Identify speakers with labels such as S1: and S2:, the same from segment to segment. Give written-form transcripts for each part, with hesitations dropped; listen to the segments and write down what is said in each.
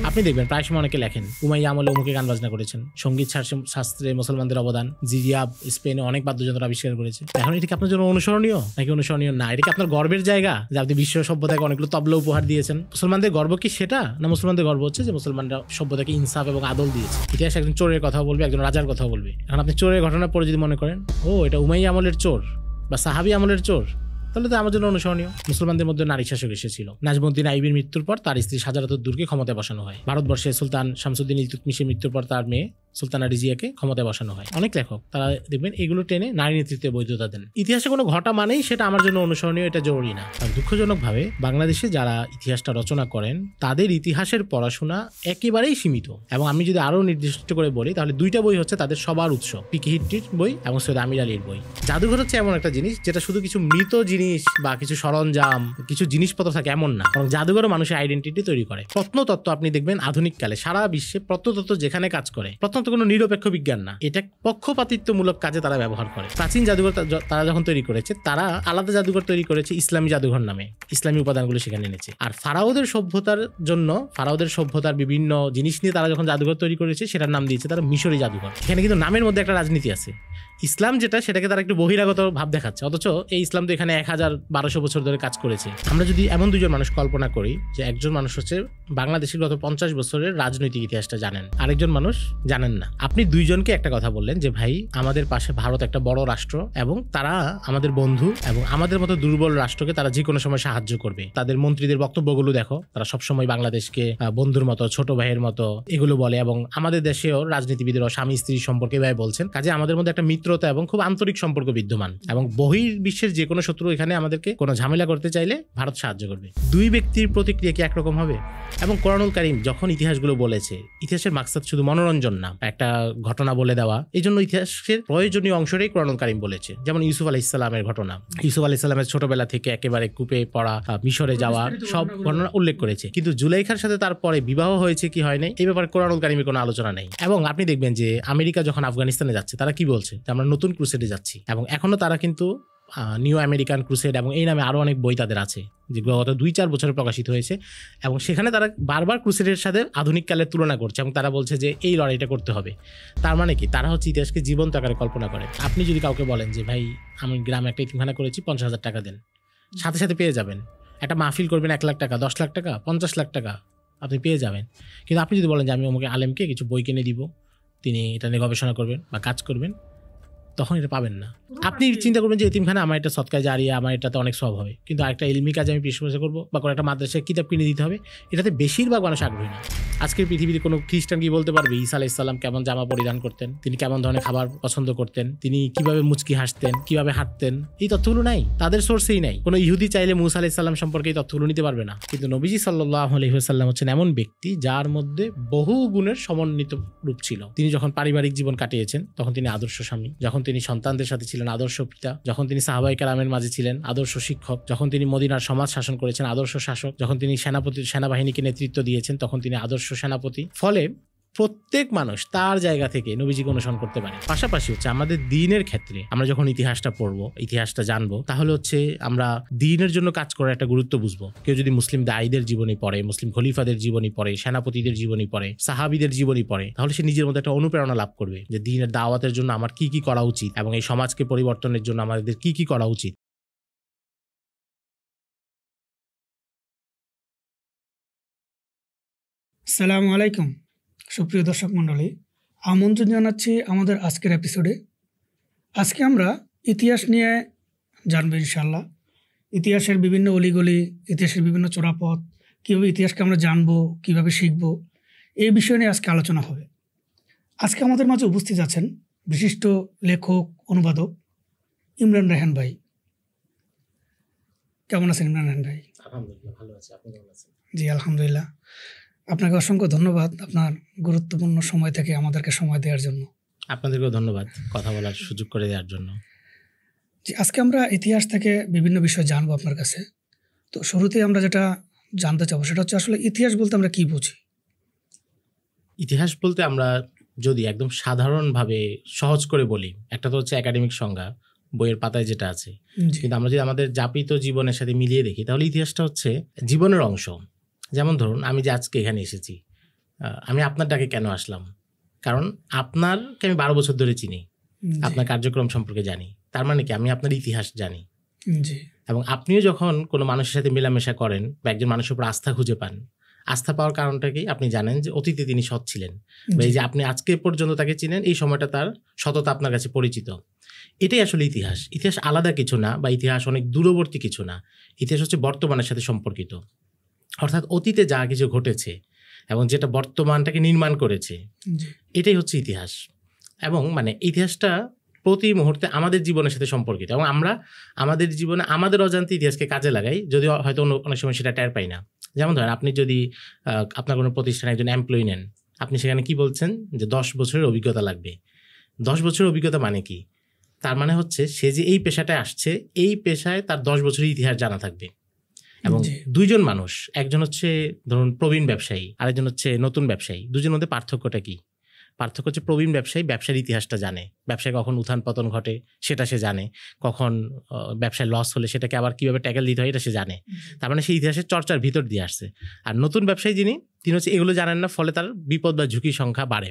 S1: আপনি দেখবেন প্রায় সময় অনেকে লেখেন উমাইয়া আমলে অমুকে গান বাজনা করেছেন, সঙ্গীত শাস্ত্রে মুসলমানদের অবদান, জিরিয়া স্পেনে অনেক বাদ্যযন্ত্র আবিষ্কার করেছে। এখন এটা কি আপনার জন্য অনুসরণীয় নাকি অনুসরণীয় না? এটা কি আপনার গর্বের জায়গা যে আপনি বিশ্ব সভ্যতাকে অনেকগুলো তবলা উপহার দিয়েছেন? মুসলমানদের গর্ব কি সেটা, না মুসলমানদের গর্ব হচ্ছে যে মুসলমানরা সভ্যতাকে ইনসাফ এবং আদল দিয়েছে? ইতিহাস একজন চোরের কথা বলবে, একজন রাজার কথা বলবে। এখন আপনি চোরের ঘটনা পরে যদি মনে করেন ও এটা উমাইয়া আমলের চোর বা সাহাবী আমলের চোর, তাহলে তো আমার জন্য অনুসরণীয়। মুসলমানদের মধ্যে নারী শাসক এসেছিল। নাজমুদ্দিন আইবির মৃত্যুর পর তার স্ত্রী শাহজালাতুদ্দৌলাকে ক্ষমতায় বসানো হয়। ভারতবর্ষে সুলতান শামসুদ্দিন ইলতুৎমিশের মৃত্যুর পর তার মেয়ে সুলতানা রিজিয়াকে ক্ষমতায় বসানো হয়। অনেক লেখক তারা দেখবেন এগুলো টেনে নারী নেতৃত্বে বৈধতা দেন। ইতিহাসে কোনো ঘটা মানেই সেটা আমার জন্য অনুসরণীয়, এটা জরুরি না। আর দুঃখজনকভাবে বাংলাদেশে যারা ইতিহাসটা রচনা করেন তাদের ইতিহাসের পড়াশোনা একেবারেই সীমিত। এবং আমি যদি আরো নির্দিষ্ট করে বলি তাহলে দুইটা বই হচ্ছে তাদের সবার উৎস, পিকে হিট্টির বই এবং সৈয়দ আমির আলীর বই। জাদুঘর হচ্ছে এমন একটা জিনিস যেটা শুধু কিছু মৃত জিনিস বা কিছু সরঞ্জাম, কিছু জিনিসপত্র থাকে এমন না, কারণ জাদুঘরও মানুষের আইডেন্টিটি তৈরি করে। প্রত্নতত্ত্ব আপনি দেখবেন আধুনিক কালে সারা বিশ্বে প্রত্নতত্ত্ব যেখানে কাজ করে, প্রত্নতত্ত্ব কোনো নিরপেক্ষ বিজ্ঞান না, এটা পক্ষপাতিত্বমূলক কাজে তারা ব্যবহার করে। প্রাচীন জাদুঘর তারা যখন তৈরি করেছে তারা আলাদা জাদুঘর তৈরি করেছে ইসলামী জাদুঘর নামে, ইসলামী উপাদানগুলো সেখানে এনেছে। আর ফারাওদের সভ্যতার জন্য ফারাওদের সভ্যতার বিভিন্ন জিনিস নিয়ে তারা যখন জাদুঘর তৈরি করেছে সেটার নাম দিয়েছে তারা মিশরি জাদুঘর। এখানে কিন্তু নামের মধ্যে একটা রাজনীতি আছে। ইসলাম যেটা সেটাকে তারা একটু বহিরাগত ভাব দেখাচ্ছে, অথচ এই ইসলাম তো এখানে 1200 বছর ধরে কাজ করেছে। আমরা যদি এমন দুজন মানুষ কল্পনা করি যে একজন মানুষ হচ্ছে বাংলাদেশের গত 50 বছরের রাজনৈতিক ইতিহাসটা জানেন, আরেকজন মানুষ জানেন না। আপনি দুইজনকে একটা কথা বললেন যে ভাই আমাদের পাশে ভারত একটা বড় রাষ্ট্র এবং তারা আমাদের বন্ধু এবং আমাদের মতো দুর্বল রাষ্ট্রকে তারা যে কোনো সময় সাহায্য করবে। তাদের মন্ত্রীদের বক্তব্যগুলো দেখো, তারা সবসময় বাংলাদেশকে বন্ধুর মতো, ছোট ভাইয়ের মতো এগুলো বলে। এবং আমাদের দেশেও রাজনীতিবিদেরা স্বামী স্ত্রী সম্পর্কে ভাই বলছেন, কাজে আমাদের মধ্যে একটা মিত্রতা এবং খুব আন্তরিক সম্পর্ক বিদ্যমান। এবং বহির্বিশ্বের যে কোনো শত্রু এখানে আমাদেরকে কোনো ঝামেলা করতে চাইলে ভারত সাহায্য করবে। দুই ব্যক্তির প্রতিক্রিয়া কি একরকম হবে? এবং কোরআনুল কারীম যখন ইতিহাসগুলো বলেছে, ইতিহাসের মাকসাদ শুধু মনোরঞ্জন না, একটা ঘটনা বলে দেওয়া। এই জন্য ইতিহাসের প্রয়োজনীয় অংশটাই কোরআনুল কারীম বলেছে। যেমন ইউসুফ আলাইহিস সালামের ঘটনা, ইউসুফ আলাইহিস সালামের ছোটবেলা থেকে একেবারে কূপে পড়া, মিশরে যাওয়া, সব ঘটনা উল্লেখ করেছে। কিন্তু জুলাইখার সাথে তারপরে বিবাহ হয়েছে কি হয় নাই এই ব্যাপারে কোরআনুল কারীমে কোনো আলোচনা নেই। এবং আপনি দেখবেন যে আমেরিকা যখন আফগানিস্তানে যাচ্ছে তারা কি বলছে, আমরা নতুন ক্রুসেডে যাচ্ছি। এবং এখনো তারা কিন্তু নিউ আমেরিকান ক্রুসেড এবং এই নামে আরো অনেক বই তাদের আছে যেগুলো গত 2-4 বছরে প্রকাশিত হয়েছে। এবং সেখানে তারা বারবার ক্রুসেডের সাথে আধুনিক কালের তুলনা করছে এবং তারা বলছে যে এই লড়াইটা করতে হবে। তার মানে কি, তারা হচ্ছে ইতিহাসকে জীবন্ত আকারে কল্পনা করে। আপনি যদি কাউকে বলেন যে ভাই আমি গ্রামে একটা ইতিমখানা করেছি, 50,000 টাকা দেন, সাথে সাথে পেয়ে যাবেন। একটা মাহফিল করবেন 1 লাখ টাকা, 10 লাখ টাকা, 50 লাখ টাকা আপনি পেয়ে যাবেন। কিন্তু আপনি যদি বলেন যে আমি আমাকে আলেমকে কিছু বই কিনে দিব, তিনি এটা নিয়ে গবেষণা করবেন বা কাজ করবেন, তখন এটা পাবেন না। আপনি চিন্তা করবেন যে এতিমখানা আমার এটা সৎকায় জারিয়া, আমার এটাতে অনেক সব হবে, কিন্তু আরেকটা ইলমি কাজ আমি পৃষ্ঠপোষকতা করবো বা কোনো একটা মাদ্রাসায় কিতাব কিনে দিতে হবে, এটাতে বেশিরভাগ মানুষ আগ্রহী না। আজকের পৃথিবীতে কোনো খ্রিস্টান কি বলতে পারবে ঈসা আলাইহিস সালাম কেমন জামা পরিধান করতেন, তিনি কেমন ধরনের খাবার পছন্দ করতেন, তিনি কিভাবে মুচকি হাসতেন, কিভাবে হাঁটতেন? এই তথ্যগুলো নাই, তাদের সোর্সেই নাই। কোনো ইহুদি চাইলে মুসা আলাইহিস সালাম সম্পর্কে এই তথ্যগুলো নিতে পারবে না। কিন্তু নবীজি সাল্লাল্লাহু আলাইহি ওয়াসাল্লাম হচ্ছেন এমন ব্যক্তি যার মধ্যে বহু গুণের সমন্বিত রূপ ছিল। তিনি যখন পারিবারিক জীবন কাটিয়েছেন তখন তিনি আদর্শ স্বামী, যখন তিনি সন্তানদের সাথে ছিলেন আদর্শ পিতা, যখন তিনি সাহাবায়ে কেরামের মাঝে ছিলেন আদর্শ শিক্ষক, যখন তিনি মদিনার সমাজ শাসন করেছেন আদর্শ শাসক, যখন তিনি সেনাবাহিনীকে নেতৃত্ব দিয়েছেন তখন তিনি আদর্শ সেনাপতি। ফলে প্রত্যেক মানুষ তার জায়গা থেকে নবীজিকে অনুসরণ করতে পারে। পাশাপাশি হচ্ছে আমাদের দ্বীনের ক্ষেত্রে আমরা যখন ইতিহাসটা পড়বো, ইতিহাসটা জানবো, তাহলে হচ্ছে আমরা দ্বীনের জন্য কাজ করার একটা গুরুত্ব বুঝবো। কেউ যদি মুসলিম দায়ীদের জীবনী পড়ে, মুসলিম খলিফাদের জীবনী পড়ে, সেনাপতিদের জীবনী পড়ে, সাহাবীদের জীবনী পড়ে, তাহলে সে নিজের মধ্যে একটা অনুপ্রেরণা লাভ করবে যে দ্বীনের দাওয়াতের জন্য আমার কি কি করা উচিত এবং এই সমাজকে পরিবর্তনের জন্য আমাদের কি কি করা উচিত।
S2: আসসালামু আলাইকুম সুপ্রিয় দর্শক মণ্ডলী, আমন্ত্রণ জানাচ্ছি আমাদের আজকের এপিসোডে। আজকে আমরা ইতিহাস নিয়ে জানবো ইনশাআল্লাহ। ইতিহাসের বিভিন্ন অলিগলি, ইতিহাসের বিভিন্ন চোরাপথ, কীভাবে ইতিহাসকে আমরা জানবো, কীভাবে শিখবো, এই বিষয় নিয়ে আজকে আলোচনা হবে। আজকে আমাদের মাঝে উপস্থিত আছেন বিশিষ্ট লেখক, অনুবাদক ইমরান রায়হান ভাই। কেমন আছেন ইমরান রায়হান ভাই?
S1: আলহামদুলিল্লাহ ভালো আছি, আপনি কেমন আছেন?
S2: জি আলহামদুলিল্লাহ। আপনাকে অসংখ্য ধন্যবাদ আপনার গুরুত্বপূর্ণ সময় থেকে আমাদেরকে সময় দেওয়ার জন্য।
S1: আপনাদেরকেও ধন্যবাদ কথা বলার সুযোগ করে দেওয়ার জন্য।
S2: জি, আজকে আমরা ইতিহাস থেকে বিভিন্ন বিষয় জানবো আপনার কাছে। তো শুরুতেই আমরা যেটা জানতে চাবো সেটা হচ্ছে আসলে ইতিহাস বলতে আমরা কি বুঝি?
S1: ইতিহাস বলতে আমরা যদি একদম সাধারণভাবে সহজ করে বলি, একটা তো হচ্ছে একাডেমিক সংজ্ঞা, বইয়ের পাতায় যেটা আছে, কিন্তু আমরা যদি আমাদের যাপিত জীবনের সাথে মিলিয়ে দেখি তাহলে ইতিহাসটা হচ্ছে জীবনের অংশ। যেমন ধরুন আমি যে আজকে এখানে এসেছি, আমি আপনার ডাকে কেন আসলাম? কারণ আপনারকে আমি 12 বছর ধরে চিনি, আপনার কার্যক্রম সম্পর্কে জানি। তার মানে কি আমি আপনার ইতিহাস জানি।
S2: জি
S1: এবং আপনিও যখন কোনো মানুষের সাথে মেলামেশা করেন বা একজন মানুষের উপর আস্থা খুঁজে পান, আস্থা পাওয়ার কারণটা কি? আপনি জানেন যে অতীতে তিনি সৎ ছিলেন, বা এই যে আপনি আজকে পর্যন্ত তাকে চিনেন, এই সময়টা তার সততা আপনার কাছে পরিচিত। এটাই আসলে ইতিহাস। ইতিহাস আলাদা কিছু না, বা ইতিহাস অনেক দূরবর্তী কিছু না। ইতিহাস হচ্ছে বর্তমানের সাথে সম্পর্কিত, অর্থাৎ অতীতে যা কিছু ঘটেছে এবং যেটা বর্তমানটাকে নির্মাণ করেছে, এটাই হচ্ছে ইতিহাস। এবং মানে ইতিহাসটা প্রতি মুহূর্তে আমাদের জীবনের সাথে সম্পর্কিত, এবং আমরা আমাদের জীবনে আমাদের অজান্তে ইতিহাসকে কাজে লাগাই, যদিও হয়তো অনেক সময় সেটা টের পাই না। যেমন ধরেন, আপনি যদি আপনার কোনো প্রতিষ্ঠানে একজন এমপ্লয়ি নেন, আপনি সেখানে কি বলছেন যে 10 বছরের অভিজ্ঞতা লাগবে। 10 বছরের অভিজ্ঞতা মানে কি? তার মানে হচ্ছে সে যে এই পেশাটায় আসছে, এই পেশায় তার 10 বছরের ইতিহাস জানা থাকবে। এবং দুইজন মানুষ, একজন হচ্ছে ধরুন প্রবীণ ব্যবসায়ী, আরেকজন হচ্ছে নতুন ব্যবসায়ী, দুজনের মধ্যে পার্থক্যটা কি? পার্থক্য হচ্ছে প্রবীণ ব্যবসায়ী ব্যবসার ইতিহাসটা জানে, ব্যবসায় কখন উত্থান পতন ঘটে সেটা সে জানে, কখন ব্যবসায় লস হলে সেটাকে আবার কীভাবে ট্যাকেল দিতে হয় এটা সে জানে। তার মানে সেই ইতিহাসের চর্চার ভিতর দিয়ে আসছে। আর নতুন ব্যবসায়ী তিনি হচ্ছে এগুলো জানেন না, ফলে তার বিপদ বা ঝুঁকির সংখ্যা বাড়ে।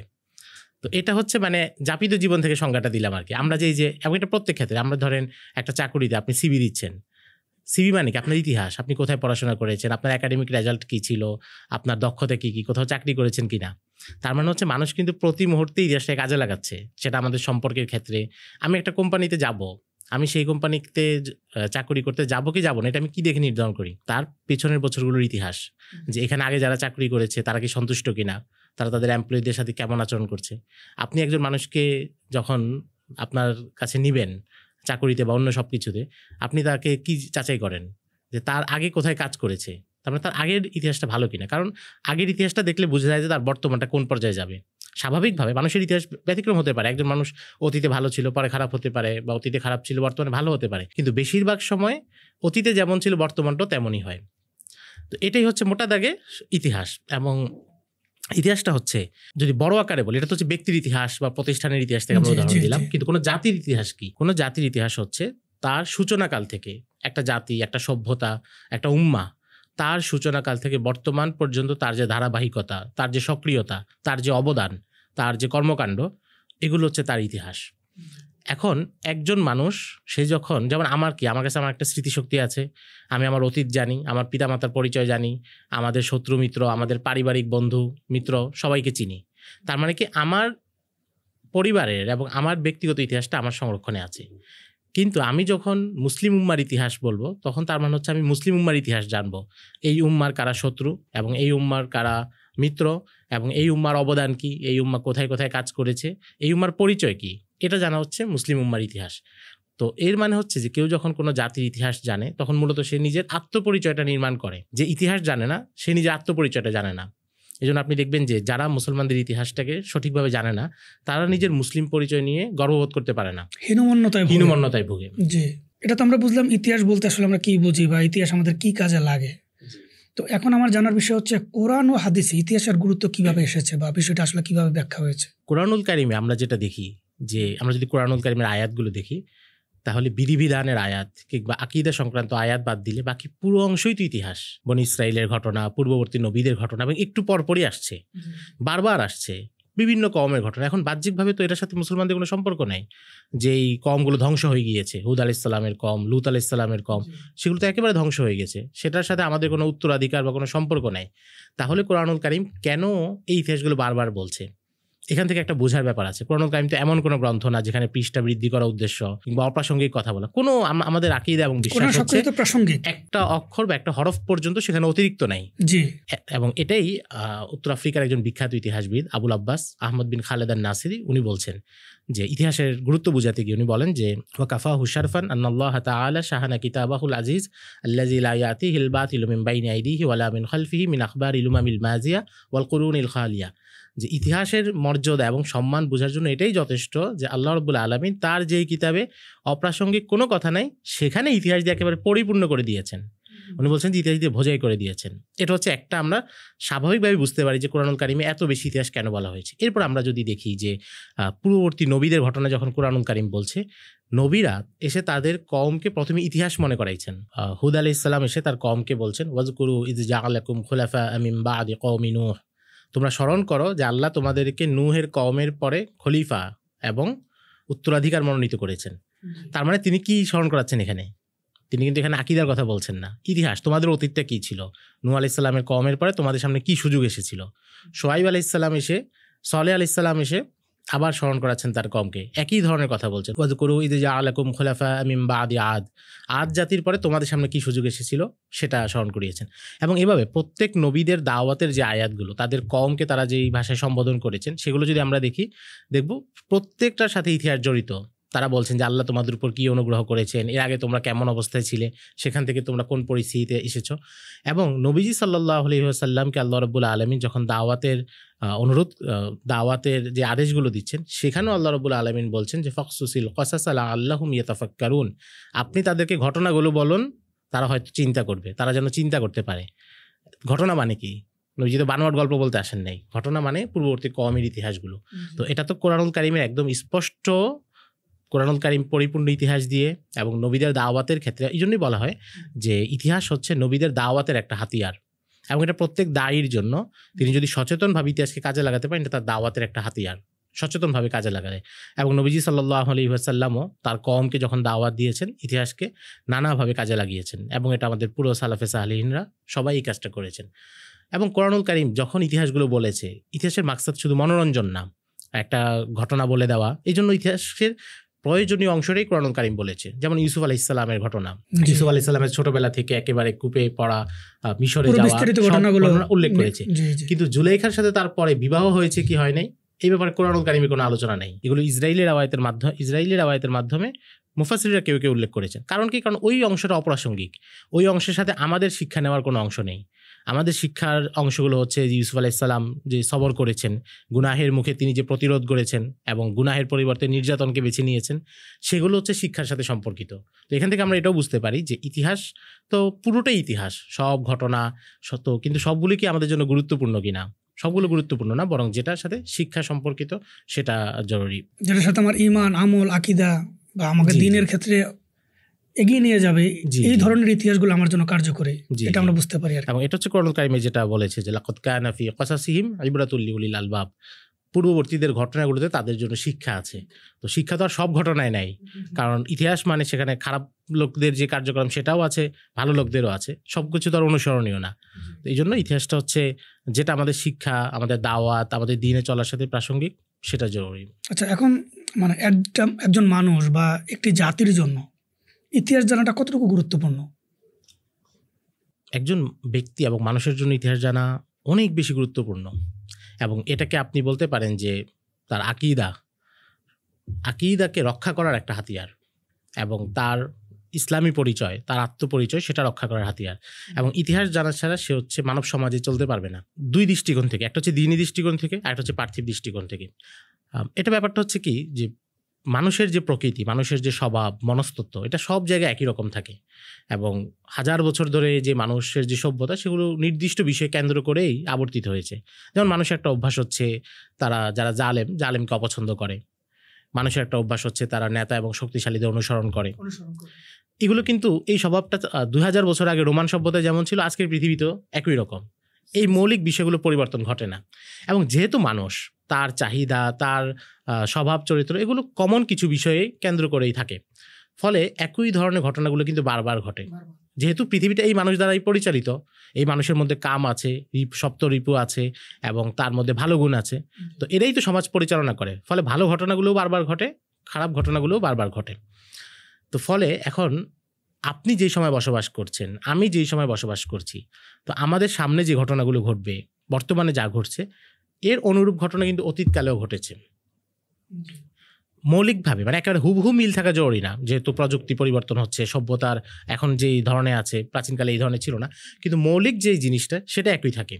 S1: তো এটা হচ্ছে মানে যাপিত জীবন থেকে সংজ্ঞাটা দিলাম আর কি। আমরা যে এবং এটা প্রত্যেক ক্ষেত্রে, আমরা ধরেন একটা চাকুরিতে আপনি সিভি দিচ্ছেন, সিভি মানে কি? আপনার ইতিহাস, আপনি কোথায় পড়াশোনা করেছেন, আপনার একাডেমিক রেজাল্ট কী ছিল, আপনার দক্ষতা কী, কোথাও চাকরি করেছেন কিনা। তার মানে হচ্ছে মানুষ কিন্তু প্রতি মুহূর্তে ইতিহাসটাকে কাজে লাগাচ্ছে। সেটা আমাদের সম্পর্কের ক্ষেত্রে, আমি একটা কোম্পানিতে যাব, আমি সেই কোম্পানিতে চাকরি করতে যাবো কি যাবো না, এটা আমি কি দেখে নির্ধারণ করি? তার পেছনের বছরগুলোর ইতিহাস, যে এখানে আগে যারা চাকরি করেছে তারা কি সন্তুষ্ট কিনা, তারা তাদের এমপ্লয়ীদের সাথে কেমন আচরণ করছে। আপনি একজন মানুষকে যখন আপনার কাছে নিবেন চাকরিতে বা অন্য সব কিছুতে, আপনি তাকে কি যাচাই করেন? যে তার আগে কোথায় কাজ করেছে, তার মানে তার আগের ইতিহাসটা ভালো কিনা। কারণ আগের ইতিহাসটা দেখলে বোঝা যায় যে তার বর্তমানটা কোন পর্যায়ে যাবে। স্বাভাবিকভাবে মানুষের ইতিহাস ব্যতিক্রম হতে পারে, একজন মানুষ অতীতে ভালো ছিল পরে খারাপ হতে পারে, বা অতীতে খারাপ ছিল বর্তমানে ভালো হতে পারে, কিন্তু বেশিরভাগ সময় অতীতে যেমন ছিল বর্তমানটাও তেমনই হয়। তো এটাই হচ্ছে মোটা দাগে ইতিহাস। এবং ইতিহাসটা হচ্ছে, যদি বড় আকারে বলি, এটা তো হচ্ছে ব্যক্তির ইতিহাস বা প্রতিষ্ঠানের ইতিহাস থেকে আমরা উদাহরণ দিলাম। কিন্তু কোনো জাতির ইতিহাস কি? কোনো জাতির ইতিহাস হচ্ছে তার সূচনাকাল থেকে, একটা জাতি, একটা সভ্যতা, একটা উম্মা, তার সূচনাকাল থেকে বর্তমান পর্যন্ত তার যে ধারাবাহিকতা, তার যে সক্রিয়তা, তার যে অবদান, তার যে কর্মকাণ্ড, এগুলো হচ্ছে তার ইতিহাস। এখন একজন মানুষ সে যখন, যেমন আমার কাছে আমার একটা স্মৃতিশক্তি আছে, আমি আমার অতীত জানি, আমার পিতামাতার পরিচয় জানি, আমাদের শত্রু মিত্র, আমাদের পারিবারিক বন্ধু মিত্র সবাইকে চিনি। তার মানে কি আমার পরিবারের এবং আমার ব্যক্তিগত ইতিহাসটা আমার সংরক্ষণে আছে। কিন্তু আমি যখন মুসলিম উম্মার ইতিহাস বলবো, তখন তার মানে হচ্ছে আমি মুসলিম উম্মার ইতিহাস জানবো, এই উম্মার কারা শত্রু এবং এই উম্মার কারা মিত্র, এবং এই উম্মার অবদান কি, এই উম্মা কোথায় কোথায় কাজ করেছে, এই উম্মার পরিচয় কি, এটা জানা হচ্ছে মুসলিম উম্মার ইতিহাস। তো এর মানে হচ্ছে যে কেউ যখন কোনো জাতির ইতিহাস জানে, তখন মূলত সে নিজের আত্মপরিচয়টা নির্মাণ করে। যে ইতিহাস জানে না, সে নিজের আত্মপরিচয়টা জানে না। এই জন্য আপনি দেখবেন যে যারা মুসলমানদের ইতিহাসটাকে সঠিকভাবে জানে না, তারা নিজের মুসলিম পরিচয় নিয়ে গর্ববোধ করতে পারে না, হীনমন্যতায় ভোগে।
S2: জি, এটা তো আমরা বুঝলাম ইতিহাস বলতে আসলে আমরা কি বুঝি, বা ইতিহাস আমাদের কি কাজে লাগে। তো এখন আমার জানার বিষয় হচ্ছে কোরআন ও হাদিসে ইতিহাসের গুরুত্ব কিভাবে এসেছে, বা বিষয়টা আসলে কিভাবে ব্যাখ্যা হয়েছে।
S1: কোরআনুল কারিমে আমরা যেটা দেখি, যে আমরা যদি কোরআনুল কারিমের আয়াতগুলো দেখি, তাহলে বিধিবিধানের আয়াত কিংবা আকীদা সংক্রান্ত আয়াত বাদ দিলে বাকি পুরো অংশই তো ইতিহাস। বনি ইসরাইলের ঘটনা, পূর্ববর্তী নবীদের ঘটনা, এবং একটু পরপরই আসছে, বারবার আসছে বিভিন্ন কওমের ঘটনা। এখন বাহ্যিকভাবে তো এটার সাথে মুসলমানদের কোনো সম্পর্ক নাই। যেই কওমগুলো ধ্বংস হয়ে গিয়েছে, হুদ আলাইহিসসালামের কওম, লূত আলাইহিসসালামের কওম, সেগুলো তো একেবারে ধ্বংস হয়ে গেছে, সেটার সাথে আমাদের কোনো উত্তরাধিকার বা কোনো সম্পর্ক নাই। তাহলে কোরআনুল কারীম কেন এই ইতিহাসগুলো বারবার বলছে? এখান থেকে একটা বোঝার ব্যাপার আছে। কোরআনুল কারীম তো এমন কোনো গ্রন্থ না যেখানে পৃষ্ঠা বৃদ্ধি করা উদ্দেশ্য কিংবা অপ্রাসঙ্গিক কথা বলা। কোনো আমাদের আকীদা এবং বিশ্বাস হচ্ছে একটা অক্ষর বা একটা হরফ পর্যন্ত সেখানে অতিরিক্ত নাই। জি। এবং এটাই উত্তর আফ্রিকার একজন বিখ্যাত ইতিহাসবিদ আবুল আব্বাস আহমদ বিন খালেদ আন-নাসিরি উনি বলছেন যে ইতিহাসের গুরুত্ব বোঝাতে গিয়ে উনি বলেন যে ওয়াকাফাহু শারফান আন্নাল্লাহ তাআলা শাহানা কিতাবাহুল আজিজ আল্লাযী লা ইয়াতিহিল বাতিলু মিন বাইনি আইদিহি ওয়ালা মিন খালফিহি মিন আখবারিল উমামিল মাজিয়া ওয়াল কুরুনিল খালিয়া। যে ইতিহাসের মর্যাদা এবং সম্মান বোঝার জন্য এটাই যথেষ্ট যে আল্লাহ রাব্বুল আলামিন তার যেই কিতাবে অপ্রাসঙ্গিক কোনো কথা নাই, সেখানে ইতিহাস দিয়ে একেবারে পরিপূর্ণ করে দিয়েছেন। উনি বলছেন যে ইতিহাস দিয়ে ভোজাই করে দিয়েছেন। এটা হচ্ছে একটা আমরা স্বাভাবিকভাবে বুঝতে পারি যে কোরআনুল কারিমে এত বেশি ইতিহাস কেন বলা হয়েছে। এরপর আমরা যদি দেখি যে পূর্ববর্তী নবীদের ঘটনা যখন কোরআনুল কারিম বলছে, নবীরা এসে তাদের কওমকে প্রথমে ইতিহাস মনে করাইছেন। হুদ আলাইহিস সালাম এসে তার কওমকে বলছেন ওয়াজকুরু ইয জাআলাকুম খুলাফা মিন বাদি কওমি নূহ, তোমরা স্মরণ করো যে আল্লাহ তোমাদেরকে নূহের কওমের পরে খলিফা এবং উত্তরাধিকার মনোনীত করেছেন। তার মানে তিনি কি স্মরণ করাচ্ছেন এখানে? তিনি কিন্তু এখানে আকীদার কথা বলছেন না, ইতিহাস, তোমাদের অতীতটা কি ছিল, নূহ আলাইহিস সালামের কওমের পরে তোমাদের সামনে কি সুযোগ এসেছিল। শুআয়ব আলাইহিস সালাম এসে, সালেহ আলাইহিস সালাম এসে আবার স্মরণ করাচ্ছেন তার কওমকে, একই ধরনের কথা বলছেন। ওয়াজকুরু ইয জাআলাকুম খুলাফা মিন বাদি আদ জাতির পরে তোমাদের সামনে কি সুযোগ এসেছিল সেটা স্মরণ করিয়েছেন। এবং এভাবে প্রত্যেক নবীদের দাওয়াতের যে আয়াতগুলো, তাদের কওমকে তারা যেই ভাষায় সম্বোধন করেছেন, সেগুলো যদি আমরা দেখব প্রত্যেকটার সাথে ইতিহাস জড়িত। তারা বলছেন যে আল্লাহ তোমাদের উপর কি অনুগ্রহ করেছেন, এর আগে তোমরা কেমন অবস্থায় ছিলে, সেখান থেকে তোমরা কোন পরিস্থিতিতে এসেছো। এবং নবীজি সাল্লাল্লাহু আলাইহি ওয়াসাল্লামকে আল্লাহ রাব্বুল আলামিন যখন দাওয়াতের যে আদেশগুলো দিচ্ছেন, সেখানেও আল্লাহ রাব্বুল আলামিন বলছেন যে ফাকসুসিল কসাস লাআল্লাহুম ইয়াতাফাক্কারুন, আপনি তাদেরকে ঘটনাগুলো বলুন, তারা হয়তো চিন্তা করবে, তারা যেন চিন্তা করতে পারে। ঘটনা মানে কি? নবীজি তো বানোয়াট গল্প বলতে আসেন নাই, ঘটনা মানে পূর্ববর্তী কওমের ইতিহাসগুলো। তো এটা তো কোরআনুল কারীমের একদম স্পষ্ট, কোরআনুল কারীম পরিপূর্ণ ইতিহাস দিয়ে, এবং নবীদের দাওয়াতের ক্ষেত্রে এই জন্যই বলা হয় যে ইতিহাস হচ্ছে নবীদের দাওয়াতের একটা হাতিয়ার। এবং এটা প্রত্যেক দায়ীর জন্য, তিনি যদি সচেতনভাবে ইতিহাসকে কাজে লাগাতে পারেন, এটা তার দাওয়াতের একটা হাতিয়ার, সচেতনভাবে কাজে লাগালে। এবং নবীজি সাল্লাল্লাহু আলাইহি ওয়াসাল্লামও তার কওমকে যখন দাওয়াত দিয়েছেন, ইতিহাসকে নানাভাবে কাজে লাগিয়েছেন। এবং এটা আমাদের পুরো সালাফে সালেহিনরা সবাই এই কাজটা করেছেন। এবং কোরআনুল কারীম যখন ইতিহাসগুলো বলেছে, ইতিহাসের মাকসাদ শুধু মনোরঞ্জন না, একটা ঘটনা বলে দেওয়া। এই জন্য ইতিহাসের প্রয়োজনীয় অংশটাই কোরআনুল কারীম বলেছে। যেমন ইউসুফ আলাইহিস সালামের ঘটনা, ইউসুফ আলাইহিস সালামের ছোটবেলা থেকে একেবারে কূপে পড়া, মিশরে যাওয়া, ঘটনাগুলো উল্লেখ করেছে। কিন্তু জুলাইখার সাথে তারপরে বিবাহ হয়েছে কি হয় নাই, এই ব্যাপারে কোরআনুল কারীমে কোনো আলোচনা নেই। এগুলো ইসরায়েলের আয়াতের মাধ্যমে মুফাসসিররা কেউ কেউ উল্লেখ করেছেন। কারণ কি? কারণ ওই অংশটা অপ্রাসঙ্গিক, ওই অংশের সাথে আমাদের শিক্ষা নেওয়ার কোনো অংশ নেই। আমাদের শিক্ষার অংশগুলো হচ্ছে ইউসুফ আলাইহিস সালাম যে সবর করেছেন, গুনাহের মুখে তিনি যে প্রতিরোধ করেছেন এবং গুনাহের পরিবর্তে নির্যাতনকে বেছে নিয়েছেন, সেগুলো হচ্ছে শিক্ষার সাথে সম্পর্কিত। তো এখান থেকে আমরা এটাও বুঝতে পারি যে ইতিহাস তো পুরোটাই ইতিহাস, সব ঘটনা সত্য, কিন্তু সবগুলি কি আমাদের জন্য গুরুত্বপূর্ণ কিনা? সবগুলো গুরুত্বপূর্ণ না, বরং যেটার সাথে শিক্ষা সম্পর্কিত সেটা জরুরি,
S2: যেটার সাথে আমার ঈমান, আমল, আকীদা বা আমাকে দ্বীনের ক্ষেত্রে এগিয়ে নিয়ে যাবে, এই ধরনের ইতিহাসগুলো আমার জন্য কার্যকরী, এটা আমরা বুঝতে পারি।
S1: এবং এটা হচ্ছে কোরআনুল কারীমে যেটা বলেছে যে লাকাদ কানা ফি কসাসিহিম ইবরাতুল লিউলিল আলবাব, পূর্ববর্তীদের ঘটনাগুলোতে তাদের জন্য শিক্ষা আছে। তো শিক্ষা তো আর সব ঘটনায় নাই, কারণ ইতিহাস মানে সেখানে খারাপ লোকদের যে কার্যক্রম সেটাও আছে, ভালো লোকদেরও আছে, সবকিছু তো আর অনুসরণীয় না। তো এই জন্য ইতিহাসটা হচ্ছে যেটা আমাদের শিক্ষা, আমাদের দাওয়াত, আমাদের দিনে চলার সাথে প্রাসঙ্গিক, সেটা জরুরি।
S2: আচ্ছা, এখন মানে একজন মানুষ বা একটি জাতির জন্য ইতিহাস জানাটা কতটুকু গুরুত্বপূর্ণ?
S1: একজন ব্যক্তি এবং মানুষের জন্য ইতিহাস জানা অনেক বেশি গুরুত্বপূর্ণ। এবং এটাকে আপনি বলতে পারেন যে তার আকীদাকে রক্ষা করার একটা হাতিয়ার, এবং তার ইসলামী পরিচয়, তার আত্মপরিচয়, সেটা রক্ষা করার হাতিয়ার। এবং ইতিহাস জানা ছাড়া সে হচ্ছে মানব সমাজে চলতে পারবে না। দুই দৃষ্টিকোণ থেকে, একটা হচ্ছে দ্বীনি দৃষ্টিকোণ থেকে, আর একটা হচ্ছে পার্থিব দৃষ্টিকোণ থেকে। এটা ব্যাপারটা হচ্ছে কি, যে মানুষের যে প্রকৃতি, মানুষের যে স্বভাব, মনস্তত্ত্ব, এটা সব জায়গায় একই রকম থাকে। এবং হাজার বছর ধরে যে মানুষের যে সভ্যতা, সেগুলো নির্দিষ্ট বিষয় কেন্দ্র করেই আবর্তিত হয়েছে। যেমন মানুষের একটা অভ্যাস হচ্ছে যারা জালেমকে অপছন্দ করে। মানুষের একটা অভ্যাস হচ্ছে তারা নেতা এবং শক্তিশালীদের অনুসরণ করে। এগুলো কিন্তু এই স্বভাবটা 2000 বছর আগে রোমান সভ্যতায় যেমন ছিল, আজকের পৃথিবীতেও একই রকম। এই মৌলিক বিষয়গুলো পরিবর্তন ঘটে না। এবং যেহেতু মানুষ, তার চাহিদা, তার স্বভাব, চরিত্র, এগুলো কমন কিছু বিষয়ে কেন্দ্র করেই থাকে। ফলে একই ধরনের ঘটনাগুলো কিন্তু বারবার ঘটে। যেহেতু পৃথিবীটা এই মানুষ দ্বারাই পরিচালিত, এই মানুষের মধ্যে কাম আছে, সপ্ত রিপু আছে, এবং তার মধ্যে ভালো গুণ আছে। তো এরাই তো সমাজ পরিচালনা করে। ফলে ভালো ঘটনাগুলোও বারবার ঘটে, খারাপ ঘটনাগুলোও বারবার ঘটে। তো ফলে এখন আপনি যেই সময় বসবাস করছেন, আমি যেই সময় বসবাস করছি, তো আমাদের সামনে যে ঘটনাগুলো ঘটবে, বর্তমানে যা ঘটছে, এর অনুরূপ ঘটনা কিন্তু অতীতকালেও ঘটেছে। মৌলিকভাবে, মানে একেবারে হুবহু মিল থাকা জরুরি না, যেহেতু প্রযুক্তি পরিবর্তন হচ্ছে, সভ্যতার এখন যেই ধরনের আছে, প্রাচীনকালে এই ধরনের ছিল না, কিন্তু মৌলিক যেই জিনিসটা সেটা একই থাকে।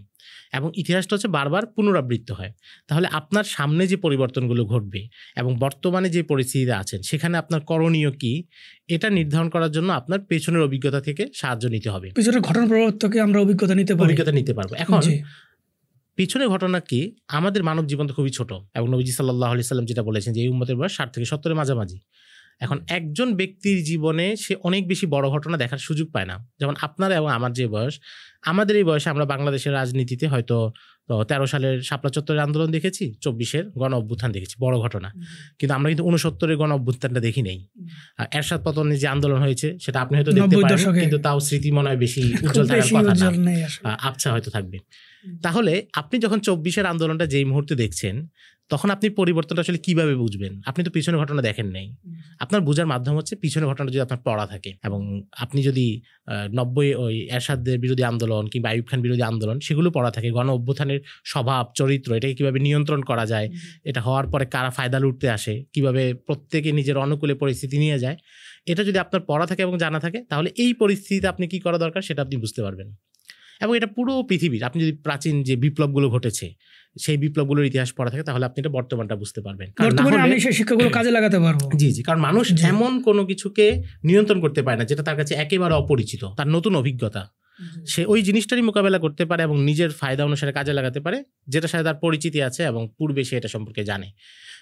S1: এবং ইতিহাসটা হচ্ছে বারবার পুনরাবৃত্ত হয়। তাহলে আপনার সামনে যে পরিবর্তনগুলো ঘটবে এবং বর্তমানে যে পরিস্থিতিতে আছেন, সেখানে আপনার করণীয় কি, এটা নির্ধারণ করার জন্য আপনার পেছনের অভিজ্ঞতা থেকে সাহায্য নিতে হবে।
S2: পেছনের ঘটনা প্রবাহ থেকে আমরা অভিজ্ঞতা নিতে পারবো।
S1: এখন পিছনের ঘটনা কি, আমাদের মানব জীবন তো খুবই ছোট, এবং নবীজি সাল্লাল্লাহু আলাইহি সাল্লাম যেটা বলেছেন যে এই উম্মতের বয়স 60 থেকে 70-এর মাঝামাঝি। এখন একজন ব্যক্তির জীবনে সে অনেক বেশি বড় ঘটনা দেখার সুযোগ পায় না। যেমন আপনার এবং আমার যে বয়স, আমাদের এই বয়সে আমরা বাংলাদেশের রাজনীতিতে হয়তো 13 সালের শাপলা চত্বরের আন্দোলন দেখেছি, 24-এর গণ অভ্যুত্থান দেখেছি, বড় ঘটনা। কিন্তু আমরা কিন্তু 69-এর গণ অভ্যুত্থানটা দেখি নাই। এরশাদ পতনের যে আন্দোলন হয়েছে সেটা আপনি হয়তো দেখতে পারেন, কিন্তু তাও স্মৃতি মনে হয় বেশি উজ্জ্বল থাকার কথা না, আবছা হয়তো থাকবে। তাহলে আপনি যখন 24-এর আন্দোলনটা যেই মুহূর্তে দেখছেন, তখন আপনি পরিবর্তনটা আসলে কিভাবে বুঝবেন? আপনি তো পিছনে ঘটনা দেখেন নাই। আপনার বোঝার মাধ্যম হচ্ছে পিছনে ঘটনা যদি আপনার পড়া থাকে, এবং আপনি যদি 90 ওই এরশাদের বিরোধী আন্দোলন কিংবা আইয়ুব খান বিরোধী আন্দোলন সেগুলো পড়া থাকে, গণ অভ্যুত্থানের স্বভাব চরিত্র, এটাকে কিভাবে নিয়ন্ত্রণ করা যায়, এটা হওয়ার পরে কারা ফায়দা লুটতে আসে, কিভাবে প্রত্যেকে নিজের অনুকূলে পরিস্থিতি নিয়ে যায়, এটা যদি আপনার পড়া থাকে এবং জানা থাকে, তাহলে এই পরিস্থিতিতে আপনি কি করা দরকার সেটা আপনি বুঝতে পারবেন। এবং এটা পুরো পৃথিবীর, আপনি যদি প্রাচীন যে বিপ্লবগুলো ঘটেছে সেই বিপ্লবগুলোর ইতিহাস পড়া থাকে, তাহলে আপনি এটা বর্তমানটা বুঝতে পারবেন।
S2: আমি সেই শিক্ষাগুলো কাজে লাগাতে পারবো।
S1: জি, কারণ মানুষ এমন কোনো কিছুকে নিয়ন্ত্রণ করতে পারে না যেটা তার কাছে একেবারে অপরিচিত। তার নতুন অভিজ্ঞতা, সে ওই জিনিসটারই মোকাবেলা করতে পারে এবং নিজের ফায়দা অনুসারে কাজে লাগাতে পারে, যেটা সাথে তার পরিচিতি আছে এবং পূর্বে সে এটা সম্পর্কে জানে।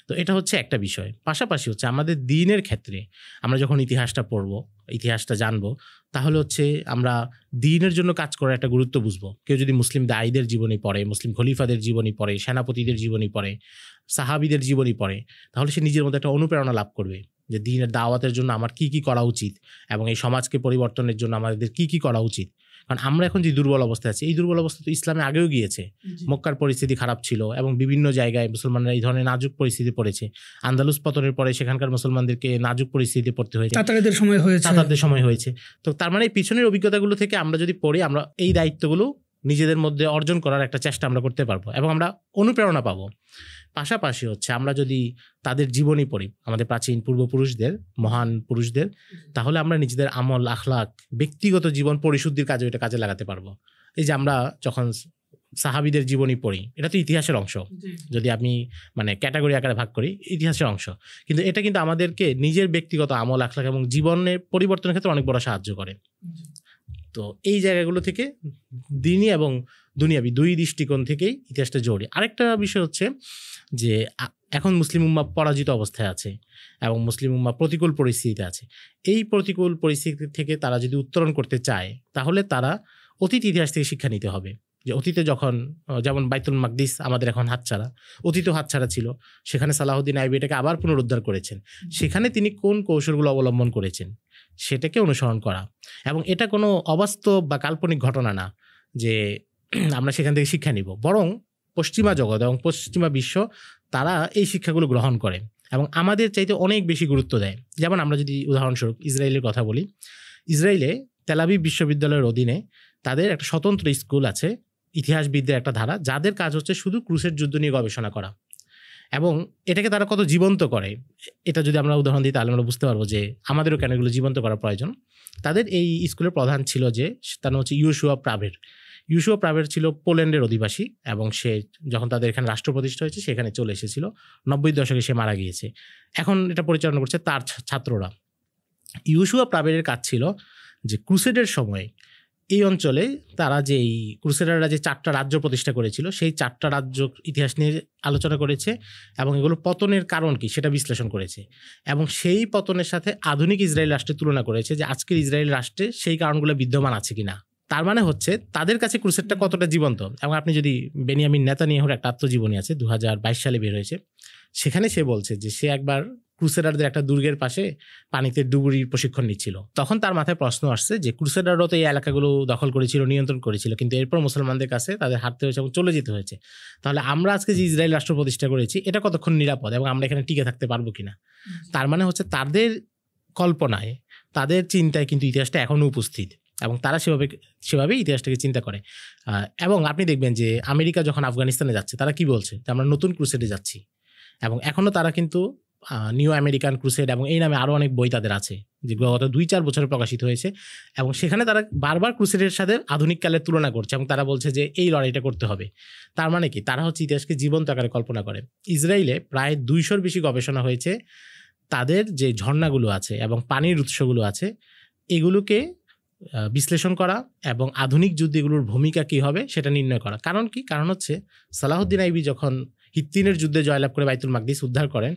S1: তো এটা হচ্ছে একটা বিষয়। পাশাপাশি হচ্ছে আমাদের দিনের ক্ষেত্রে আমরা যখন ইতিহাসটা পড়বো, ইতিহাসটা জানবো, তাহলে হচ্ছে আমরা দিনের জন্য কাজ করার একটা গুরুত্ব বুঝবো। কেউ যদি মুসলিম দায়ীদের জীবনী পড়ে, মুসলিম খলিফাদের জীবনী পড়ে, সেনাপতিদের জীবনী পড়ে, সাহাবীদের জীবনী পড়ে, তাহলে সে নিজের মধ্যে একটা অনুপ্রেরণা লাভ করবে যে দিনের দাওয়াতের জন্য আমার কি কি করা উচিত এবং এই সমাজকে পরিবর্তনের জন্য আমাদের কি কি করা উচিত। কারণ আমরা এখন যে দুর্বল অবস্থায় আছি, এই দুর্বল অবস্থা তো ইসলামে আগেও গিয়েছে। মক্কার পরিস্থিতি খারাপ ছিল এবং বিভিন্ন জায়গায় মুসলমানরা এই ধরনের নাজুক পরিস্থিতি পড়েছে। আন্দালুস পতনের পরে সেখানকার মুসলমানদেরকে নাজুক পরিস্থিতি পড়তে হয়েছে, তাতারদের সময় হয়েছে। তো তার মানে এই পিছনের অভিজ্ঞতাগুলো থেকে আমরা যদি পড়ি, আমরা এই দায়িত্বগুলো নিজেদের মধ্যে অর্জন করার একটা চেষ্টা আমরা করতে পারবো এবং আমরা অনুপ্রেরণা পাবো। পাশাপাশি হচ্ছে আমরা যদি তাদের জীবনী পড়ি, আমাদের প্রাচীন পূর্বপুরুষদের, মহান পুরুষদের, তাহলে আমরা নিজেদের আমল, আখলাক, ব্যক্তিগত জীবন পরিশুদ্ধির কাজে এটা কাজে লাগাতে পারবো। এই যে আমরা যখন সাহাবীদের জীবনী পড়ি, এটা তো ইতিহাসের অংশ, যদি আমি মানে ক্যাটাগরি আকারে ভাগ করি, ইতিহাসের অংশ, কিন্তু এটা কিন্তু আমাদেরকে নিজের ব্যক্তিগত আমল, আখলাক এবং জীবনের পরিবর্তনের ক্ষেত্রে অনেক বড় সাহায্য করে। তো এই জায়গাগুলো থেকে দিনী এবং দুনিয়াবি দুই দৃষ্টিকোণ থেকেই ইতিহাসটা জরুরি। আরেকটা বিষয় হচ্ছে যে এখন মুসলিম উম্মাহ পরাজিত অবস্থায় আছে এবং মুসলিম উম্মাহ প্রতিকূল পরিস্থিতিতে আছে। এই প্রতিকূল পরিস্থিতি থেকে তারা যদি উত্তরণ করতে চায়, তাহলে তারা অতীত ইতিহাস থেকে শিক্ষা নিতে হবে। যে অতীতে যখন, যেমন বাইতুল মাকদিস আমাদের এখন হাতছাড়া, অতীত হাতছাড়া ছিল, সেখানে সালাহুদ্দিন আইয়ুবী এটাকে আবার পুনরুদ্ধার করেছেন। সেখানে তিনি কোন কৌশলগুলো অবলম্বন করেছেন সেটাকে অনুসরণ করা, এবং এটা কোনো অবাস্তব বা কাল্পনিক ঘটনা না যে আমরা সেখান থেকে শিক্ষা নিব, বরং পশ্চিমা জগৎ এবং পশ্চিমা বিশ্ব তারা এই শিক্ষাগুলো গ্রহণ করে এবং আমাদের চাইতে অনেক বেশি গুরুত্ব দেয়। যেমন আমরা যদি উদাহরণস্বরূপ ইসরায়েলের কথা বলি, ইসরায়েলে তেল আবিব বিশ্ববিদ্যালয়ের অধীনে তাদের একটা স্বতন্ত্র স্কুল আছে, ইতিহাসবিদদের একটা ধারা, যাদের কাজ হচ্ছে শুধু ক্রুসেড যুদ্ধ নিয়ে গবেষণা করা, এবং এটাকে তারা কত জীবন্ত করে, এটা যদি আমরা উদাহরণ দিই তাহলে আমরা বুঝতে পারবো যে আমাদেরও কেন এগুলো জীবন্ত করা প্রয়োজন। তাদের এই স্কুলের প্রধান ছিল যে, তার নাম হচ্ছে ইয়োশুয়া প্রাভের। ইয়োশুয়া প্রাভের ছিল পোল্যান্ডের অধিবাসী এবং সে যখন তাদের এখানে রাষ্ট্র প্রতিষ্ঠা হয়েছে সেখানে চলে এসেছিল। 90 দশকে সে মারা গিয়েছে। এখন এটা পরিচালনা করছে তার ছাত্ররা। ইয়োশুয়া প্রাভের কাজ ছিল যে ক্রুসেডের সময় এই অঞ্চলে তারা যে এই ক্রুসেডাররা যে 4টা রাজ্য প্রতিষ্ঠা করেছিল, সেই 4টা রাজ্য ইতিহাস নিয়ে আলোচনা করেছে এবং এগুলো পতনের কারণ কি সেটা বিশ্লেষণ করেছে, এবং সেই পতনের সাথে আধুনিক ইসরায়েল রাষ্ট্রের তুলনা করেছে যে আজকের ইসরায়েল রাষ্ট্রে সেই কারণগুলো বিদ্যমান আছে কিনা। তার মানে হচ্ছে তাদের কাছে ক্রুসেডটা কতটা জীবন্ত। এবং আপনি যদি বেনিয়ামিন নেতানিয়াহুর একটা আত্মজীবনী আছে, 2022 সালে বের হয়েছে, সেখানে সে বলছে যে সে একবার ক্রুসেডারদের একটা দুর্গের পাশে পানিতে ডুবুরির প্রশিক্ষণ নিচ্ছিল। তখন তার মাথায় প্রশ্ন আসছে যে ক্রুসেডাররা তো এই এলাকাগুলো দখল করেছিল, নিয়ন্ত্রণ করেছিল, কিন্তু এরপর মুসলমানদের কাছে তাদের হারতে হয়েছে এবং চলে যেতে হয়েছে। তাহলে আমরা আজকে যে ইসরায়েল রাষ্ট্র প্রতিষ্ঠা করেছি এটা কতক্ষণ নিরাপদ এবং আমরা এখানে টিকে থাকতে পারবো কিনা। তার মানে হচ্ছে তাদের কল্পনায়, তাদের চিন্তায় কিন্তু ইতিহাসটা এখনও উপস্থিত এবং তারা সেভাবেই ইতিহাসটাকে চিন্তা করে। এবং আপনি দেখবেন যে আমেরিকা যখন আফগানিস্তানে যাচ্ছে, তারা কি বলছে যে আমরা নতুন ক্রুসেডে যাচ্ছি, এবং এখনও তারা কিন্তু নিউ আমেরিকান ক্রুসেড এবং এই নামে আরও অনেক বই তাদের আছে যেগুলো গত 2-4 বছরে প্রকাশিত হয়েছে, এবং সেখানে তারা বারবার ক্রুসেডের সাথে আধুনিক কালের তুলনা করছে এবং তারা বলছে যে এই লড়াইটা করতে হবে। তার মানে কি, তারা হচ্ছে ইতিহাসকে জীবন্ত আকারে কল্পনা করে। ইসরায়েলে প্রায় 200-র বেশি গবেষণা হয়েছে তাদের যে ঝর্ণাগুলো আছে এবং পানির উৎসগুলো আছে এগুলোকে বিশ্লেষণ করা এবং আধুনিক যুদ্ধগুলোর ভূমিকা কী হবে সেটা নির্ণয় করা। কারণ কি? কারণ হচ্ছে সালাহুদ্দিন আইবি যখন হিত্তিনের যুদ্ধে জয়লাভ করে বাইতুল মাকদিস উদ্ধার করেন,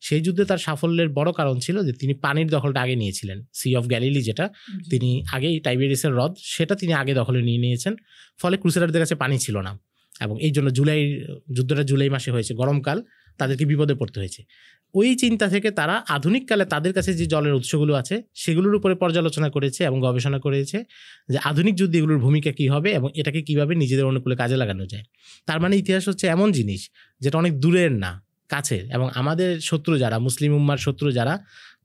S1: সেই যুদ্ধে তার সাফল্যের বড় কারণ ছিল যে তিনি পানির দখলটা আগে নিয়েছিলেন। সি অফ গ্যালিলি যেটা তিনি আগেই টাইবেরিয়াসের হ্রদ, সেটা তিনি আগে দখলে নিয়ে নিয়েছেন। ফলে ক্রুসেডারদের কাছে পানি ছিল না এবং এই জন্য যুদ্ধটা জুলাই মাসে হয়েছে, গরমকাল, তাদেরকে বিপদে পড়তে হয়েছে। ওই চিন্তা থেকে তারা আধুনিককালে তাদের কাছে যে জলের উৎসগুলো আছে সেগুলোর উপরে পর্যালোচনা করেছে এবং গবেষণা করেছে যে আধুনিক যুদ্ধে এগুলোর ভূমিকা কী হবে এবং এটাকে কীভাবে নিজেদের অনুকূলে কাজে লাগানো যায়। তার মানে ইতিহাস হচ্ছে এমন জিনিস যেটা অনেক দূরের না, কাছের, এবং আমাদের শত্রু যারা, মুসলিম উম্মার শত্রু যারা,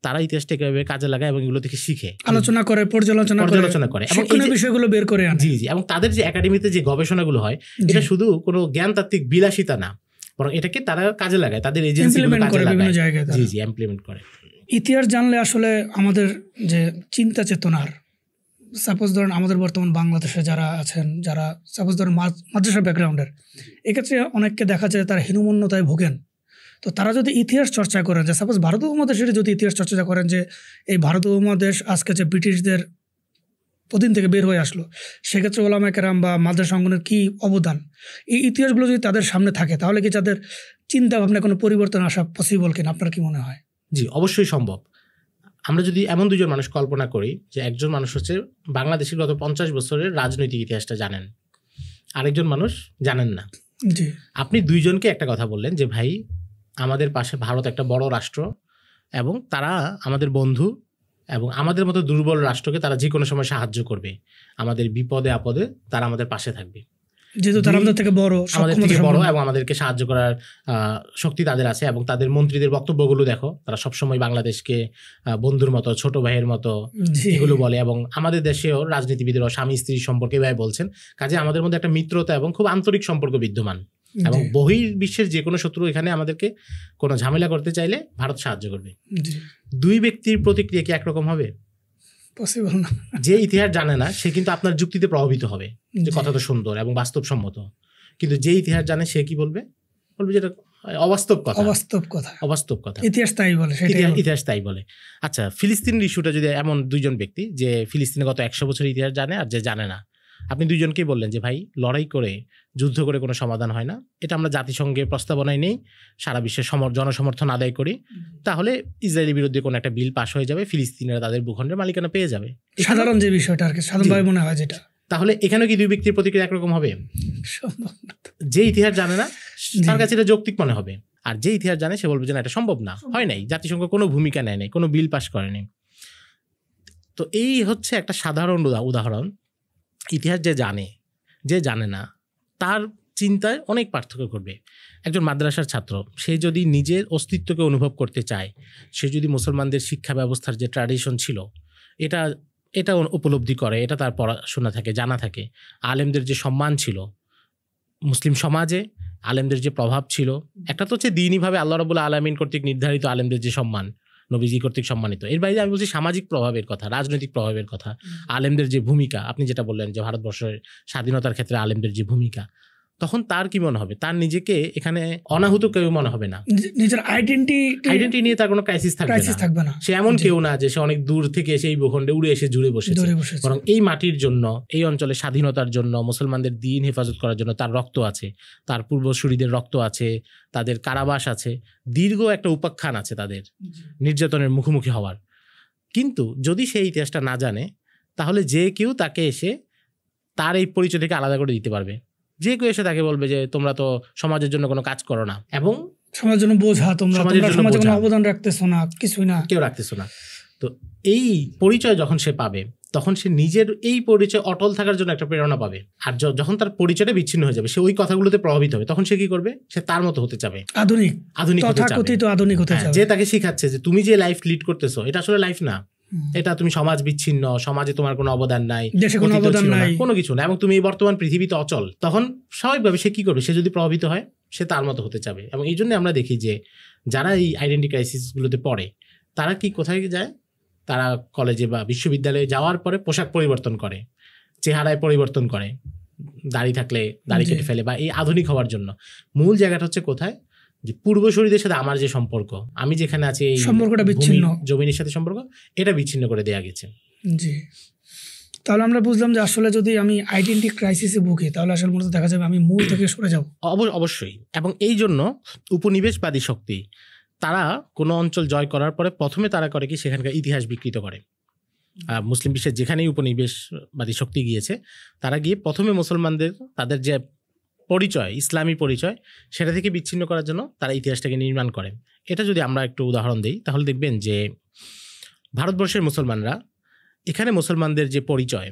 S1: তারা ইতিহাসটা এভাবে কাজে লাগায় এবং এগুলো থেকে শিখে,
S2: আলোচনা করে, পর্যালোচনা করে এবং এই বিষয়গুলো বের করে আনে।
S1: জি জি। এবং তাদের যে একাডেমিতে যে গবেষণাগুলো হয়, এটা শুধু কোনো জ্ঞানতাত্ত্বিক বিলাসিতা না, বরং এটাকে তারা কাজে লাগায়, তাদের এজেন্সিগুলো কাজে লাগায়, বিভিন্ন জায়গায় জি জি ইমপ্লিমেন্ট করে।
S2: ইতিহাস জানলে আসলে আমাদের যে চিন্তা চেতনার, সাপোজ ধরেন আমাদের বর্তমান বাংলাদেশে যারা আছেন, যারা সাপোজ ধরেন মাদ্রাসা ব্যাকগ্রাউন্ডের, এক্ষেত্রে অনেককে দেখা যায় তারা হীনমন্যতায় ভোগেন। তো তারা যদি ইতিহাস চর্চা করেন, যে সাপোজ ভারত উপমহাদেশের যদি ইতিহাস চর্চা করেন, যে এই ভারত উপমহাদেশ আজকে যে ব্রিটিশদের অধীন থেকে বের হয়ে আসলো, সেক্ষেত্রে ওলামা কেরাম বা মাদ্রাসা অঙ্গনের কী অবদান, এই ইতিহাসগুলো যদি তাদের সামনে থাকে, তাহলে কি তাদের চিন্তা ভাবনায় কোনো পরিবর্তন আসা পসিবল কিনা, আপনার কি মনে হয়?
S1: জি, অবশ্যই সম্ভব। আমরা যদি এমন দুজন মানুষ কল্পনা করি যে একজন মানুষ হচ্ছে বাংলাদেশের গত 50 বছরের রাজনৈতিক ইতিহাসটা জানেন, আরেকজন মানুষ জানেন না।
S2: জি।
S1: আপনি দুইজনকে একটা কথা বললেন যে ভাই, আমাদের পাশে ভারত একটা বড় রাষ্ট্র এবং তারা আমাদের বন্ধু, এবং আমাদের মতো দুর্বল রাষ্ট্রকে তারা যে কোনো সময় সাহায্য করবে, আমাদের বিপদে আপদে তারা আমাদের পাশে থাকবে,
S2: যেহেতু তারা আমাদের থেকে বড়
S1: এবং আমাদেরকে সাহায্য করার শক্তি তাদের আছে। এবং তাদের মন্ত্রীদের বক্তব্যগুলো দেখো, তারা সবসময় বাংলাদেশকে বন্ধুর মতো, ছোট ভাইয়ের মতো এগুলো বলে। এবং আমাদের দেশেও রাজনীতিবিদেরা স্বামী স্ত্রীর সম্পর্কে ভাই বলছেন, কাজে আমাদের মধ্যে একটা মিত্রতা এবং খুব আন্তরিক সম্পর্ক বিদ্যমান। এবং বহির্বিশ্বের যে কোনো শত্রু এখানে আমাদেরকে কোনো ঝামেলা করতে চাইলে ভারত সাহায্য করবে। দুই ব্যক্তির প্রতিক্রিয়া কি একরকম হবে?
S2: পসিবল না।
S1: যে ইতিহাস জানে না সে কিন্তু আপনার যুক্তিতে প্রভাবিত হবে, যে কথা তো সুন্দর এবং বাস্তবসম্মত, কিন্তু যে ইতিহাস জানে সে কি বলবে? বলবে যেটা অবাস্তব কথা।
S2: ইতিহাস
S1: তাই বলে। আচ্ছা, ফিলিস্তিনের ইস্যুটা যদি এমন দুইজন ব্যক্তি, যে ফিলিস্তিনে গত 100 বছর ইতিহাস জানে আর যে জানে না, আপনি দুইজনকেই বললেন যে ভাই, লড়াই করে, যুদ্ধ করে কোনো সমাধান হয় না, এটা আমরা জাতিসংঘে প্রস্তাবনায় নেই, সারা বিশ্বের জনসমর্থন আদায় করি, তাহলে ইসরায়েলের বিরুদ্ধে কোনো একটা বিল পাস হয়ে যাবে, ফিলিস্তিনিরা তাদের ভূখণ্ডের মালিকানা পেয়ে যাবে।
S2: সাধারণ যে বিষয়টা আর কি, সাধারণভাবে মনে হয় যেটা।
S1: তাহলে এখানেও কি দুই ব্যক্তির প্রতিক্রিয়া একরকম হবে? যে ইতিহাস জানে না তার কাছে এটা যৌক্তিক মনে হবে, আর যে ইতিহাস জানে সে বলবে যে না, এটা সম্ভব না, হয় নাই, জাতিসংঘ কোনো ভূমিকা নেয় নাই, কোনো বিল পাস করেনি। তো এই হচ্ছে একটা সাধারণ উদাহরণ। ইতিহাস যে জানে না, তার চিন্তায় অনেক পার্থক্য করবে। একজন মাদ্রাসার ছাত্র, সে যদি নিজের অস্তিত্বকে অনুভব করতে চায়, সে যদি মুসলমানদের শিক্ষা ব্যবস্থার যে ট্র্যাডিশন ছিল এটা উপলব্ধি করে, এটা তার পড়াশোনা থাকে, জানা থাকে, আলেমদের যে সম্মান ছিল মুসলিম সমাজে, আলেমদের যে প্রভাব ছিল, একটা তো হচ্ছে দ্বীনিভাবে আল্লাহ রাব্বুল আলামিন কর্তৃক নির্ধারিত আলেমদের যে সম্মান, নবীজি কর্তৃক সম্মানিত, এর বাইরে আমি বলছি সামাজিক প্রভাবের কথা, রাজনৈতিক প্রভাবের কথা, আলেমদের যে ভূমিকা, আপনি যেটা বললেন যে ভারতবর্ষের স্বাধীনতার ক্ষেত্রে আলেমদের যে ভূমিকা, তখন তার কি মনে হবে? তার নিজেকে এখানে অনাহুত কেউ মনে হবে না,
S2: নিজের আইডেন্টিটি
S1: নিয়ে তার কোনো ক্রাইসিস থাকবে না। সে এমন কেউ না যে সে অনেক দূর থেকে এসে এই ভূখণ্ডে উড়ে এসে জুড়ে বসেছে, বরং এই মাটির জন্য, এই অঞ্চলের স্বাধীনতার জন্য, মুসলমানদের দ্বীন হেফাজত করার জন্য তার রক্ত আছে, তার পূর্বসূরীদের রক্ত আছে, তাদের কারাবাস আছে, দীর্ঘ একটা উপাখ্যান আছে তাদের নির্যাতনের মুখোমুখি হওয়ার। কিন্তু যদি সেই ইতিহাসটা না জানে, তাহলে যে কেউ তাকে এসে তার এই পরিচয় থেকে আলাদা করে দিতে পারবে। যে কেউ এসে তাকে বলবে যে তোমরা তো সমাজের জন্য কোনো কাজ করো না, এবং
S2: সমাজের জন্য বোঝা, তোমরা সমাজে কোনো অবদান রাখতেছো না, কিছুই না,
S1: কেউ রাখতেছো না। তো এই পরিচয় যখন সে পাবে, তখন সে নিজের এই পরিচয় অটল থাকার জন্য একটা প্রেরণা পাবে। আর যখন তার পরিচয়টা বিচ্ছিন্ন হয়ে যাবে, সে ওই কথাগুলোতে প্রভাবিত হবে, তখন সে কি করবে? সে তার মতো হতে চাবে, আধুনিক হতে চাবে। যে তাকে শিখাচ্ছে যে তুমি যে লাইফ লিড করতেছো, এটা আসলে লাইফ না, এটা তুমি সমাজ বিচ্ছিন্ন, সমাজে তোমার কোনো অবদান নাই, কোনো কিছু না, এবং তুমি এই বর্তমান পৃথিবীতে অচল। তখন স্বাভাবিকভাবে সে কি করবে? সে যদি প্রভাবিত হয়, সে তার মতো হতে চাবে। এবং এই জন্য আমরা দেখি যে যারা এই আইডেন্টি ক্রাইসিসগুলোতে পড়ে, তারা কি কোথায় যায়? তারা কলেজে বা বিশ্ববিদ্যালয়ে যাওয়ার পরে পোশাক পরিবর্তন করে, চেহারায় পরিবর্তন করে, দাড়ি থাকলে দাড়ি কেটে ফেলে, বা এই আধুনিক হওয়ার জন্য। মূল জায়গাটা হচ্ছে কোথায়? যে পূর্বসূরীদের সাথে আমার যে সম্পর্ক, আমি যেখানে আছি, এই
S2: সম্পর্কটা বিচ্ছিন্ন,
S1: জমিনের সাথে সম্পর্ক, এটা বিচ্ছিন্ন করে দেয়া গেছে।
S2: জি। তাহলে আমরা বুঝলাম যে আসলে যদি আমি আইডেন্টি ক্রাইসিসে ভুগি তাহলে আসলে মূলত দেখা যাবে আমি মূল থেকে সরে যাব।
S1: অবশ্যই। এবং এই জন্য উপনিবেশবাদী শক্তি তারা কোনো অঞ্চল জয় করার পরে প্রথমে তারা করে কি সেখানকার ইতিহাস বিকৃত করে। মুসলিম বিশ্বের যেখানেই উপনিবেশবাদী শক্তি গিয়েছে তারা গিয়ে প্রথমে মুসলমানদের তাদের যে পরিচয়, ইসলামী পরিচয়, সেটা থেকে বিচ্ছিন্ন করার জন্য তারা ইতিহাসটাকে নির্মাণ করে। এটা যদি আমরা একটু উদাহরণ দিই তাহলে দেখবেন যে ভারতবর্ষের মুসলমানরা এখানে মুসলমানদের যে পরিচয়,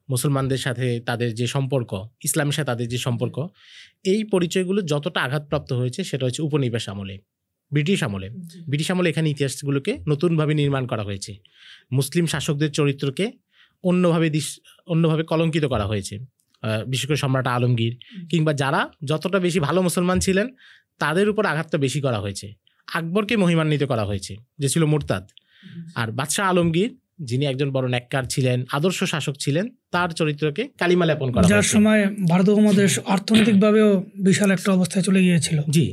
S1: মুসলমানদের সাথে তাদের যে সম্পর্ক, ইসলামের সাথে তাদের যে সম্পর্ক, এই পরিচয়গুলো যতটা আঘাতপ্রাপ্ত হয়েছে সেটা হচ্ছে উপনিবেশ আমলে, ব্রিটিশ আমলে। ব্রিটিশ আমলে এখানে ইতিহাসগুলোকে নতুনভাবে নির্মাণ করা হয়েছে। মুসলিম শাসকদের চরিত্রকে অন্যভাবে কলঙ্কিত করা হয়েছে। বিশেষ করে সম্রাট আলমগীর কিংবা যারা যতটা বেশি ভালো মুসলমান ছিলেন তাদের উপর আঘাতটা বেশি করা হয়েছে। আকবরকে মহিমান্বিত করা হয়েছে যে ছিল মুরতাদ। আর বাদশাহ আলমগীর যিনি একজন বড় নেককার ছিলেন, আদর্শ শাসক ছিলেন, তার চরিত্রকে কালিমা লেপন করা হয়েছে।
S2: যার সময় ভারত উপমহাদেশ অর্থনৈতিকভাবেও বিশাল একটা অবস্থায় চলে গিয়েছিল।
S1: জি,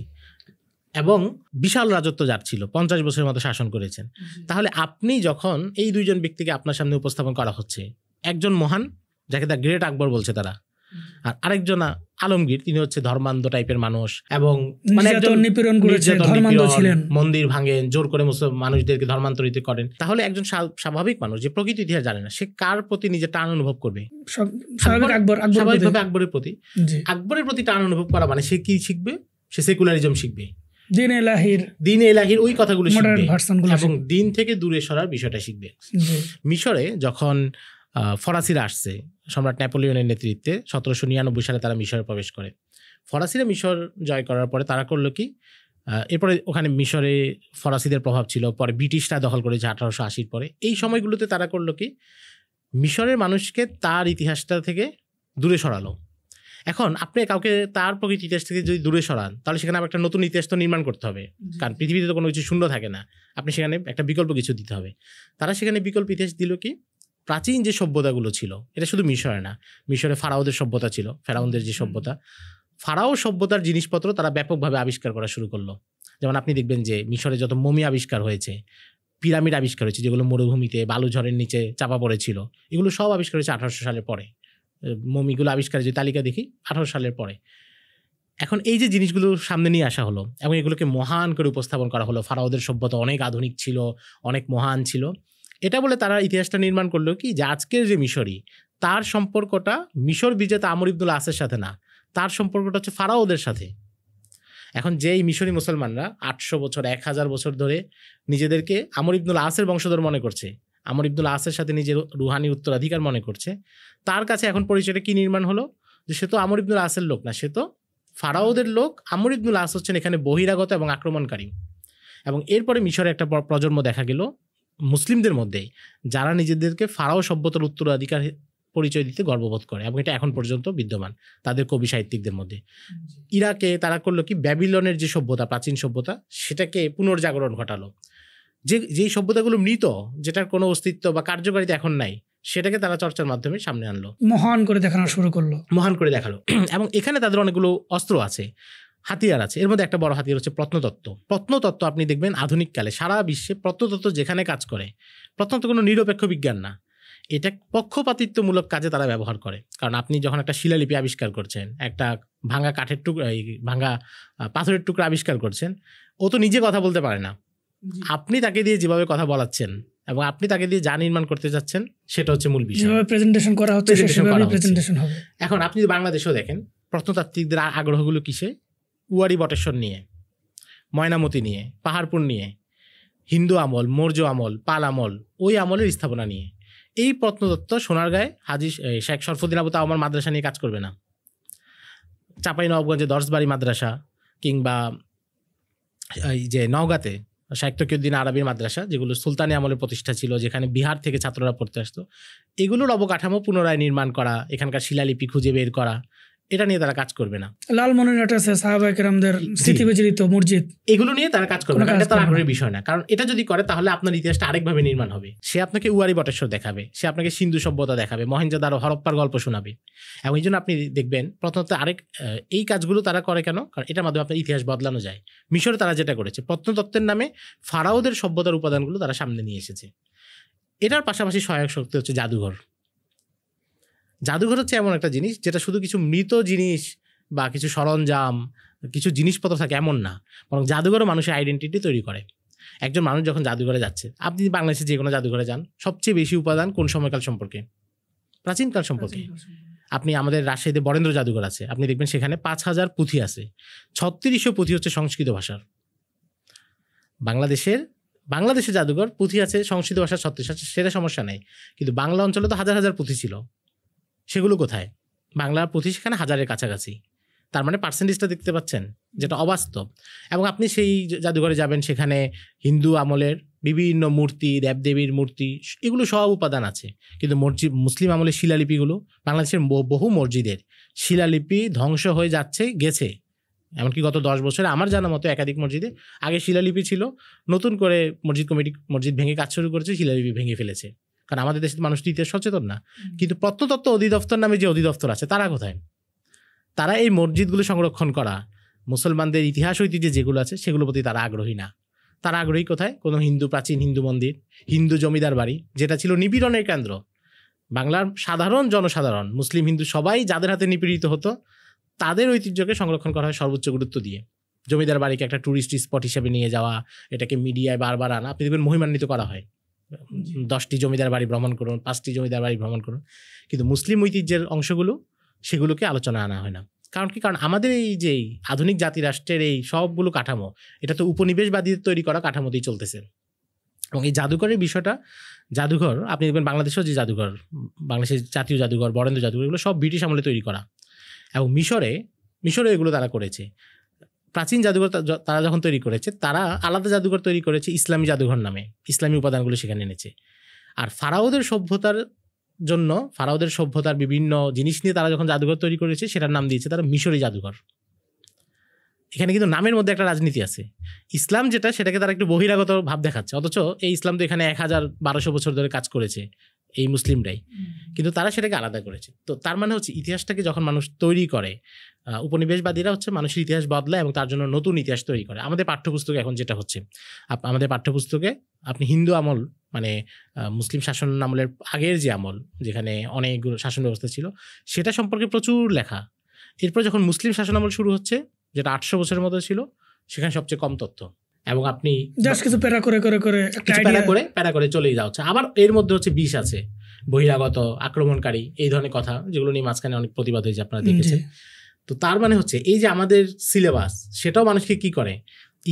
S1: এবং বিশাল রাজত্ব যার ছিল, 50 বছরের মতো শাসন করেছেন। তাহলে আপনি যখন এই দুইজন ব্যক্তিকে আপনার সামনে উপস্থাপন করা হচ্ছে, একজন মহান যাকে দ্য গ্রেট আকবর বলছে তারা, আর আরেকজন আলমগীর, তিনি হচ্ছে ধর্মান্ধ টাইপের মানুষ এবং
S2: নিপীড়ন করেছেন, ধর্মান্ধ ছিলেন,
S1: মন্দির ভাঙেন, জোর করে মানুষদেরকে ধর্মান্তরিত করেন। তাহলে একজন স্বাভাবিক মানুষ যে প্রকৃত ইতিহাস জানে না, সে কার প্রতি নিজে টান অনুভব করবে? স্বাভাবিকভাবে আকবরের প্রতি। আকবরের প্রতি টান অনুভব করা মানে সে কি শিখবে? সে সেকুলারিজম শিখবে, দিন এলাহির ওই কথাগুলো শিখবে এবং দিন থেকে দূরে সরার বিষয়টা শিখবে। মিশরে যখন ফরাসিরা আসছে সম্রাট নেপোলিয়নের নেতৃত্বে 1799 সালে তারা মিশরে প্রবেশ করে। ফরাসিরা মিশর জয় করার পরে তারা করলো কি, এরপরে ওখানে মিশরে ফরাসিদের প্রভাব ছিল, পরে ব্রিটিশরা দখল করেছে 1880 পরে। এই সময়গুলোতে তারা করলো কি, মিশরের মানুষকে তার ইতিহাসটা থেকে দূরে সরালো। এখন আপনি কাউকে তার প্রকৃত ইতিহাস থেকে যদি দূরে সরান তাহলে সেখানে আবার একটা নতুন ইতিহাস তো নির্মাণ করতে হবে, কারণ পৃথিবীতে তো কোনো কিছু শূন্য থাকে না। আপনি সেখানে একটা বিকল্প কিছু দিতে হবে। তারা সেখানে বিকল্প ইতিহাস দিল কি, প্রাচীন যে সভ্যতাগুলো ছিল, এটা শুধু মিশরে না, মিশরে ফারাওদের সভ্যতা ছিল, ফেরাউনদের যে সভ্যতা, ফারাও সভ্যতার জিনিসপত্র তারা ব্যাপকভাবে আবিষ্কার করা শুরু করলো। যেমন আপনি দেখবেন যে মিশরে যত মমি আবিষ্কার হয়েছে, পিরামিড আবিষ্কার হয়েছে যেগুলো মরুভূমিতে বালুঝড়ের নিচে চাপা পড়েছিল, এগুলো সব আবিষ্কার হয়েছে 1800 সালের পরে। মমিগুলো আবিষ্কারের যে তালিকা দেখি 1800 সালের পরে। এখন এই যে জিনিসগুলো সামনে নিয়ে আসা হলো এবং এগুলোকে মহান করে উপস্থাপন করা হলো, ফারাওদের সভ্যতা অনেক আধুনিক ছিল, অনেক মহান ছিল, এটা বলে তারা ইতিহাসটা নির্মাণ করলো কি যে আজকের যে মিশরি, তার সম্পর্কটা মিশর বিজেতা আমর ইবনুল আসের সাথে না, তার সম্পর্কটা হচ্ছে ফারাওদের সাথে। এখন যেই মিশরি মুসলমানরা 800 বছর 1000 বছর ধরে নিজেদেরকে আমর ইবনুল আসের বংশধর মনে করছে, আমর ইবনুল আসের সাথে নিজের রুহানি উত্তরাধিকার মনে করছে, তার কাছে এখন পরিচয়টা কি নির্মাণ হলো যে সে তো আমর ইবনুল আসের লোক না, সে তো ফারাওদের লোক। আমর ইবনুল আস হচ্ছেন এখানে বহিরাগত এবং আক্রমণকারী। এবং এরপরে মিশরে একটা প্রজন্ম দেখা গেল মুসলিমদের মধ্যেই যারা নিজেদেরকে ফারাও সভ্যতার উত্তরাধিকার পরিচয় দিতে গর্ববোধ করে এবং এটা এখন পর্যন্ত বিদ্যমান তাদের কবি সাহিত্যিকদের মধ্যে। ইরাকে তারা করলো কি, ব্যাবিলনের যে সভ্যতা, প্রাচীন সভ্যতা, সেটাকে পুনর্জাগরণ ঘটালো। যেই সভ্যতাগুলো মৃত, যেটার কোনো অস্তিত্ব বা কার্যকারিতা এখন নাই, সেটাকে তারা চর্চার মাধ্যমে সামনে আনলো,
S2: মহান করে দেখানো শুরু করলো, মহান করে
S1: দেখালো। এবং এখানে তাদের অনেকগুলো অস্ত্র আছে, হাতিয়ার আছে। এর মধ্যে একটা বড় হাতিয়ার হচ্ছে প্রত্নতত্ত্ব। প্রত্নতত্ত্ব আপনি দেখবেন আধুনিককালে সারা বিশ্বে প্রত্নতত্ত্ব যেখানে কাজ করে, প্রত্নতত্ত্ব কোনো নিরপেক্ষ বিজ্ঞান না, এটা পক্ষপাতিত্বমূলক কাজে তারা ব্যবহার করে। কারণ আপনি যখন একটা শিলালিপি আবিষ্কার করছেন, একটা ভাঙা কাঠের টুকরা, ভাঙা পাথরের টুকরা আবিষ্কার করছেন, ও তো নিজে কথা বলতে পারে না, আপনি তাকে দিয়ে যেভাবে কথা বলাচ্ছেন এবং আপনি তাকে দিয়ে যা নির্মাণ করতে যাচ্ছেন সেটা হচ্ছে মূল বিষয়।
S2: প্রেজেন্টেশন করা হচ্ছে সেভাবেই প্রেজেন্টেশন হবে।
S1: এখন আপনি যদি বাংলাদেশেও দেখেন, প্রত্নতাত্ত্বিকদের আগ্রহগুলো কিসে? উয়ারি বটেশ্বর নিয়ে, ময়নামতি নিয়ে, পাহাড়পুর নিয়ে, হিন্দু আমল, মৌর্য আমল, পাল আমল, ওই আমলের স্থাপনা নিয়ে। এই প্রত্নতত্ত্ব সোনারগাঁয়ে হাজী শেখ শরফুদ্দিন আবু তাওয়ামার মাদ্রাসা নিয়ে কাজ করবে না, চাঁপাইনবাবগঞ্জে দর্শবাড়ি মাদ্রাসা, কিংবা এই যে নওগাঁতে শাইখ তকিউদ্দিন আরবির মাদ্রাসা, যেগুলো সুলতানি আমলের প্রতিষ্ঠা ছিল, যেখানে বিহার থেকে ছাত্ররা পড়তে আসতো, এগুলোর অবকাঠামো পুনরায় নির্মাণ করা, এখানকার শিলালিপি খুঁজে বের করা, এটা নিয়ে তারা কাজ করবে না।
S2: লালমনিরহাট আছে সাহাবায়ে কেরামদের স্মৃতিবিজড়িত মসজিদ,
S1: এগুলো নিয়ে তারা কাজ করবে না, এটা তার আগ্রহের বিষয় না। কারণ এটা যদি করে তাহলে আপনার ইতিহাসটা আরেকভাবে নির্মাণ হবে। সে আপনাকে উয়ারি বটেশ্বর দেখাবে, সে আপনাকে সিন্ধু সভ্যতা দেখাবে, মহেঞ্জোদারো হরপ্পার গল্প শোনাবে। এবং এই জন্য আপনি দেখবেন প্রত্নতত্ত্ব এই কাজগুলো তারা করে কেন? কারণ এটার মাধ্যমে আপনার ইতিহাস বদলানো যায়। মিশরে তারা যেটা করেছে, প্রত্নতত্ত্বের নামে ফারাওদের সভ্যতার উপাদানগুলো তারা সামনে নিয়ে এসেছে। এটার পাশাপাশি সহায়ক শক্তি হচ্ছে জাদুঘর। জাদুঘর হচ্ছে এমন একটা জিনিস যেটা শুধু কিছু মৃত জিনিস বা কিছু সরঞ্জাম, কিছু জিনিসপত্র থাকে এমন না, বরং জাদুঘরও মানুষের আইডেন্টিটি তৈরি করে। একজন মানুষ যখন জাদুঘরে যাচ্ছে, আপনি বাংলাদেশে যে কোনো জাদুঘরে যান, সবচেয়ে বেশি উপাদান কোন সময়কাল সম্পর্কে? প্রাচীনকাল সম্পর্কে। আপনি আমাদের রাজশাহীতে বরেন্দ্র জাদুঘর আছে, আপনি দেখবেন সেখানে 5,000 পুঁথি আছে, 3600 পুঁথি হচ্ছে সংস্কৃত ভাষার। বাংলাদেশের জাদুঘর পুঁথি আছে সংস্কৃত ভাষার 36 আছে, সেটা সমস্যা নেই, কিন্তু বাংলা অঞ্চলে তো হাজার হাজার পুঁথি ছিল, সেগুলো কোথায়? বাংলার পুঁথি সেখানে হাজারের কাছাকাছি। তার মানে পার্সেন্টেজটা দেখতে পাচ্ছেন, যেটা অবাস্তব। এবং আপনি সেই জাদুঘরে যাবেন, সেখানে হিন্দু আমলের বিভিন্ন মূর্তি, দেবদেবীর মূর্তি, এগুলো সব উপাদান আছে। কিন্তু মুসলিম আমলের শিলালিপিগুলো, বাংলাদেশের বহু মসজিদের শিলালিপি ধ্বংস হয়ে গেছে। এমনকি গত 10 বছরে আমার জানা মতো একাধিক মসজিদে আগে শিলালিপি ছিল, নতুন করে মসজিদ কমিটি মসজিদ ভেঙে কাজ শুরু করেছে, শিলালিপি ভেঙে ফেলেছে। কারণ আমাদের দেশের মানুষ ইতিহাস সচেতন না। কিন্তু প্রত্নতত্ত্ব অধিদপ্তর নামে যে অধিদপ্তর আছে, তারা কোথায়? তারা এই মসজিদগুলো সংরক্ষণ করা, মুসলমানদের ইতিহাস ঐতিহ্য যেগুলো আছে সেগুলোর প্রতি তারা আগ্রহী না। তারা আগ্রহী কোথায়? কোনো প্রাচীন হিন্দু মন্দির, হিন্দু জমিদার বাড়ি, যেটা ছিল নিপীড়নের কেন্দ্র। বাংলার জনসাধারণ মুসলিম হিন্দু সবাই যাদের হাতে নিপীড়িত হতো, তাদের ঐতিহ্যকে সংরক্ষণ করা হয় সর্বোচ্চ গুরুত্ব দিয়ে। জমিদার বাড়িকে একটা ট্যুরিস্ট স্পট হিসেবে নিয়ে যাওয়া, এটাকে মিডিয়ায় বারবার আনা, আপনি দেখবেন মহিমান্বিত করা হয়। 10টি জমিদার বাড়ি ভ্রমণ করুন, 5টি জমিদার বাড়ি ভ্রমণ করুন, কিন্তু মুসলিম ঐতিহ্যের অংশগুলো সেগুলোকে আলোচনা আনা হয় না। কারণ কি? কারণ আমাদের এই যে আধুনিক জাতিরাষ্ট্রের এই সবগুলো কাঠামো, এটা তো উপনিবেশবাদীদের তৈরি করা কাঠামোতেই চলতেছে। এবং এই জাদুঘরের বিষয়টা, জাদুঘর আপনি দেখবেন বাংলাদেশেও যে জাদুঘর, বাংলাদেশের জাতীয় জাদুঘর, বরেন্দ্র জাদুঘর, এগুলো সব ব্রিটিশ আমলে তৈরি করা। এবং মিশরে এগুলো তারা করেছে। প্রাচীন জাদুঘর তারা যখন তৈরি করেছে, তারা আলাদা জাদুঘর তৈরি করেছে ইসলামী জাদুঘর নামে, ইসলামী উপাদানগুলো সেখানে এনেছে। আর ফারাওদের সভ্যতার বিভিন্ন জিনিস নিয়ে তারা যখন জাদুঘর তৈরি করেছে, সেটার নাম দিয়েছে তারা মিশরি জাদুঘর। এখানে কিন্তু নামের মধ্যে একটা রাজনীতি আছে। ইসলাম যেটা, সেটাকে তারা একটু বহিরাগত ভাব দেখাচ্ছে, অথচ এই ইসলাম তো এখানে 1200 বছর ধরে কাজ করেছে এই মুসলিমরাই, কিন্তু তারা সেটাকে আলাদা করেছে। তো তার মানে হচ্ছে ইতিহাসটাকে যখন মানুষ তৈরি করে, উপনিবেশবাদীরা হচ্ছে মানুষের ইতিহাস বদলায় এবং তার জন্য নতুন ইতিহাস তৈরি করে। আমাদের পাঠ্যপুস্তকে এখন যেটা হচ্ছে, আমাদের পাঠ্যপুস্তকে আপনি হিন্দু আমল, মানে মুসলিম শাসন আমলের আগের যে আমল, যেখানে অনেকগুলো শাসন ব্যবস্থা ছিল, সেটা সম্পর্কে প্রচুর লেখা। এরপর যখন মুসলিম শাসন আমল শুরু হচ্ছে, যেটা 800 বছরের মতো ছিল, সেখানে সবচেয়ে কম তথ্য, এবং আপনি
S2: কিছু প্যারা
S1: করে চলেই যাওয়া হচ্ছে। আবার এর মধ্যে হচ্ছে বিষ আছে, বহিরাগত, আক্রমণকারী, এই ধরনের কথা, যেগুলো নিয়ে মাঝখানে অনেক প্রতিবাদ হয়েছে, আপনারা দেখেছেন। তো তার মানে হচ্ছে এই যে আমাদের সিলেবাস, সেটাও মানুষকে কি করে,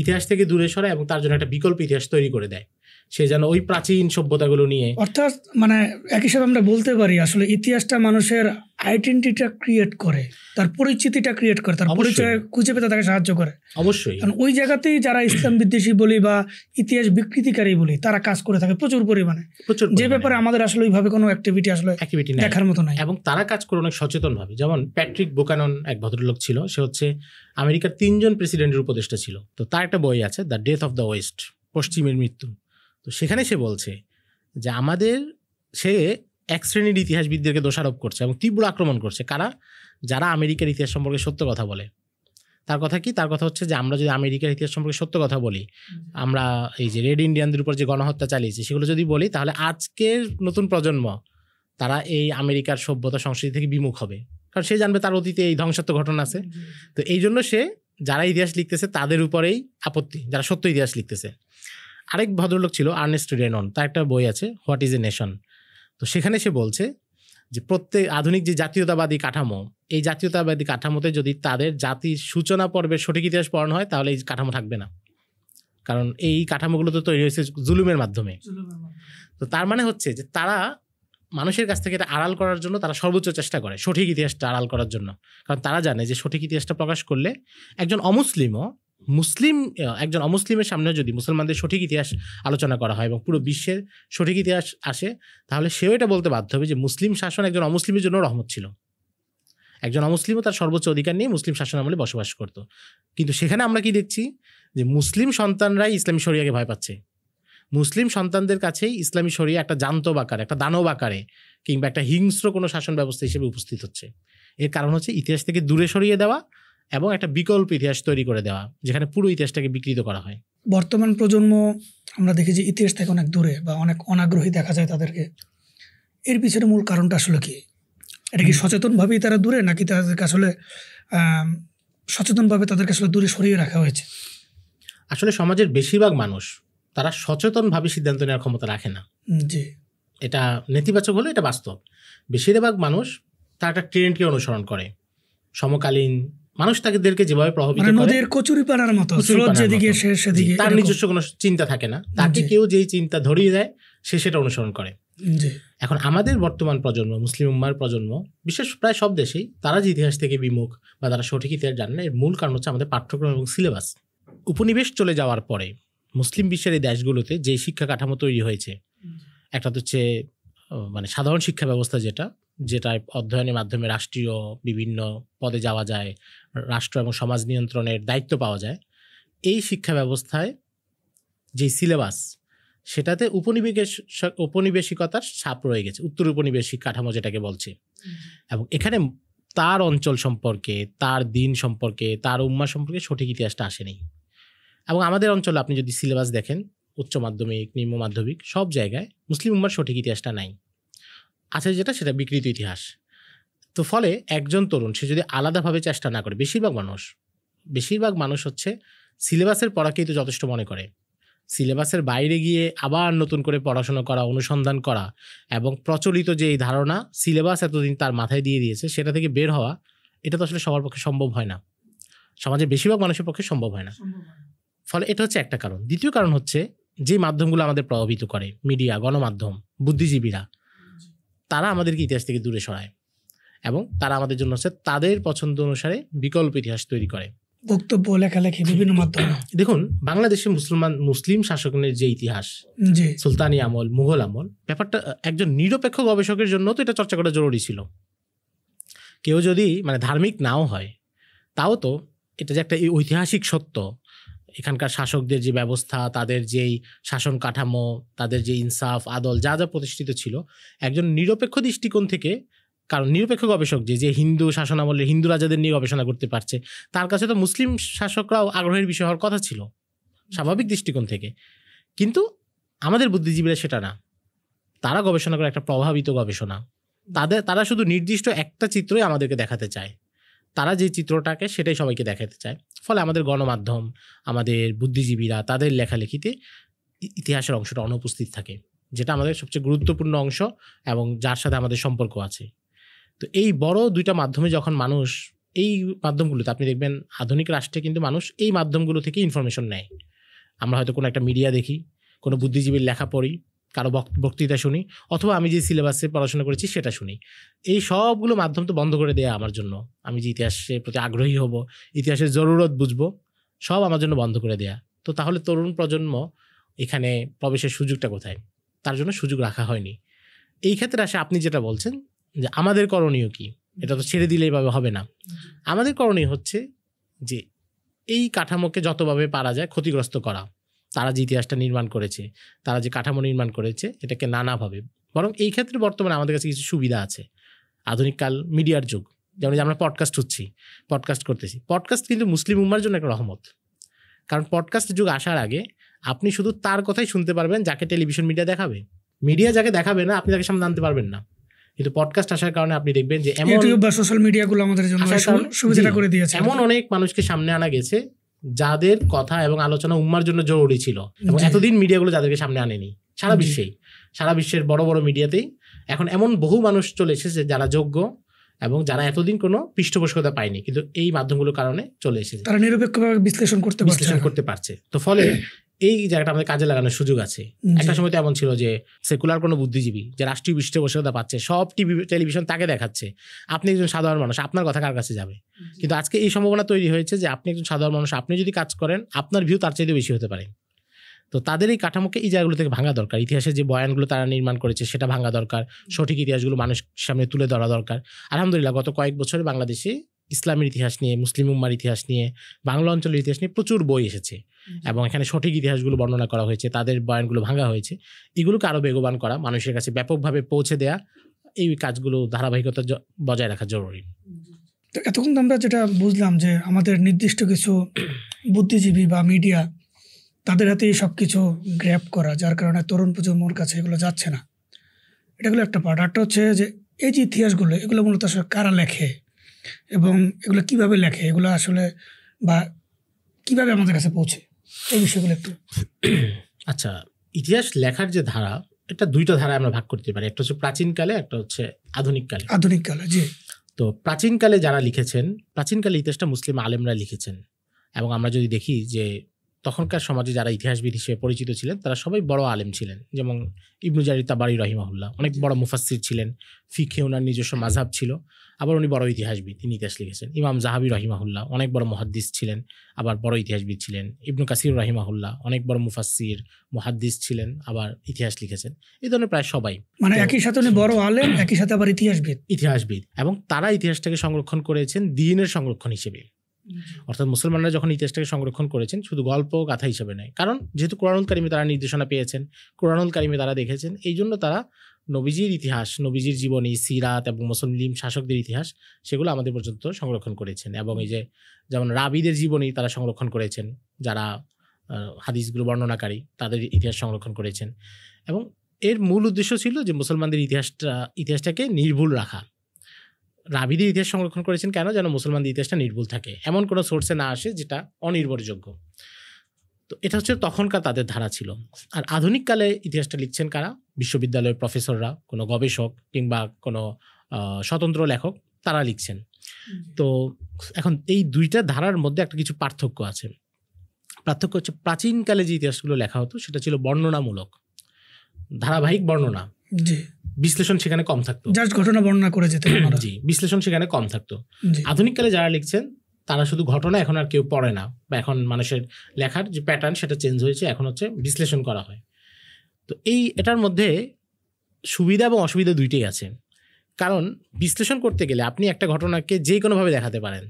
S1: ইতিহাস থেকে দূরে সরায় এবং তার জন্য একটা বিকল্প ইতিহাস তৈরি করে দেয়, সে যেন ওই প্রাচীন সভ্যতাগুলো নিয়ে।
S2: অর্থাৎ মানে এক হিসাবে আমরা বলতে পারি আসলে ইতিহাসটা মানুষের আইডেন্টিটিটা ক্রিয়েট করে, তার পরিচিতিটা ক্রিয়েট করে, তার পরিচয় খুঁজে পেতে তাকে সাহায্য করে।
S1: অবশ্যই,
S2: কারণ ওই জায়গাতেই যারা ইসলাম বিদ্বেষী বলি বা ইতিহাস বিকৃতিকারী বলি, তারা কাজ করে থাকে প্রচুর পরিমাণে, যে ব্যাপারে আমাদের আসলে ওইভাবে কোনো অ্যাক্টিভিটি দেখার মতো নাই।
S1: এবং তারা কাজ করে অনেক সচেতন ভাবে। যেমন প্যাট্রিক বুকানন এক ভদ্রলোক ছিল, সে হচ্ছে আমেরিকার 3 জন প্রেসিডেন্টের উপদেষ্টা ছিল। তো তার একটা বই আছে, the death of the West, পশ্চিমের মৃত্যু। তো সেখানে সে বলছে যে সে এক শ্রেণীর ইতিহাসবিদদেরকে দোষারোপ করছে এবং তীব্র আক্রমণ করছে। যারা আমেরিকার ইতিহাস সম্পর্কে সত্য কথা বলে। তার কথা হচ্ছে যে আমরা যদি আমেরিকার ইতিহাস সম্পর্কে সত্য কথা বলি, আমরা এই যে রেড ইন্ডিয়ানদের উপর যে গণহত্যা চালিয়েছি সেগুলো যদি বলি, তাহলে আজকের নতুন প্রজন্ম তারা এই আমেরিকার সভ্যতা সংস্কৃতি থেকে বিমুখ হবে, কারণ সে জানবে তার অতীতে এই ধ্বংসাত্মক ঘটনা আছে। তো এই জন্য সে যারা ইতিহাস লিখতেছে তাদের উপরেই আপত্তি, যারা সত্য ইতিহাস লিখতেছে। আরেক ভদ্রলোক ছিল আর্নেস্ট রেনন, তার একটা বই আছে হোয়াট ইজ এ নেশন। তো সেখানে সে বলছে যে প্রত্যেক আধুনিক যে জাতীয়তাবাদী কাঠামো, এই জাতীয়তাবাদী কাঠামোতে যদি তাদের জাতির সূচনা পর্বের সঠিক ইতিহাস পড়ানো হয়, তাহলে এই কাঠামো থাকবে না, কারণ এই কাঠামোগুলো তো তৈরি হয়েছে জুলুমের মাধ্যমে। তো তার মানে হচ্ছে যে তারা মানুষের কাছ থেকে এটা আড়াল করার জন্য তারা সর্বোচ্চ চেষ্টা করে, সঠিক ইতিহাসটা আড়াল করার জন্য। কারণ তারা জানে যে সঠিক ইতিহাসটা প্রকাশ করলে একজন অমুসলিমের সামনে যদি মুসলমানদের সঠিক ইতিহাস আলোচনা করা হয় এবং পুরো বিশ্বের সঠিক ইতিহাস আসে, তাহলে সেও এটা বলতে বাধ্য হবে যে মুসলিম শাসন একজন অমুসলিমের জন্য রহমত ছিল। একজন অমুসলিমও তার সর্বোচ্চ অধিকার নিয়ে মুসলিম শাসন আমলে বসবাস করত। কিন্তু সেখানে আমরা কি দেখছি যে মুসলিম সন্তানরাই ইসলামী শরিয়াকে ভয় পাচ্ছে। মুসলিম সন্তানদের কাছেই ইসলামী শরিয়া একটা জান্তব আকারে, একটা দানব আকারে, কিংবা একটা হিংস্র কোনো শাসন ব্যবস্থা হিসেবে উপস্থিত হচ্ছে। এর কারণ হচ্ছে ইতিহাস থেকে দূরে সরিয়ে দেওয়া এবং একটা বিকল্প ইতিহাস তৈরি করে দেওয়া, যেখানে পুরো ইতিহাসটাকে বিকৃত করা হয়।
S2: বর্তমান প্রজন্ম আমরা দেখি যে ইতিহাস থেকে অনেক দূরে বা অনেক অনাগ্রহী দেখা যায় তাদেরকে। এর পিছনে মূল কারণটা আসলে কি? এটা কি সচেতনভাবেই তারা দূরে, নাকি তাদেরকে আসলে সচেতনভাবে তাদেরকে আসলে দূরে সরিয়ে রাখা হয়েছে?
S1: আসলে সমাজের বেশিরভাগ মানুষ তারা সচেতনভাবে সিদ্ধান্ত নেওয়ার ক্ষমতা রাখে না।
S2: জি,
S1: এটা নেতিবাচক হলে এটা বাস্তব। বেশিরভাগ মানুষ তার একটা ট্রেন্ডকে অনুসরণ করে। সমকালীন মানুষ তাদেরকে যেভাবে প্রভাবিত করে,
S2: নদীর কচুরিপানার মতো, স্রোত যেদিকে সেদিকে,
S1: তার নিজস্ব কোনো চিন্তা থাকে না। তাকে কেউ যেই চিন্তা ধরিয়ে দেয় সে সেটা অনুসরণ করে। এখন আমাদের বর্তমান প্রজন্ম, মুসলিম উম্মার প্রজন্ম, বিশেষ প্রায় সব দেশেই তারা যে ইতিহাস থেকে বিমুখ বা তারা সঠিক ইতিহাস জানে না, এর মূল কারণ হচ্ছে আমাদের পাঠ্যক্রম এবং সিলেবাস। উপনিবেশ চলে যাওয়ার পরে মুসলিম বিশ্বের এই দেশগুলোতে যে শিক্ষা কাঠামো তৈরি হয়েছে, একটা হচ্ছে মানে সাধারণ শিক্ষা ব্যবস্থা, যেটা অধ্যয়নের মাধ্যমে রাষ্ট্রীয় বিভিন্ন পদে যাওয়া যায়, রাষ্ট্র এবং সমাজ নিয়ন্ত্রণের দায়িত্ব পাওয়া যায়। এই শিক্ষা ব্যবস্থায় যে সিলেবাস, সেটাতে উপনিবেশিকতার ছাপ রয়ে গেছে, উত্তর উপনিবেশিক কাঠামো যেটাকে বলছে। এবং এখানে তার অঞ্চল সম্পর্কে, তার দিন সম্পর্কে, তার উম্মা সম্পর্কে সঠিক ইতিহাসটা আসেনি। এবং আমাদের অঞ্চলে আপনি যদি সিলেবাস দেখেন, উচ্চ মাধ্যমিক, নিম্ন মাধ্যমিক, সব জায়গায় মুসলিম উম্মার সঠিক ইতিহাসটা নাই। আছে যেটা, সেটা বিকৃত ইতিহাস। তো ফলে একজন তরুণ সে যদি আলাদাভাবে চেষ্টা না করে, বেশিরভাগ মানুষ হচ্ছে সিলেবাসের পড়াকেই তো যথেষ্ট মনে করে। সিলেবাসের বাইরে গিয়ে আবার নতুন করে পড়াশোনা করা, অনুসন্ধান করা এবং প্রচলিত যে এই ধারণা সিলেবাস এতদিন তার মাথায় দিয়ে দিয়েছে সেটা থেকে বের হওয়া, এটা তো আসলে সবার পক্ষে সম্ভব হয় না, সমাজের বেশিরভাগ মানুষের পক্ষে সম্ভব হয় না। ফলে এটা হচ্ছে একটা কারণ। দ্বিতীয় কারণ হচ্ছে যে মাধ্যমগুলো আমাদের প্রভাবিত করে, মিডিয়া, গণমাধ্যম, বুদ্ধিজীবীরা, তারা আমাদেরকে ইতিহাস থেকে দূরে সরায় এবং তারা আমাদের জন্য হচ্ছে তাদের পছন্দ অনুসারে বিকল্প ইতিহাস তৈরি করে,
S2: বক্তব্য, লেখালেখি, বিভিন্ন মাধ্যমে।
S1: দেখুন, বাংলাদেশে মুসলিম শাসনের যে ইতিহাস, সুলতানি আমল, মুঘল আমল, ব্যাপারটা একজন নিরপেক্ষ গবেষকের জন্য তো এটা চর্চা করা জরুরি ছিল। কেউ যদি মানে ধার্মিক নাও হয়, তাও তো এটা যে একটা ঐতিহাসিক সত্য, এখানকার শাসকদের যে ব্যবস্থা, তাদের যেই শাসন কাঠামো, তাদের যে ইনসাফ, আদল যা যা প্রতিষ্ঠিত ছিল, একজন নিরপেক্ষ দৃষ্টিকোণ থেকে, কারণ নিরপেক্ষ গবেষক যে হিন্দু শাসন আমলে হিন্দু রাজাদের নিয়ে গবেষণা করতে পারছে, তার কাছে তো মুসলিম শাসকরাও আগ্রহের বিষয় হওয়ার কথা ছিল স্বাভাবিক দৃষ্টিকোণ থেকে। কিন্তু আমাদের বুদ্ধিজীবীরা সেটা না, তারা গবেষণা করে একটা প্রভাবিত গবেষণা, তারা শুধু নির্দিষ্ট একটা চিত্রই আমাদেরকে দেখাতে চায়, তারা যে চিত্রটাকে সেটাই সবাইকে দেখাতে চায়। ফলে আমাদের গণমাধ্যম, আমাদের বুদ্ধিজীবীরা তাদের লেখালেখিতে ইতিহাসের অংশটা অনুপস্থিত থাকে, যেটা আমাদের সবচেয়ে গুরুত্বপূর্ণ অংশ এবং যার সাথে আমাদের সম্পর্ক আছে। তো এই বড় দুইটা মাধ্যমে যখন মানুষ, এই মাধ্যমগুলোতে আপনি দেখবেন আধুনিক রাষ্ট্রে কিন্তু মানুষ এই মাধ্যমগুলো থেকে ইনফরমেশন নেয়। আমরা হয়তো কোনো একটা মিডিয়া দেখি, কোনো বুদ্ধিজীবীর লেখা পড়ি, কারো বক্তৃতা শুনি, অথবা আমি যে সিলেবাসে পড়াশোনা করেছি সেটা শুনি। এই সবগুলো মাধ্যম তো বন্ধ করে দেয়া আমার জন্য, আমি যে ইতিহাসের প্রতি আগ্রহী হব, ইতিহাসের জরুরত বুঝবো, সব আমার জন্য বন্ধ করে দেয়া। তো তাহলে তরুণ প্রজন্ম এখানে প্রবেশের সুযোগটা কোথায়? তার জন্য সুযোগ রাখা হয়নি। এই ক্ষেত্রে আসে আপনি যেটা বলছেন যে আমাদের করণীয় কি, এটা তো ছেড়ে দিলে এইভাবে হবে না। আমাদের করণীয় হচ্ছে যে এই কাঠামোকে যতভাবে পারা যায় ক্ষতিগ্রস্ত করা, তারা যে ইতিহাসটা নির্মাণ করেছে, তারা যে কাঠামো নির্মাণ করেছে, এটাকে নানাভাবে, বরং এই ক্ষেত্রে বর্তমানে আমাদের কাছে কিছু সুবিধা আছে। আধুনিককাল মিডিয়ার যুগ, যেমন আমরা পডকাস্ট করতেছি, পডকাস্ট কিন্তু মুসলিম উম্মার জন্য একটা রহমত। কারণ পডকাস্ট যুগ আসার আগে আপনি শুধু তার কথাই শুনতে পারবেন যাকে টেলিভিশন মিডিয়া দেখাবে, মিডিয়া যাকে দেখাবে না আপনি তাকে সামনে আনতে পারবেন না। কিন্তু পডকাস্ট আসার কারণে আপনি দেখবেন যে এমন
S2: ইউটিউব বা সোশ্যাল মিডিয়াগুলো আমাদের জন্য সুবিধা করে দিয়েছে,
S1: এমন অনেক মানুষকে সামনে আনা গেছে যাদের কথা এবং আলোচনা উম্মার জন্য জরুরি ছিল, এবং এতদিন মিডিয়াগুলো যাদেরকে সামনে আনেনি। সারা বিশ্বের বড় বড় মিডিয়াতেই এখন এমন বহু মানুষ চলে এসেছে যারা যোগ্য এবং যারা এতদিন কোনো পৃষ্ঠপোষকতা পায়নি, কিন্তু এই মাধ্যমগুলোর কারণে চলে এসেছে,
S2: তারা নিরপেক্ষভাবে বিশ্লেষণ করতে পারছে।
S1: তো ফলে এই জায়গাটা আমাদের কাজে লাগানোর সুযোগ আছে। একটা সময় তো এমন ছিল যে সেকুলার কোনো বুদ্ধিজীবী যে রাষ্ট্রীয় পৃষ্ঠপোষকতা পাচ্ছে, সব টিভি টেলিভিশন তাকে দেখাচ্ছে, আপনি একজন সাধারণ মানুষ, আপনার কথা কার কাছে যাবে? কিন্তু আজকে এই সম্ভাবনা তৈরি হয়েছে যে আপনি একজন সাধারণ মানুষ, আপনি যদি কাজ করেন আপনার ভিউ তার চাইতে বেশি হতে পারে। তো তাদের এই কাঠামোকে এই জায়গাগুলো থেকে ভাঙা দরকার। ইতিহাসের যে বয়ানগুলো তারা নির্মাণ করেছে সেটা ভাঙা দরকার, সঠিক ইতিহাসগুলো মানুষের সামনে তুলে ধরা দরকার। আলহামদুলিল্লাহ গত কয়েক বছরে বাংলাদেশে ইসলামের ইতিহাস নিয়ে, মুসলিম উম্মার ইতিহাস নিয়ে, বাংলা অঞ্চলের ইতিহাস নিয়ে প্রচুর বই এসেছে এবং এখানে সঠিক ইতিহাসগুলো বর্ণনা করা হয়েছে, তাদের বয়ানগুলো ভাঙা হয়েছে। এগুলোকে আরও বেগবান করা, মানুষের কাছে ব্যাপকভাবে পৌঁছে দেয়া, এই কাজগুলো ধারাবাহিকতা বজায় রাখা জরুরি।
S2: তো এতক্ষণ আমরা যেটা বুঝলাম যে আমাদের নির্দিষ্ট কিছু বুদ্ধিজীবী বা মিডিয়া তাদের হাতেই সব কিছু গ্র্যাব করা, যার কারণে তরুণ প্রজন্মর কাছে এগুলো যাচ্ছে না, এটাগুলো একটা পার্ট। আরটা হচ্ছে যে এই যে ইতিহাসগুলো, এগুলো মূলত আসলে কারা লেখে এবং এগুলো কিভাবে লেখে, এগুলো আসলে বা কিভাবে আমাদের কাছে পৌঁছে, এই বিষয়গুলো একটু।
S1: আচ্ছা, ইতিহাস লেখার যে ধারা, এটা দুইটা ধারায় আমরা ভাগ করতে পারি, একটা হচ্ছে প্রাচীনকালে, একটা হচ্ছে আধুনিককালে।
S2: আধুনিককালে, জি।
S1: তো প্রাচীনকালে যারা লিখেছেন, প্রাচীনকালে ইতিহাসটা মুসলিম আলেমরা লিখেছেন। এবং আমরা যদি দেখি যে তখনকার সমাজে যারা ইতিহাসবিদ হিসেবে পরিচিত ছিলেন তারা সবাই বড় আলেম ছিলেন। যেমন ইবনু জারির তাবারি রহিমাহুল্লাহ অনেক বড় মুফাসসির ছিলেন, ফিকহে ওনার নিজস্ব মাযহাব ছিল, আবার উনি বড় ইতিহাসবিদ, তিনি ইতিহাস লিখেছেন। ইমাম জাহাবি রহিমাহুল্লাহ অনেক বড় মুহাদ্দিস ছিলেন, আবার বড় ইতিহাসবিদ ছিলেন। ইবনু কাসির রহিমাহুল্লাহ অনেক বড় মুফাসসির, মুহাদ্দিস ছিলেন, আবার ইতিহাস লিখেছেন। এই ধরনের প্রায় সবাই,
S2: মানে একই সাথে উনি বড় আলেম, একই সাথে আবার ইতিহাসবিদ,
S1: এবং তারা ইতিহাসটাকে সংরক্ষণ করেছেন দ্বীনের সংরক্ষণ হিসেবে। অর্থাৎ মুসলমানরা যখন ইতিহাসটাকে সংরক্ষণ করেছেন শুধু গল্প গাথা হিসেবে নয়, কারণ যেহেতু কোরআনুল কারিমে তারা নির্দেশনা পেয়েছেন, কোরআনুল কারিমে তারা দেখেছেন, এই জন্য তারা নবীজির ইতিহাস, নবীজির জীবনী, সিরাত এবং মুসলিম শাসকদের ইতিহাস, সেগুলো আমাদের পর্যন্ত সংরক্ষণ করেছেন। এবং এই যে যেমন রাবিদের জীবনী তারা সংরক্ষণ করেছেন, যারা হাদিসগুলো বর্ণনাকারী, তাদের ইতিহাস সংরক্ষণ করেছেন। এবং এর মূল উদ্দেশ্য ছিল যে মুসলমানদের ইতিহাসটাকে নির্ভুল রাখা। রাবিদের ইতিহাস সংরক্ষণ করেছেন কেন? যেন মুসলমানদের ইতিহাসটা নির্ভুল থাকে, এমন কোনো সোর্সে না আসে যেটা অনির্ভরযোগ্য। তো এটা হচ্ছে তখনকার তাদের ধারা ছিল। আর আধুনিককালে ইতিহাসটা লিখছেন কারা? বিশ্ববিদ্যালয়ের প্রফেসররা, কোনো গবেষক কিংবা কোনো স্বতন্ত্র লেখক, তারা লিখছেন। তো এখন এই দুইটা ধারার মধ্যে একটা কিছু পার্থক্য আছে। পার্থক্য হচ্ছে প্রাচীনকালে যে ইতিহাসগুলো লেখা হতো সেটা ছিল বর্ণনামূলক, ধারাবাহিক বর্ণনা, বিশ্লেষণ সেখানে কম থাকতো,
S2: জাস্ট ঘটনা বর্ণনা করে যেতেন।
S1: জি, বিশ্লেষণ সেখানে কম থাকতো। আধুনিককালে যারা লিখছেন তারা শুধু ঘটনা, এখন আর কেউ পড়ে না, বা এখন মানুষের লেখার যে প্যাটার্ন সেটা চেঞ্জ হয়েছে, এখন হচ্ছে বিশ্লেষণ করা হয়। তো এটার মধ্যে সুবিধা এবং অসুবিধা দুইটাই আছে। কারণ বিশ্লেষণ করতে গেলে আপনি একটা ঘটনাকে যে কোনোভাবে দেখাতে পারেন,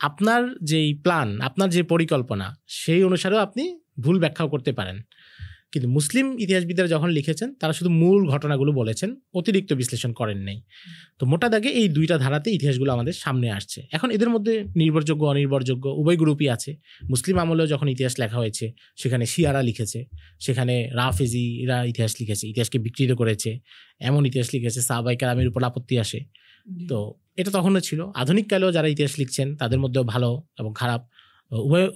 S1: আপনার যেই প্ল্যান, আপনার যে পরিকল্পনা, সেই অনুসারেও আপনি ভুল ব্যাখ্যাও করতে পারেন। কিন্তু মুসলিম ইতিহাসবিদরা যখন লিখেছেন তারা শুধু মূল ঘটনাগুলো বলেছেন, অতিরিক্ত বিশ্লেষণ করেন নাই। তো মোটা দাগে এই দুইটা ধারাতে ইতিহাসগুলো আমাদের সামনে আসছে। এখন এদের মধ্যে নির্ভরযোগ্য অনির্ভরযোগ্য উভয় গ্রুপই আছে। মুসলিম আমলেও যখন ইতিহাস লেখা হয়েছে সেখানে শিয়ারা লিখেছে, সেখানে রাফেজিরা ইতিহাস লিখেছে, ইতিহাসকে বিকৃত করেছে, এমন ইতিহাস লিখেছে সাহাবায়ে কেরামের উপর আপত্তি আসে। তো এটা তখনও ছিল। আধুনিককালেও যারা ইতিহাস লিখছেন তাদের মধ্যেও ভালো এবং খারাপ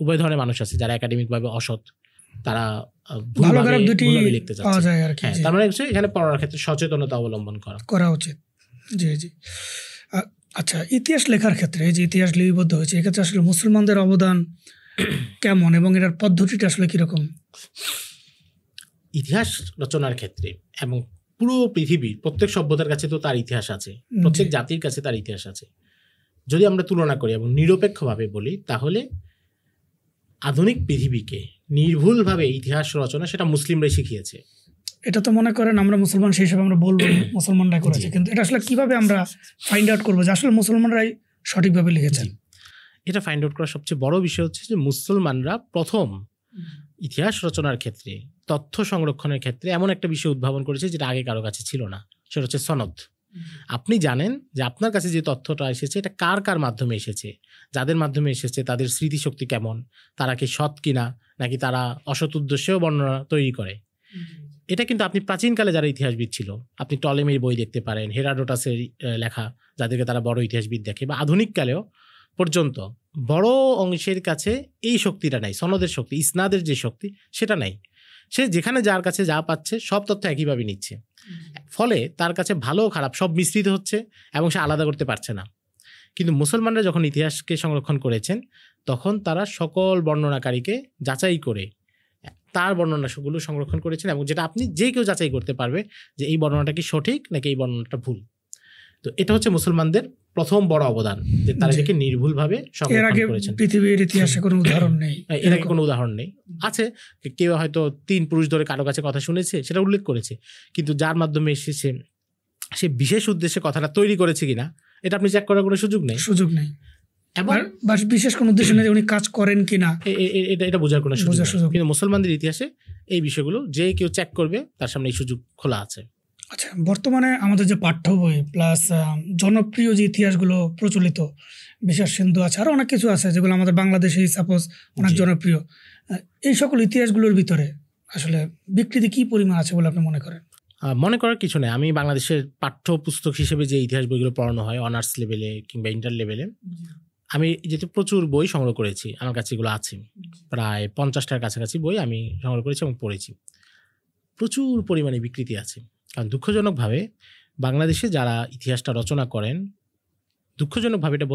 S1: উভয় ধরনের মানুষ আছে। যারা একাডেমিকভাবে অসৎ, তারা লিখতে চাচ্ছে। তার মানে এখানে পড়ার ক্ষেত্রে সচেতনতা অবলম্বন করা উচিত।
S2: জি জি। আচ্ছা, ইতিহাস লেখার ক্ষেত্রে, এই যে ইতিহাস লিপিবদ্ধ হয়েছে, এক্ষেত্রে আসলে মুসলমানদের অবদান কেমন এবং এটার পদ্ধতিটা আসলে কিরকম?
S1: ইতিহাস রচনার ক্ষেত্রে এবং পুরো পৃথিবীর প্রত্যেক সভ্যতার কাছে তো তার ইতিহাস আছে, প্রত্যেক জাতির কাছে তার ইতিহাস আছে। যদি আমরা তুলনা করি এবং নিরপেক্ষভাবে বলি, তাহলে আধুনিক পৃথিবীকে নির্ভুলভাবে ইতিহাস রচনা সেটা মুসলিমরাই শিখিয়েছে।
S2: এটা তো মনে করেন আমরা মুসলমান সেই হিসেবে আমরা বলবো মুসলমানরাই করেছে, কিন্তু এটা আসলে কিভাবে আমরা ফাইন্ড আউট করবো যে আসলে মুসলমানরাই সঠিকভাবে লিখেছেন?
S1: এটা ফাইন্ড আউট করার সবচেয়ে বড় বিষয় হচ্ছে যে মুসলমানরা প্রথম ইতিহাস রচনার ক্ষেত্রে, তথ্য সংরক্ষণের ক্ষেত্রে এমন একটা বিষয় উদ্ভাবন করেছে যেটা আগে কারো কাছে ছিল না, সেটা হচ্ছে সনদ। আপনি জানেন যে আপনার কাছে যে তথ্যটা এসেছে এটা কার কার মাধ্যমে এসেছে, যাদের মাধ্যমে এসেছে তাদের স্মৃতিশক্তি কেমন, তারা কি সৎ কিনা, নাকি তারা অসৎ উদ্দেশ্যেও বর্ণনা তৈরি করে। এটা কিন্তু আপনি প্রাচীনকালে যারা ইতিহাসবিদ ছিল, আপনি টলেমির বই দেখতে পারেন, হেরাডোটাসের লেখা, যাদেরকে তারা বড় ইতিহাসবিদ দেখে, বা আধুনিককালেও পর্যন্ত বড় অংশের কাছে এই শক্তিটা নাই, সনদের শক্তি, ইসনাদের যে শক্তি সেটা নাই। সে যেখানে যার কাছে যা পাচ্ছে সব তথ্য একইভাবে নিচ্ছে, ফলে তার কাছে ভালো খারাপ সব মিশ্রিত হচ্ছে এবং সে আলাদা করতে পারছে না। কিন্তু মুসলমানরা যখন ইতিহাসকে সংরক্ষণ করেছেন তখন তারা সকল বর্ণনাকারীকে যাচাই করে তার বর্ণনাগুলো সংরক্ষণ করেছেন, এবং যেটা আপনি যে কেউ যাচাই করতে পারবে যে এই বর্ণনাটা কি সঠিক নাকি এই বর্ণনাটা ভুল। তো এটা হচ্ছে মুসলমানদের প্রথম বড় অবদান, যে তারা এটাকে নির্ভুলভাবে সংরক্ষণ করেছেন।
S2: পৃথিবীর ইতিহাসে কোনো উদাহরণ নেই,
S1: এর আগে কোনো উদাহরণ নেই। আছে কেউ হয়তো 3 পুরুষ ধরে কারো কাছে কথা শুনেছে, সেটা উল্লেখ করেছে, কিন্তু যার মাধ্যমে এসেছে সে বিশেষ উদ্দেশ্যে কথাটা তৈরি করেছে কিনা এটা আপনি চেক করার কোনো সুযোগ নেই।
S2: এবং বিশেষ কোনো উদ্দেশ্য নেই উনি কাজ করেন কিনা,
S1: এটা বোঝার কোনো সুযোগ। কিন্তু মুসলমানদের ইতিহাসে এই বিষয়গুলো যে কেউ চেক করবে তার সামনে এই সুযোগ খোলা আছে।
S2: আচ্ছা, বর্তমানে আমাদের যে পাঠ্য বই প্লাস জনপ্রিয় যে ইতিহাসগুলো প্রচলিত, বিশ্বাস সিন্ধু আছে, আরও অনেক কিছু আছে যেগুলো আমাদের বাংলাদেশে সাপোজ অনেক জনপ্রিয়, এই সকল ইতিহাসগুলোর ভিতরে আসলে বিকৃতি কি পরিমাণ আছে বলে আপনি মনে করেন?
S1: মনে করার কিছু নেই। আমি বাংলাদেশের পাঠ্যপুস্তক হিসেবে যে ইতিহাস বইগুলো পড়ানো হয় অনার্স লেভেলে কিংবা ইন্টার লেভেলে, আমি যেহেতু প্রচুর বই সংগ্রহ করেছি, আমার কাছে এগুলো আছে, প্রায় 50টার কাছাকাছি বই আমি সংগ্রহ করেছি এবং পড়েছি। প্রচুর পরিমাণে বিকৃতি আছে। কারণ দুঃখজনকভাবে বাংলাদেশে যারা ইতিহাসটা রচনা করেন, দুঃখজনকভাবে এটা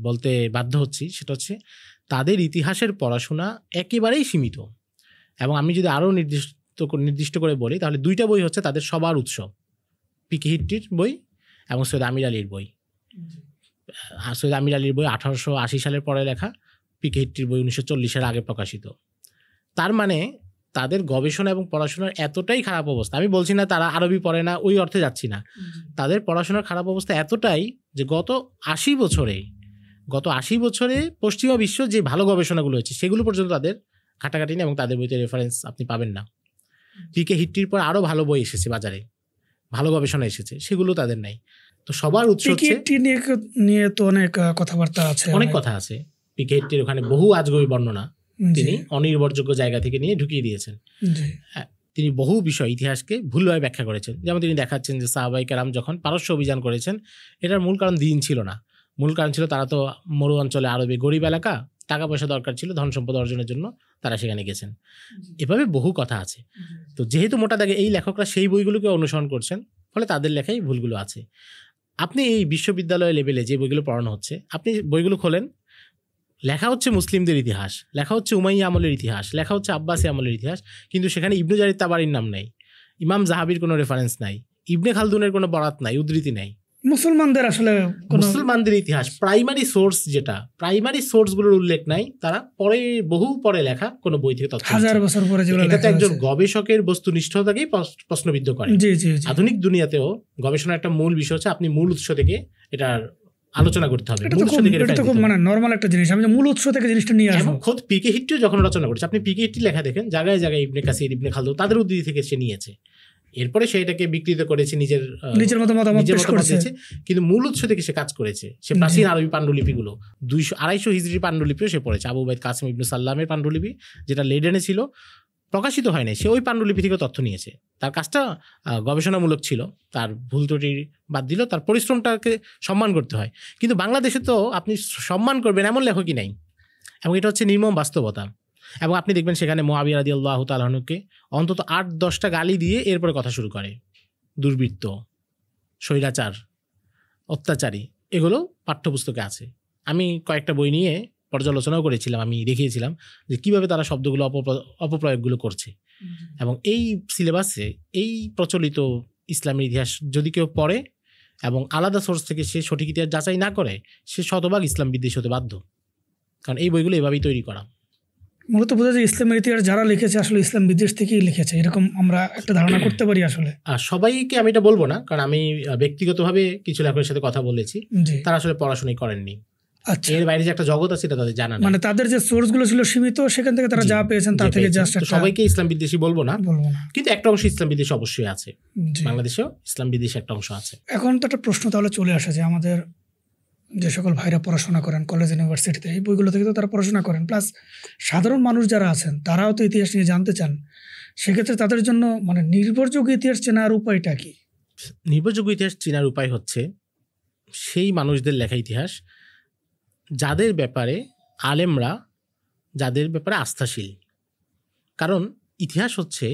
S1: বলতে বাধ্য হচ্ছি, সেটা হচ্ছে তাদের ইতিহাসের পড়াশোনা একেবারেই সীমিত। এবং আমি যদি আরও নির্দিষ্ট করে বলি, তাহলে 2টা বই হচ্ছে তাদের সবার উৎস, পিকে হিট্টির বই এবং সৈয়দ আমির আলীর বই। সৈয়দ আমির আলীর বই 1880 সালের পরে লেখা, পিকে হিট্টির বই 1940-এর আগে প্রকাশিত। তার মানে তাদের গবেষণা এবং পড়াশোনার এতটাই খারাপ অবস্থা, আমি বলছি না তারা আরবি পড়ে না, ওই অর্থে যাচ্ছি না, তাদের পড়াশোনার খারাপ অবস্থা এতটাই যে গত 80 বছরে পশ্চিমা বিশ্ব যে ভালো গবেষণাগুলো হয়েছে সেগুলো পর্যন্ত তাদের ঘাটাঘাটি নেই এবং তাদের বইতে রেফারেন্স আপনি পাবেন না। পিকে হিট্টির পর আরও ভালো বই এসেছে বাজারে, ভালো গবেষণা এসেছে, সেগুলো তাদের নাই। তো সবার উৎস
S2: নিয়ে তো অনেক কথাবার্তা আছে,
S1: অনেক কথা আছে। পিকে হিট্টির ওখানে বহু আজগবি বর্ণনা তিনি অনির্ভরযোগ্য জায়গা থেকে নিয়ে ঢুকিয়ে দিয়েছেন। তিনি বহু বিষয় ইতিহাসকে ভুলভাবে ব্যাখ্যা করেছেন। যেমন তিনি দেখাচ্ছেন যে সাহাবায়ে কেরাম যখন পারস্য অভিযান করেছেন, এটার মূল কারণ দিন ছিল না, মূল কারণ ছিল তারা তো মরু অঞ্চলে আরবে গরিব এলাকা, টাকা পয়সা দরকার ছিল ধন সম্পদ অর্জনের জন্য, তারা সেখানে গেছেন। এভাবে বহু কথা আছে। তো যেহেতু মোটা দাগে এই লেখকরা সেই বইগুলোকে অনুসরণ করছেন, ফলে তাদের লেখাই ভুলগুলো আছে। আপনি এই বিশ্ববিদ্যালয় লেভেলে যে বইগুলো পড়ানো হচ্ছে, আপনি বইগুলো খোলেন, লেখা হচ্ছে মুসলিমদের ইতিহাস, লেখা হচ্ছে উমাইয়া আমলের ইতিহাস, লেখা হচ্ছে আব্বাসী আমলের ইতিহাস, কিন্তু সেখানে ইবনু জারির তাবারির নাম নাই, ইমাম জাহাবির কোনো রেফারেন্স নাই, ইবনে খালদুনের কোনো বরাত নাই, উদ্ধৃতি নাই। মুসলমানদের ইতিহাস প্রাইমারি সোর্স, যেটা প্রাইমারি সোর্সগুলোর উল্লেখ নাই, তারা বহু পরে লেখা কোনো বই থেকে তথ্য,
S2: হাজার বছর পরে,
S1: এটা তো একজন গবেষকের বস্তুনিষ্ঠতাকেই প্রশ্নবিদ্ধ করে। আধুনিক দুনিয়াতেও গবেষণার একটা মূল বিষয় হচ্ছে আপনি মূল উৎস থেকে এটার আলোচনা করতে হবে।
S2: মানে নরমাল একটা জিনিস, আমি মূল উৎস থেকে জিনিসটা নিয়ে আসবো।
S1: খোদ পিকে হিট্টিও যখন রচনা করছে, আপনি পিকে হিট্টির লেখা দেখেন, জায়গায় জায়গায় ইবনে কাসির, ইবনে খালদুন তাদের উদ্ধৃতি থেকে সে নিয়েছে, এরপরে সে এটাকে বিকৃত করেছে, নিজের মতো মতামত দিয়েছে, কিন্তু মূল উৎস থেকে সে কাজ করেছে। সে প্রাচীন আরবি পাণ্ডুলিপিগুলো 200-250 হিজরি পাণ্ডুলিপিও সে পড়েছে। আবু উবাইদ কাসিম ইবনে সাল্লামের পাণ্ডুলিপি যেটা লেডেনে ছিল, প্রকাশিত হয় নাই, সে ওই পাণ্ডুলিপি থেকে তথ্য নিয়েছে। তার কাজটা গবেষণামূলক ছিল, তার ভুল ত্রুটি বাদ দিল, তার পরিশ্রমটাকে সম্মান করতে হয়। কিন্তু বাংলাদেশে তো আপনি সম্মান করবেন এমন লেখকই নাই, এবং এটা হচ্ছে নির্মম বাস্তবতা। এবং আপনি দেখবেন সেখানে মুআবিয়া রাদিয়াল্লাহু তাআলা আনহুকে অন্তত 8-10টা গালি দিয়ে এরপরে কথা শুরু করে, দুর্বৃত্ত, স্বৈরাচার, অত্যাচারী, এগুলো পাঠ্যপুস্তকে আছে। আমি কয়েকটা বই নিয়ে পর্যালোচনাও করেছিলাম, আমি দেখিয়েছিলাম যে কীভাবে তারা শব্দগুলো অপপ্রয়োগগুলো করছে। এবং এই সিলেবাসে এই প্রচলিত ইসলামের ইতিহাস যদি কেউ পড়ে এবং আলাদা সোর্স থেকে সে সঠিক ইতিহাস যাচাই না করে, সে শতভাগ ইসলাম বিদ্বেষী হতে বাধ্য, কারণ এই বইগুলো এভাবেই তৈরি করা।
S2: মূলত বোঝা যায় ইসলামের ইতিহাস যারা লিখেছে আসলে ইসলাম বিদ্বেষ থেকেই লিখেছে, এরকম আমরা একটা ধারণা করতে পারি। আসলে
S1: সবাইকে আমি এটা বলবো না, কারণ আমি ব্যক্তিগতভাবে কিছু লেখকের সাথে কথা বলেছি, তারা আসলে পড়াশোনাই করেননি।
S2: আচ্ছা,
S1: এর বাইরে যে একটা জগৎ আছে এটা তাদের জানা না,
S2: মানে তাদের যে সোর্সগুলো ছিল সীমিত, সেখান থেকে তারা যা পেয়েছেন তা থেকে জাস্ট।
S1: সবাইকে ইসলাম বিদ্বেষী বলবো না, কিন্তু একটা অংশ ইসলাম বিদ্বেষী অবশ্যই আছে, বাংলাদেশেও ইসলাম বিদ্বেষী একটা অংশ আছে।
S2: এখন তো একটা প্রশ্ন তাহলে চলে আসে যে আমাদের যে সকল ভাইরা পড়াশোনা করেন কলেজ ইউনিভার্সিটিতে, এই বইগুলো থেকে তো তারা পড়াশোনা করেন, প্লাস সাধারণ মানুষ যারা আছেন তারাও তো ইতিহাস নিয়ে জানতে চান, সেক্ষেত্রে তাদের জন্য মানে নির্ভরযোগ্য ইতিহাস চেনার উপায়টা কি?
S1: নির্ভরযোগ্য ইতিহাস চেনার উপায় হচ্ছে সেই মানুষদের লেখা ইতিহাস যাদের ব্যাপারে আলেমরা যাদের ব্যাপারে আস্থাশীল। কারণ ইতিহাস হচ্ছে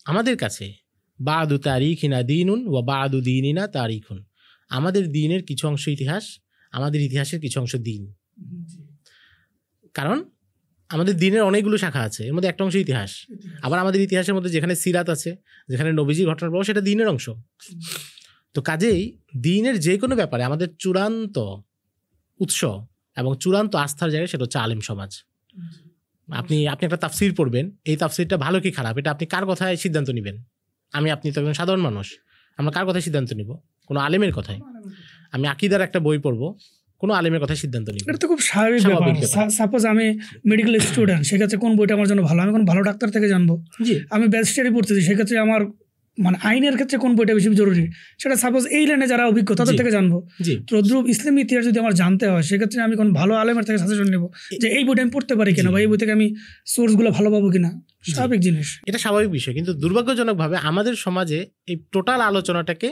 S1: আমাদের কাছে বাদু তারিখিনা দিনুন ওয়া বাদু দিনিনা তারিখুন, আমাদের দিনের কিছু অংশ ইতিহাস, আমাদের ইতিহাসের কিছু অংশ দিন। কারণ আমাদের দিনের অনেকগুলো শাখা আছে, এর মধ্যে একটা অংশ ইতিহাস। আবার আমাদের ইতিহাসের মধ্যে যেখানে সিরাত আছে, যেখানে নবীজির ঘটনার প্রভাব, সেটা দিনের অংশ। তো কাজেই দিনের যে কোনো ব্যাপারে আমাদের চূড়ান্ত উৎস এবং চূড়ান্ত আস্থার জায়গা সেটা হচ্ছে আলেম সমাজ। আপনি একটা তাফসির পড়বেন, এই তাফসিরটা ভালো কি খারাপ এটা আপনি কার কথায় সিদ্ধান্ত নেবেন? আপনি তো একজন সাধারণ মানুষ, আমরা কার কথায় সিদ্ধান্ত নিব? কোনো আলেমের কথায়। আমি আকীদার একটা বই পড়বো, কোনো আলেমের কথায় সিদ্ধান্ত নিব।
S2: এটা তো খুব স্বাভাবিক ব্যাপার। সাপোজ আমি মেডিকেল স্টুডেন্ট, সেক্ষেত্রে কোন বইটা আমার জন্য ভালো, আমি কোন ভালো ডাক্তার থেকে জানবো। আমি ব্যাচেলারি পড়তেছি, সেক্ষেত্রে আমার মানে আইনের ক্ষেত্রে কোন বইটা বেশি জরুরি, সেটা সাপোজ এই লাইনে যারা অভিজ্ঞ তাদের থেকে জানবো।
S1: জি,
S2: তদ্রুপ ইসলামী ইতিহাস যদি আমার জানতে হয়, সেক্ষেত্রে আমি কোন ভালো আলেমের থেকে সাজেশন নেবো যে এই বইটা আমি পড়তে পারি কিনা, বা এই বই থেকে আমি সোর্সগুলো ভালো পাবো কিনা। স্বাভাবিক জিনিস,
S1: এটা স্বাভাবিক বিষয়। কিন্তু দুর্ভাগ্যজনকভাবে আমাদের সমাজে এই টোটাল আলোচনাটাকে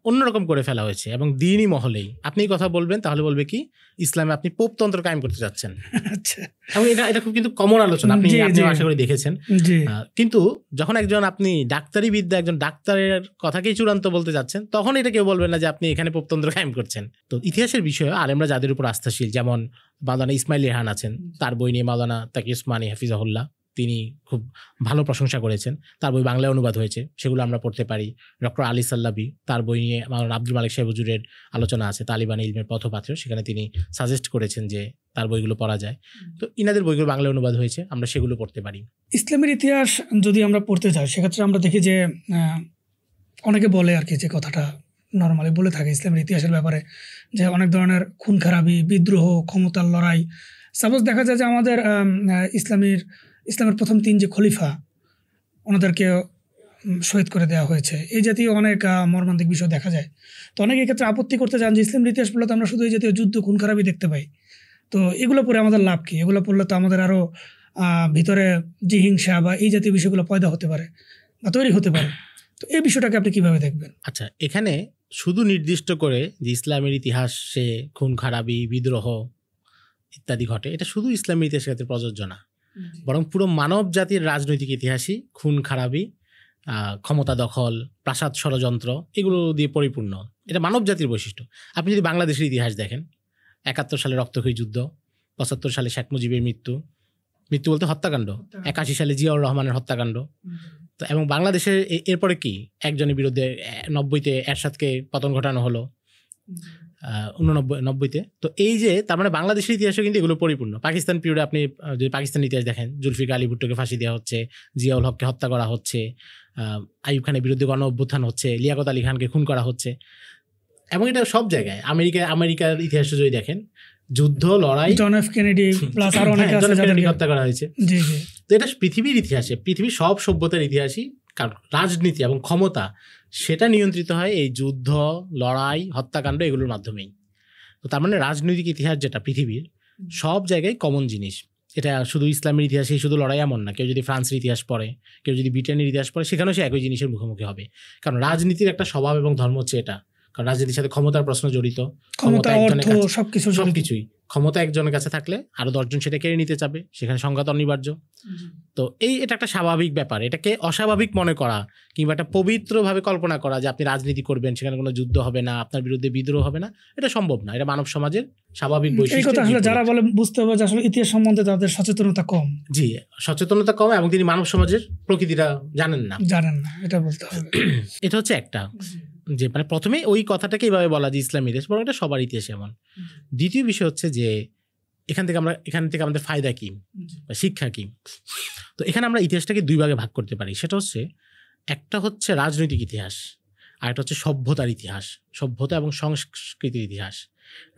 S1: অন্যরকম করে ফেলা হয়েছে, এবং দিনই মহলেই আপনি কথা বলবেন তাহলে বলবে কি ইসলামে আপনি পোপতন্ত্র কায়েম করতে যাচ্ছেন।
S2: আচ্ছা,
S1: এবং এটা খুব কিন্তু কমন আলোচনা, আপনি আশা করি দেখেছেন। কিন্তু যখন আপনি ডাক্তারি বিদ্যা একজন ডাক্তারের কথাকেই চূড়ান্ত বলতে যাচ্ছেন, তখন এটা কেউ বলবেন না যে আপনি এখানে পোপতন্ত্র কায়েম করছেন। তো ইতিহাসের বিষয়ে আলেমরা যাদের উপর আস্থাশীল, যেমন মাওলানা ইসমাইল রেহান আছেন, তার বই নিয়ে মাওলানা তাকি উসমানী হাফিজাহুল্লাহ তিনি খুব ভালো প্রশংসা করেছেন, তার বই বাংলায় অনুবাদ হয়েছে, সেগুলো আমরা পড়তে পারি। ডক্টর আলী সাল্লাবি, তার বই নিয়ে মাওলানা আব্দুল মালিক সাহেব হুজুরের আলোচনা আছে তালিবান ইলমের পথপাত্র, সেখানে তিনি সাজেস্ট করেছেন যে তার বইগুলো পড়া যায়। তো ইনাদের বইগুলো বাংলায় অনুবাদ হয়েছে, আমরা সেগুলো পড়তে পারি।
S2: ইসলামের ইতিহাস যদি আমরা পড়তে চাই, সেক্ষেত্রে আমরা দেখি যে অনেকে বলে আর কি, যে কথাটা নর্মালি বলে থাকে ইসলামের ইতিহাসের ব্যাপারে, যে অনেক ধরনের খুন খারাপি, বিদ্রোহ, ক্ষমতার লড়াই। সাপোজ দেখা যায় যে আমাদের ইসলামের প্রথম 3 যে খলিফা, ওনাদেরকে শহীদ করে দেওয়া হয়েছে, এই জাতীয় অনেক মর্মান্তিক বিষয় দেখা যায়। তো অনেকে এক্ষেত্রে আপত্তি করতে চান যে ইসলামের ইতিহাস পড়লে তো আমরা শুধু এই জাতীয় যুদ্ধ, খুন খারাপি দেখতে পাই, তো এগুলো পড়ে আমাদের লাভ কি? এগুলো পড়লে তো আমাদের আরও ভিতরে যে হিংসা বা এই জাতীয় বিষয়গুলো পয়দা হতে পারে বা তৈরি হতে পারে। তো এই বিষয়টাকে আপনি কিভাবে দেখবেন?
S1: আচ্ছা, এখানে শুধু নির্দিষ্ট করে যে ইসলামের ইতিহাসে খুন খারাপি, বিদ্রোহ ইত্যাদি ঘটে, এটা শুধু ইসলামের ইতিহাসের ক্ষেত্রে প্রযোজ্য না, বরং পুরো মানব জাতির রাজনৈতিক ইতিহাসই খুন খারাপি, ক্ষমতা দখল, প্রাসাদ ষড়যন্ত্র এগুলো দিয়ে পরিপূর্ণ। এটা মানব জাতির বৈশিষ্ট্য। আপনি যদি বাংলাদেশের ইতিহাস দেখেন, 71 সালে রক্তক্ষয়ী যুদ্ধ, 75 সালে শেখ মুজিবের মৃত্যু বলতে হত্যাকাণ্ড, 81 সালে জিয়াউর রহমানের হত্যাকাণ্ড। তো এবং বাংলাদেশের এরপরে কি একজনের বিরুদ্ধে 90-তে এরশাদকে পতন ঘটানো হলো, 89-90-তে। তো এই যে তার মানে বাংলাদেশের ইতিহাসে কিন্তু এগুলো পরিপূর্ণ। পাকিস্তান পিরিয়ডে আপনি যদি পাকিস্তান ইতিহাস দেখেন, জুলফিকার আলী ভুট্টোকে ফাঁসি দেওয়া হচ্ছে, জিয়াউল হককে হত্যা করা হচ্ছে, আইয়ুব খানের বিরুদ্ধে গণ অভ্যুত্থান হচ্ছে, লিয়াকত আলী খানকে খুন করা হচ্ছে। এবং এটা সব জায়গায়, আমেরিকার ইতিহাসে যদি দেখেন, যুদ্ধ, লড়াই,
S2: জন এফ কেনেডি প্লাস আরো অনেকে আছে যাদেরকে
S1: হত্যা করা হয়েছে। তো এটা পৃথিবীর ইতিহাসে, পৃথিবীর সব সভ্যতার ইতিহাসই রাজনীতি এবং ক্ষমতা সেটা নিয়ন্ত্রিত হয় এই যুদ্ধ, লড়াই, হত্যাকাণ্ড এগুলোর মাধ্যমেই। তো তার মানে রাজনৈতিক ইতিহাস যেটা পৃথিবীর সব জায়গায় কমন জিনিস। এটা শুধু ইসলামের ইতিহাসেই শুধু লড়াই এমন না। কেউ যদি ফ্রান্সের ইতিহাস পড়ে, কেউ যদি ব্রিটেনের ইতিহাস পড়ে, সেখানেও সে একই জিনিসের মুখোমুখি হবে। কারণ রাজনীতির একটা স্বভাব এবং ধর্ম হচ্ছে এটা। কারণ রাজনীতির সাথে ক্ষমতার প্রশ্ন জড়িত, সবকিছুই। ক্ষমতা একজনের কাছে থাকলে আরো 10 জন সেটা কেড়ে নিতে চাবে, সেখানে সংঘাত অনিবার্য। তো এটা একটা স্বাভাবিক ব্যাপার। এটাকে অস্বাভাবিক মনে করা কিংবা একটা পবিত্রভাবে কল্পনা করা যে আপনি রাজনীতি করবেন, সেখানে কোনো যুদ্ধ হবে না, আপনার বিরুদ্ধে বিদ্রোহ হবে না, এটা সম্ভব না। এটা মানব সমাজের স্বাভাবিক বৈশিষ্ট্য।
S2: যারা বলে বুঝতে হবে যে আসলে ইতিহাস সম্বন্ধে তাদের সচেতনতা কম।
S1: জি, সচেতনতা কম, এবং তিনি মানব সমাজের প্রকৃতিটা জানেন না,
S2: এটা বলতে হবে।
S1: এটা হচ্ছে একটা যে মানে প্রথমে ওই কথাটাকে এইভাবে বলা যে ইসলামের ইতিহাস, বরং এটা সবার ইতিহাস এমন। দ্বিতীয় বিষয় হচ্ছে যে এখান থেকে আমাদের ফায়দা কি বা শিক্ষা কি। তো এখানে আমরা ইতিহাসটাকে 2 ভাগে ভাগ করতে পারি। সেটা হচ্ছে, একটা হচ্ছে রাজনৈতিক ইতিহাস, আর একটা হচ্ছে সভ্যতার ইতিহাস, সভ্যতা এবং সংস্কৃতির ইতিহাস।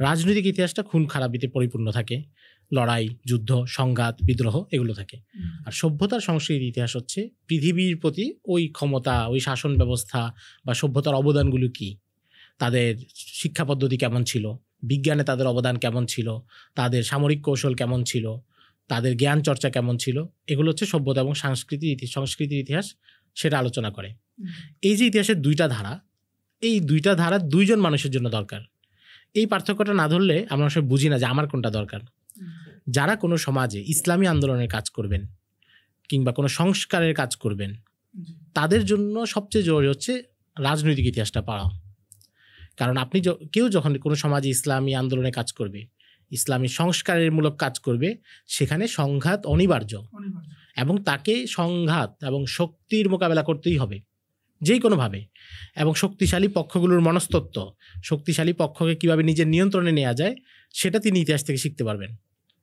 S1: রাজনৈতিক ইতিহাসটা খুন খারাপিতে পরিপূর্ণ থাকে, লড়াই, যুদ্ধ, সংঘাত, বিদ্রোহ এগুলো থাকে। আর সভ্যতার সংস্কৃতির ইতিহাস হচ্ছে পৃথিবীর প্রতি ওই ক্ষমতা, ওই শাসন ব্যবস্থা বা সভ্যতার অবদানগুলো কি, তাদের শিক্ষা পদ্ধতি কেমন ছিল, বিজ্ঞানে তাদের অবদান কেমন ছিল, তাদের সামরিক কৌশল কেমন ছিল, তাদের জ্ঞান চর্চা কেমন ছিল, এগুলো হচ্ছে সভ্যতা এবং সংস্কৃতির ইতিহাস, সেটা আলোচনা করে। এই যে ইতিহাসের 2টা ধারা, এই 2টা ধারা 2 জন মানুষের জন্য দরকার। এই পার্থক্যটা না ধরলে আমরা আসলে বুঝি না যে আমার কোনটা দরকার। যারা কোনো সমাজে ইসলামী আন্দোলনের কাজ করবেন কিংবা কোনো সংস্কারের কাজ করবেন, তাদের জন্য সবচেয়ে জরুরি হচ্ছে রাজনৈতিক ইতিহাসটা পড়া। কারণ আপনি কেউ যখন কোনো সমাজে ইসলামী আন্দোলনে কাজ করবে, ইসলামী সংস্কারের মূলক কাজ করবে, সেখানে সংঘাত অনিবার্য, এবং তাকে সংঘাত এবং শক্তির মোকাবেলা করতেই হবে যে কোনোভাবে। এবং শক্তিশালী পক্ষগুলোর মনস্তত্ত্ব, শক্তিশালী পক্ষকে কীভাবে নিজের নিয়ন্ত্রণে নেওয়া যায়, সেটা তিনি ইতিহাস থেকে শিখতে পারবেন।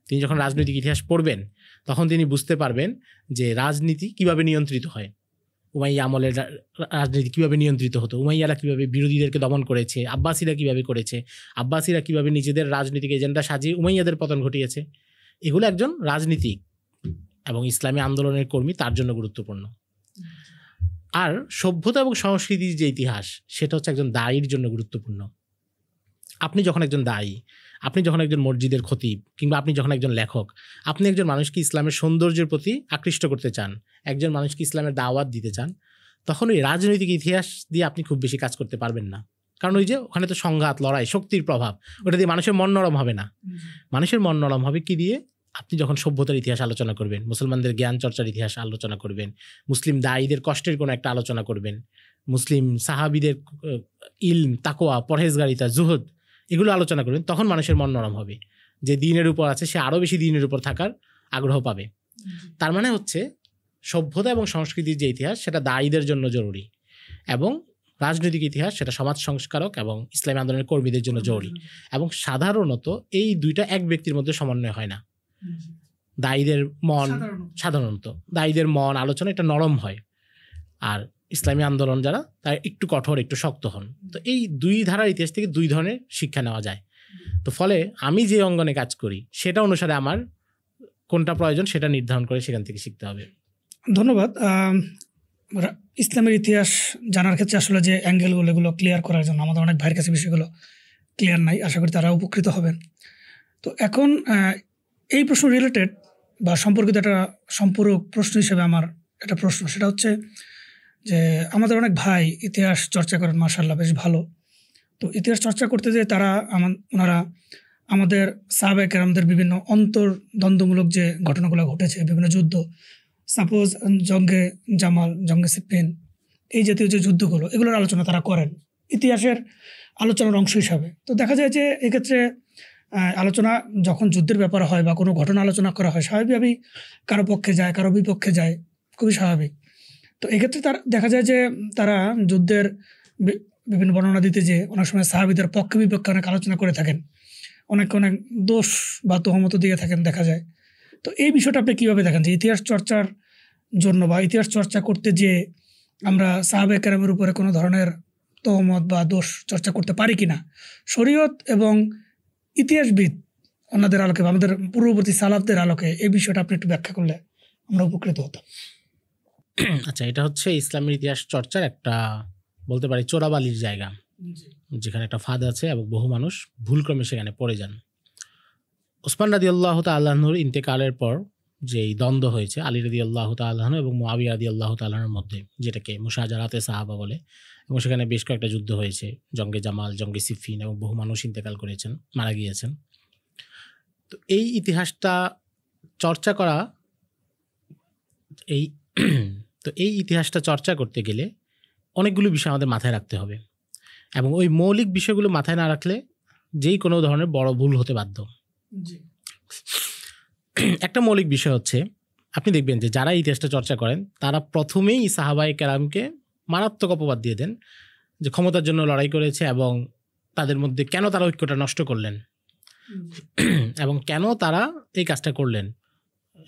S1: তিনি যখন রাজনৈতিক ইতিহাস পড়বেন, তখন তিনি বুঝতে পারবেন যে রাজনীতি কিভাবে নিয়ন্ত্রিত হয়, উমাইয়া আমলের রাজনীতি কীভাবে নিয়ন্ত্রিত হতো, উমাইয়ারা কীভাবে বিরোধীদেরকে দমন করেছে, আব্বাসীরা কীভাবে করেছে, আব্বাসীরা কীভাবে নিজেদের রাজনৈতিক এজেন্ডা সাজিয়ে উমাইয়াদের পতন ঘটিয়েছে। এগুলো একজন রাজনীতিক এবং ইসলামী আন্দোলনের কর্মী তার জন্য গুরুত্বপূর্ণ। আর সভ্যতা এবং সংস্কৃতির যে ইতিহাস সেটা হচ্ছে একজন দায়ীর জন্য গুরুত্বপূর্ণ। আপনি যখন একজন দায়ী, আপনি যখন একজন মসজিদের খতিব, কিংবা আপনি যখন একজন লেখক, আপনি একজন মানুষকে ইসলামের সৌন্দর্যের প্রতি আকৃষ্ট করতে চান, একজন মানুষকে ইসলামের দাওয়াত দিতে চান, তখন ওই রাজনৈতিক ইতিহাস দিয়ে আপনি খুব বেশি কাজ করতে পারবেন না। কারণ ওই যে ওখানে তো সংঘাত, লড়াই, শক্তির প্রভাব, ওটা দিয়ে মানুষের মন নরম হবে না। মানুষের মন নরম হবে কি দিয়ে? আপনি যখন সভ্যতার ইতিহাস আলোচনা করবেন, মুসলমানদের জ্ঞান চর্চার ইতিহাস আলোচনা করবেন, মুসলিম দায়ীদের কষ্টের কোনো একটা আলোচনা করবেন, মুসলিম সাহাবীদের ইলম, তাকওয়া, পরহেজগারিতা, জুহুদ, এগুলো আলোচনা করবেন, তখন মানুষের মন নরম হবে। যে দিনের উপর আছে সে আরও বেশি দিনের উপর থাকার আগ্রহ পাবে। তার মানে হচ্ছে সভ্যতা এবং সংস্কৃতির যে ইতিহাস সেটা দায়ীদের জন্য জরুরি, এবং রাজনৈতিক ইতিহাস সেটা সমাজ সংস্কারক এবং ইসলামী আন্দোলনের কর্মীদের জন্য জরুরি। এবং সাধারণত এই দুইটা এক ব্যক্তির মধ্যে সমন্বয় হয় না। দায়ীদের মন, সাধারণত দায়ীদের মন আলোচনা এটা নরম হয়, আর ইসলামী আন্দোলন যারা তারা একটু কঠোর, একটু শক্ত হন। তো এই দুই ধারার ইতিহাস থেকে দুই ধরনের শিক্ষা নেওয়া যায়। তো ফলে আমি যে অঙ্গনে কাজ করি সেটা অনুসারে আমার কোনটা প্রয়োজন সেটা নির্ধারণ করে সেখান থেকে শিখতে হবে।
S2: ধন্যবাদ। ইসলামের ইতিহাস জানার ক্ষেত্রে আসলে যে অ্যাঙ্গেলগুলো, এগুলো ক্লিয়ার করার জন্য আমাদের অনেক ভাইয়ের কাছে বিষয়গুলো ক্লিয়ার নাই, আশা করি তারা উপকৃত হবেন। তো এখন এই প্রশ্ন রিলেটেড বা সম্পর্কিত একটা সম্পূরক প্রশ্ন হিসেবে আমার একটা প্রশ্ন, সেটা হচ্ছে যে আমাদের অনেক ভাই ইতিহাস চর্চা করেন, মাশাআল্লাহ বেশ ভালো। তো ইতিহাস চর্চা করতে যে তারা ওনারা আমাদের সাহাবায়ে কেরামদের বিভিন্ন অন্তর্দ্বন্দ্বমূলক যে ঘটনাগুলো ঘটেছে, বিভিন্ন যুদ্ধ, সাপোজ জঙ্গে জামাল, জঙ্গে সিফিন, এই জাতীয় যে যুদ্ধগুলো, এগুলোর আলোচনা তারা করেন ইতিহাসের আলোচনার অংশ হিসাবে। তো দেখা যায় যে এক্ষেত্রে আলোচনা যখন যুদ্ধের ব্যাপার হয় বা কোনো ঘটনা আলোচনা করা হয়, স্বাভাবিকভাবেই কারো পক্ষে যায়, কারো বিপক্ষে যায়, খুবই স্বাভাবিক। তো এক্ষেত্রে তার দেখা যায় যে তারা যুদ্ধের বিভিন্ন বর্ণনা দিতে যে অনেক সময় সাহাবীদের পক্ষে বিপক্ষে অনেক আলোচনা করে থাকেন, অনেক দোষ বা তোহমত দিয়ে থাকেন দেখা যায়। তো এই বিষয়টা আপনি কীভাবে দেখেন যে ইতিহাস চর্চার জন্য বা ইতিহাস চর্চা করতে যে আমরা সাহাবায়ে কেরামের উপরে কোনো ধরনের তোহমত বা দোষ চর্চা করতে পারি কিনা, শরীয়ত এবং ইতিহাসবিদ ওনাদের আলোকে বা আমাদের পূর্ববর্তী সালাফদের আলোকে এই বিষয়টা আপনি একটু ব্যাখ্যা করলে আমরা উপকৃত হতাম।
S1: আচ্ছা, এটা হচ্ছে ইসলামের ইতিহাস চর্চার একটা বলতে পারি চোরাবালির জায়গা, যেখানে একটা ফাঁদ আছে এবং বহু মানুষ ভুলক্রমে সেখানে পড়ে যান। ওসমান রাদিয়াল্লাহু তাআলা আনহুর ইন্তেকালের পর যেই দ্বন্দ্ব হয়েছে আলী রাদিয়াল্লাহু তাআলা আনহু এবং মুআবিয়া রাদিয়াল্লাহু তাআলা আনহুর মধ্যে, যেটাকে মুশাজারাতে সাহাবা বলে, এবং সেখানে বেশ কয়েকটা যুদ্ধ হয়েছে, জঙ্গে জামাল, জঙ্গে সিফিন, এবং বহু মানুষ ইন্তেকাল করেছেন, মারা গিয়েছেন। তো এই ইতিহাসটা চর্চা করা এই ইতিহাসটা চর্চা করতে গেলে অনেকগুলো বিষয় আমাদের মাথায় রাখতে হবে, এবং ওই মৌলিক বিষয়গুলো মাথায় না রাখলে যেই কোনো ধরনের বড় ভুল হতে বাধ্য। একটা মৌলিক বিষয় হচ্ছে, আপনি দেখবেন যে যারা ইতিহাসটা চর্চা করেন তারা প্রথমেই সাহাবায়ে কেরামকে মারাত্মক অপবাদ দিয়ে দেন যে ক্ষমতার জন্য লড়াই করেছে, এবং তাদের মধ্যে কেন তারা ঐক্যটা নষ্ট করলেন এবং কেন তারা এই কাজটা করলেন।